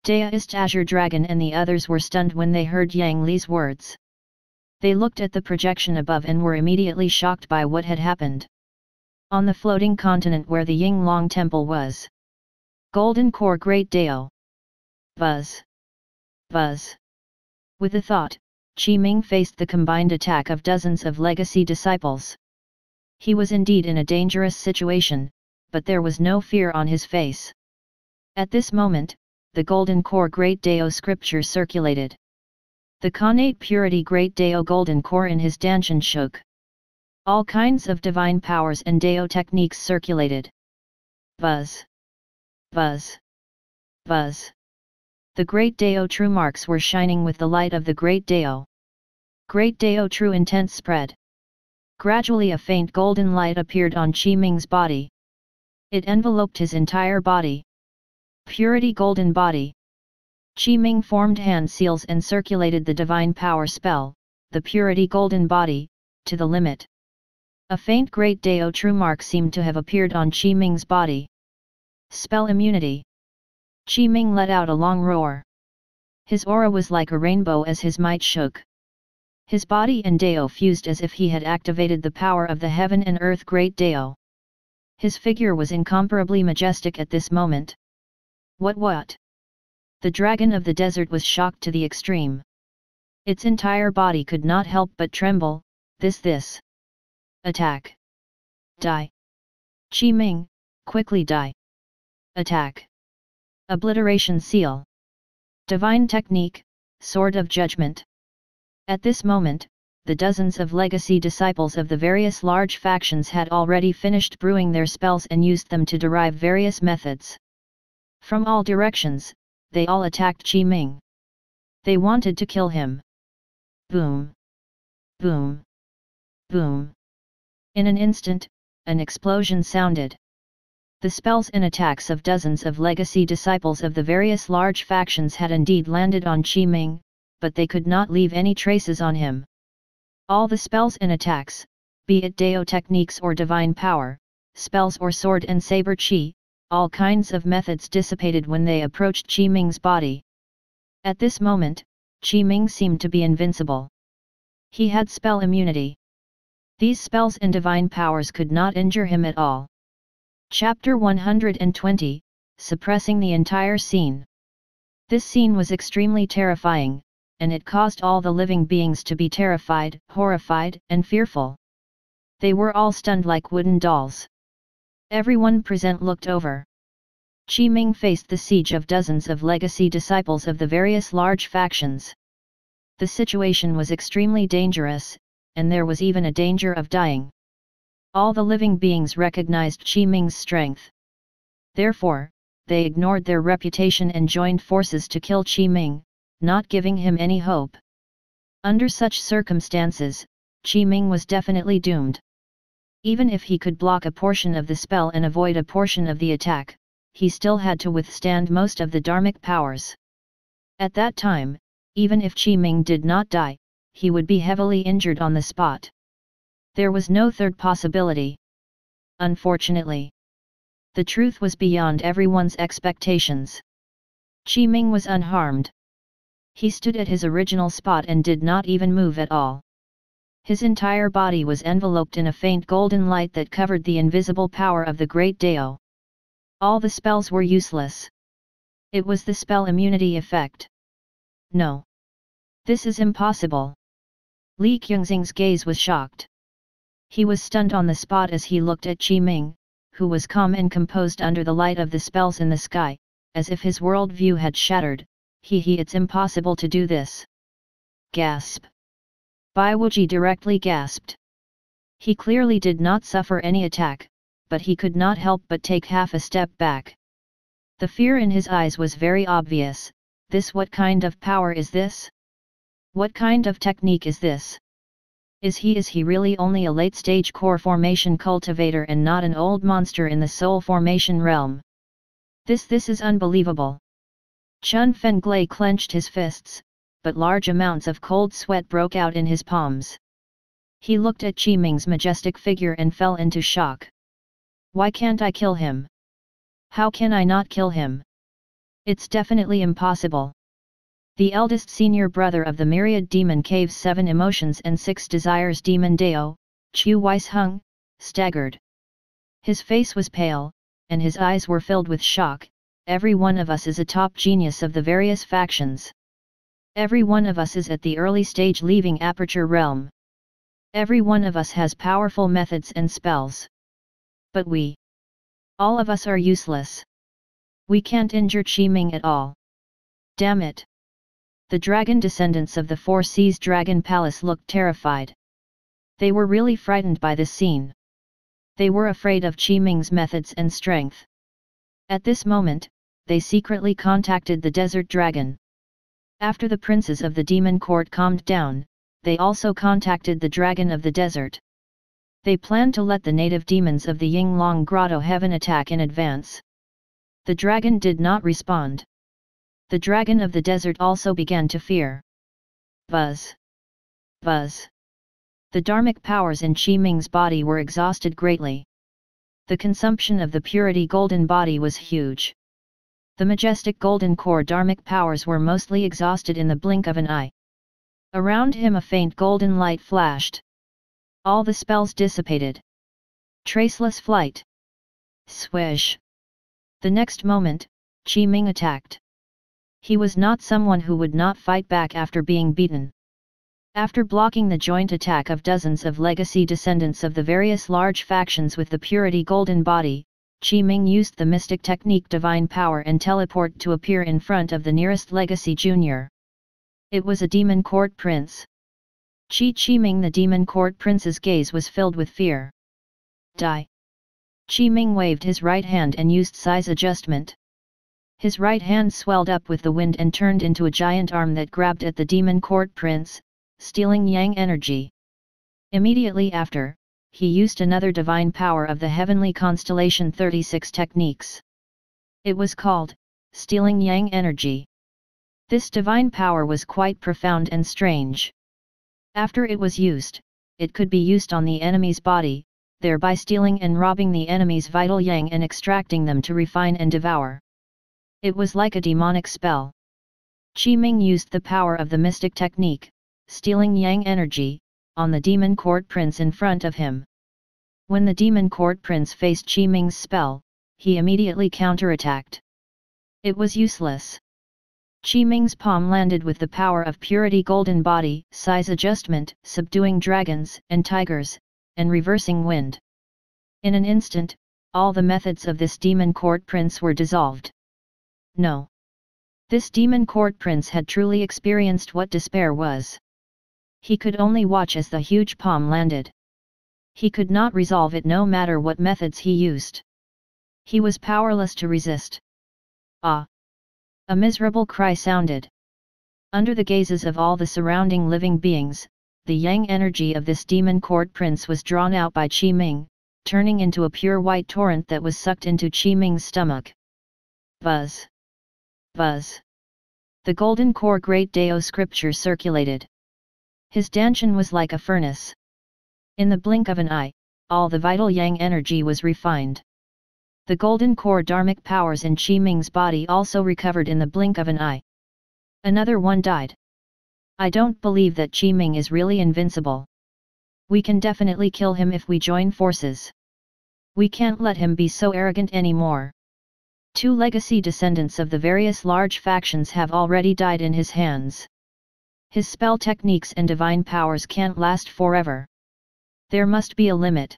Daoist Azure Dragon and the others were stunned when they heard Yang Li's words. They looked at the projection above and were immediately shocked by what had happened. On the floating continent where the Yinglong temple was. Golden Core Great Dao. Buzz. Buzz. With a thought, Qi Ming faced the combined attack of dozens of legacy disciples. He was indeed in a dangerous situation, but there was no fear on his face. At this moment, the Golden Core Great Dao scripture circulated. The Connate Purity Great Dao Golden Core in his Danshan shook. All kinds of divine powers and Dao techniques circulated. Buzz. Buzz. Buzz. The Great Dao True marks were shining with the light of the Great Dao. Great Dao True intense spread. Gradually a faint golden light appeared on Qi Ming's body. It enveloped his entire body. Purity Golden Body. Qi Ming formed hand seals and circulated the divine power spell, the Purity Golden Body, to the limit. A faint Great Dao True mark seemed to have appeared on Qi Ming's body. Spell immunity. Qi Ming let out a long roar. His aura was like a rainbow as his might shook. His body and Dao fused as if he had activated the power of the heaven and earth Great Dao. His figure was incomparably majestic at this moment. What? The dragon of the desert was shocked to the extreme. Its entire body could not help but tremble. This. Attack. Die. Qi Ming, quickly die. Attack. Obliteration Seal. Divine Technique, Sword of Judgment. At this moment, the dozens of legacy disciples of the various large factions had already finished brewing their spells and used them to derive various methods. From all directions, they all attacked Qi Ming. They wanted to kill him. Boom. Boom. Boom. In an instant, an explosion sounded. The spells and attacks of dozens of legacy disciples of the various large factions had indeed landed on Qi Ming, but they could not leave any traces on him. All the spells and attacks, be it Dao techniques or divine power, spells or sword and saber Qi, all kinds of methods dissipated when they approached Qi Ming's body. At this moment, Qi Ming seemed to be invincible. He had spell immunity. These spells and divine powers could not injure him at all. Chapter 120, Suppressing the Entire Scene. This scene was extremely terrifying, and it caused all the living beings to be terrified, horrified, and fearful. They were all stunned like wooden dolls. Everyone present looked over. Qi Ming faced the siege of dozens of legacy disciples of the various large factions. The situation was extremely dangerous, and there was even a danger of dying. All the living beings recognized Qi Ming's strength. Therefore, they ignored their reputation and joined forces to kill Qi Ming, not giving him any hope. Under such circumstances, Qi Ming was definitely doomed. Even if he could block a portion of the spell and avoid a portion of the attack, he still had to withstand most of the dharmic powers. At that time, even if Qi Ming did not die, he would be heavily injured on the spot. There was no third possibility. Unfortunately, the truth was beyond everyone's expectations. Qi Ming was unharmed. He stood at his original spot and did not even move at all. His entire body was enveloped in a faint golden light that covered the invisible power of the great Dao. All the spells were useless. It was the spell immunity effect. No. This is impossible. Li Qiangxing's gaze was shocked. He was stunned on the spot as he looked at Qi Ming, who was calm and composed under the light of the spells in the sky, as if his world view had shattered. It's impossible to do this. Gasp. Bai Wuji directly gasped. He clearly did not suffer any attack, but he could not help but take half a step back. The fear in his eyes was very obvious. What kind of power is this? What kind of technique is this? Is he really only a late-stage core formation cultivator and not an old monster in the soul formation realm? This is unbelievable. Chun Fenglai clenched his fists, but large amounts of cold sweat broke out in his palms. He looked at Qi Ming's majestic figure and fell into shock. Why can't I kill him? How can I not kill him? It's definitely impossible. The eldest senior brother of the myriad demon cave's 7 emotions and 6 desires demon Dao, Chu Weisheng, staggered. His face was pale, and his eyes were filled with shock. Every one of us is a top genius of the various factions. Every one of us is at the early stage leaving aperture realm. Every one of us has powerful methods and spells. But all of us are useless. We can't injure Qi Ming at all. Damn it. The dragon descendants of the Four Seas Dragon Palace looked terrified. They were really frightened by this scene. They were afraid of Qi Ming's methods and strength. At this moment, they secretly contacted the desert dragon. After the princes of the demon court calmed down, they also contacted the dragon of the desert. They planned to let the native demons of the Yinglong Grotto heaven attack in advance. The dragon did not respond. The dragon of the desert also began to fear. Buzz. Buzz. The dharmic powers in Qi Ming's body were exhausted greatly. The consumption of the purity golden body was huge. The majestic golden core dharmic powers were mostly exhausted in the blink of an eye. Around him a faint golden light flashed. All the spells dissipated. Traceless flight. Swish. The next moment, Qi Ming attacked. He was not someone who would not fight back after being beaten. After blocking the joint attack of dozens of legacy descendants of the various large factions with the purity golden body, Qi Ming used the mystic technique divine power and teleport to appear in front of the nearest legacy junior. It was a demon court prince. Qi Ming, the demon court prince's gaze was filled with fear. Die. Qi Ming waved his right hand and used size adjustment. His right hand swelled up with the wind and turned into a giant arm that grabbed at the demon court prince, stealing yang energy. Immediately after, he used another divine power of the heavenly constellation 36 techniques. It was called, stealing yang energy. This divine power was quite profound and strange. After it was used, it could be used on the enemy's body, thereby stealing and robbing the enemy's vital yang and extracting them to refine and devour. It was like a demonic spell. Qi Ming used the power of the mystic technique, stealing yang energy, on the demon court prince in front of him. When the demon court prince faced Qi Ming's spell, he immediately counterattacked. It was useless. Qi Ming's palm landed with the power of purity golden body, size adjustment, subduing dragons and tigers, and reversing wind. In an instant, all the methods of this demon court prince were dissolved. No. This demon court prince had truly experienced what despair was. He could only watch as the huge palm landed. He could not resolve it no matter what methods he used. He was powerless to resist. Ah! A miserable cry sounded. Under the gazes of all the surrounding living beings, the yang energy of this demon court prince was drawn out by Qi Ming, turning into a pure white torrent that was sucked into Qi Ming's stomach. Buzz! Buzz! The golden core great Dao scripture circulated. His danshan was like a furnace. In the blink of an eye, all the vital yang energy was refined. The golden core dharmic powers in Qi Ming's body also recovered in the blink of an eye. Another one died. I don't believe that Qi Ming is really invincible. We can definitely kill him if we join forces. We can't let him be so arrogant anymore. 2 legacy descendants of the various large factions have already died in his hands. His spell techniques and divine powers can't last forever. There must be a limit.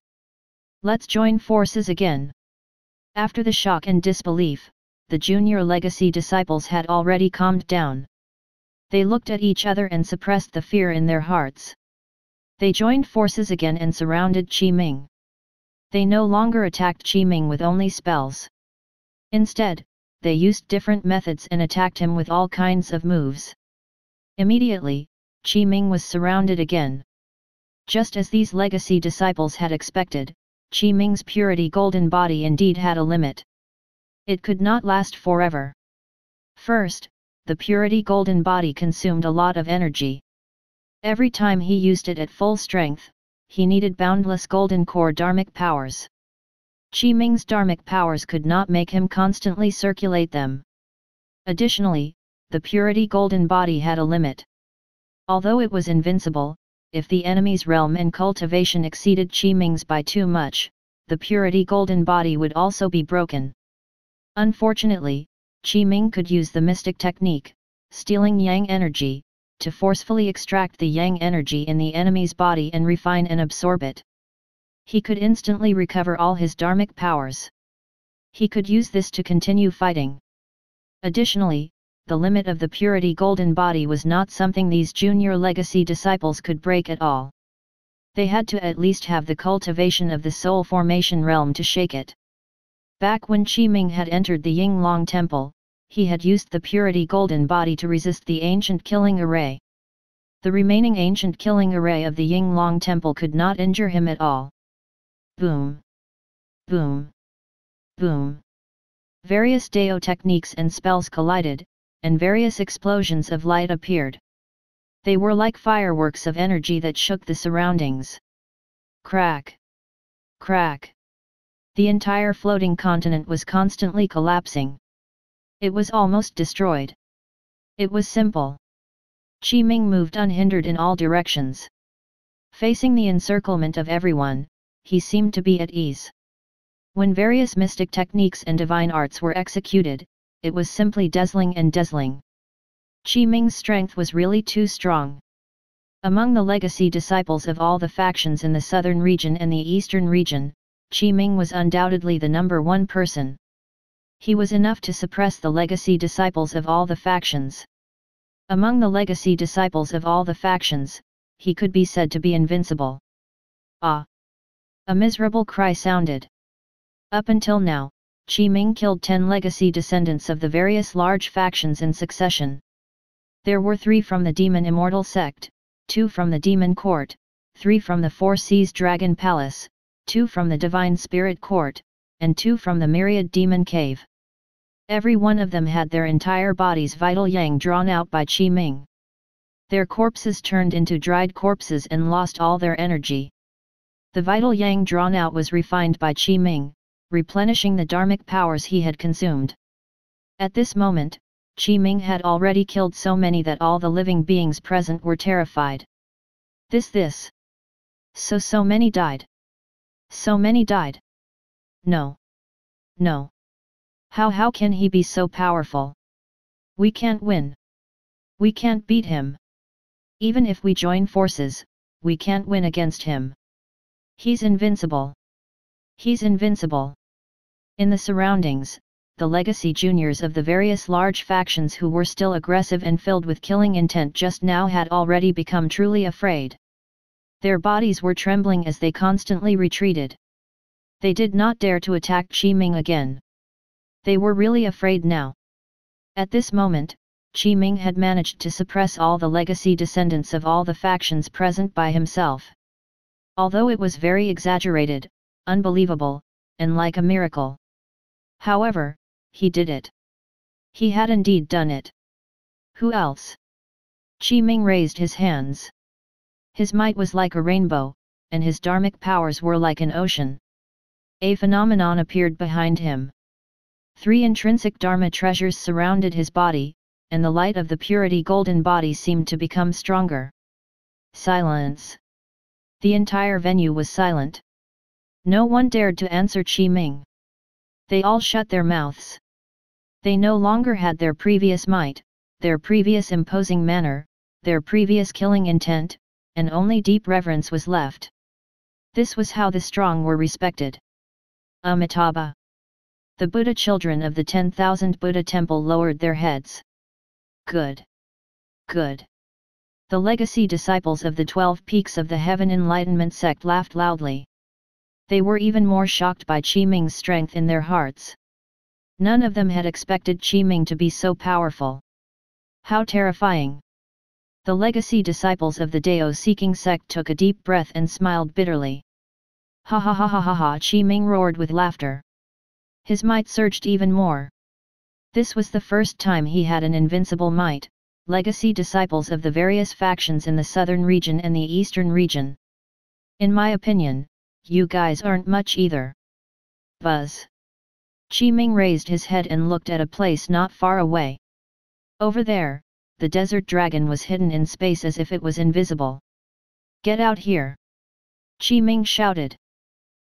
Let's join forces again. After the shock and disbelief, the junior legacy disciples had already calmed down. They looked at each other and suppressed the fear in their hearts. They joined forces again and surrounded Qi Ming. They no longer attacked Qi Ming with only spells. Instead, they used different methods and attacked him with all kinds of moves. Immediately, Qi Ming was surrounded again. Just as these legacy disciples had expected, Qi Ming's purity golden body indeed had a limit. It could not last forever. First, the purity golden body consumed a lot of energy. Every time he used it at full strength, he needed boundless golden core dharmic powers. Qi Ming's dharmic powers could not make him constantly circulate them. Additionally, the purity golden body had a limit. Although it was invincible, if the enemy's realm and cultivation exceeded Qi Ming's by too much, the purity golden body would also be broken. Unfortunately, Qi Ming could use the mystic technique, stealing yang energy, to forcefully extract the yang energy in the enemy's body and refine and absorb it. He could instantly recover all his dharmic powers. He could use this to continue fighting. Additionally, the limit of the purity golden body was not something these junior legacy disciples could break at all. They had to at least have the cultivation of the soul formation realm to shake it. Back when Qi Ming had entered the Yinglong temple, he had used the purity golden body to resist the ancient killing array. The remaining ancient killing array of the Yinglong temple could not injure him at all. Boom! Boom! Boom! Various Dao techniques and spells collided, and various explosions of light appeared. They were like fireworks of energy that shook the surroundings. Crack! Crack! The entire floating continent was constantly collapsing. It was almost destroyed. It was simple. Qi Ming moved unhindered in all directions. Facing the encirclement of everyone, he seemed to be at ease. When various mystic techniques and divine arts were executed, it was simply dazzling and dazzling. Qi Ming's strength was really too strong. Among the legacy disciples of all the factions in the southern region and the eastern region, Qi Ming was undoubtedly the number one person. He was enough to suppress the legacy disciples of all the factions. Among the legacy disciples of all the factions, he could be said to be invincible. Ah! A miserable cry sounded. Up until now, Qi Ming killed 10 legacy descendants of the various large factions in succession. There were 3 from the Demon Immortal Sect, 2 from the Demon Court, 3 from the Four Seas Dragon Palace, 2 from the Divine Spirit Court, and 2 from the Myriad Demon Cave. Every one of them had their entire body's vital yang drawn out by Qi Ming. Their corpses turned into dried corpses and lost all their energy. The vital yang drawn out was refined by Qi Ming, replenishing the dharmic powers he had consumed. At this moment, Qi Ming had already killed so many that all the living beings present were terrified. So many died. So many died. No. No. How can he be so powerful? We can't win. We can't beat him. Even if we join forces, we can't win against him. He's invincible. He's invincible. In the surroundings, the legacy juniors of the various large factions who were still aggressive and filled with killing intent just now had already become truly afraid. Their bodies were trembling as they constantly retreated. They did not dare to attack Qi Ming again. They were really afraid now. At this moment, Qi Ming had managed to suppress all the legacy descendants of all the factions present by himself. Although it was very exaggerated, unbelievable, and like a miracle. However, he did it. He had indeed done it. Who else? Qi Ming raised his hands. His might was like a rainbow, and his dharmic powers were like an ocean. A phenomenon appeared behind him. 3 intrinsic dharma treasures surrounded his body, and the light of the purity golden body seemed to become stronger. Silence. The entire venue was silent. No one dared to answer Qi Ming. They all shut their mouths. They no longer had their previous might, their previous imposing manner, their previous killing intent, and only deep reverence was left. This was how the strong were respected. Amitabha. The Buddha children of the 10,000 Buddha temple lowered their heads. Good. Good. The legacy disciples of the 12 peaks of the Heaven Enlightenment sect laughed loudly. They were even more shocked by Qi Ming's strength in their hearts. None of them had expected Qi Ming to be so powerful. How terrifying! The legacy disciples of the Dao-seeking sect took a deep breath and smiled bitterly. Ha ha ha ha ha ha! Qi Ming roared with laughter. His might surged even more. This was the first time he had an invincible might, legacy disciples of the various factions in the southern region and the eastern region. In my opinion, you guys aren't much either. Buzz. Qi Ming raised his head and looked at a place not far away. Over there, the desert dragon was hidden in space as if it was invisible. Get out here! Qi Ming shouted.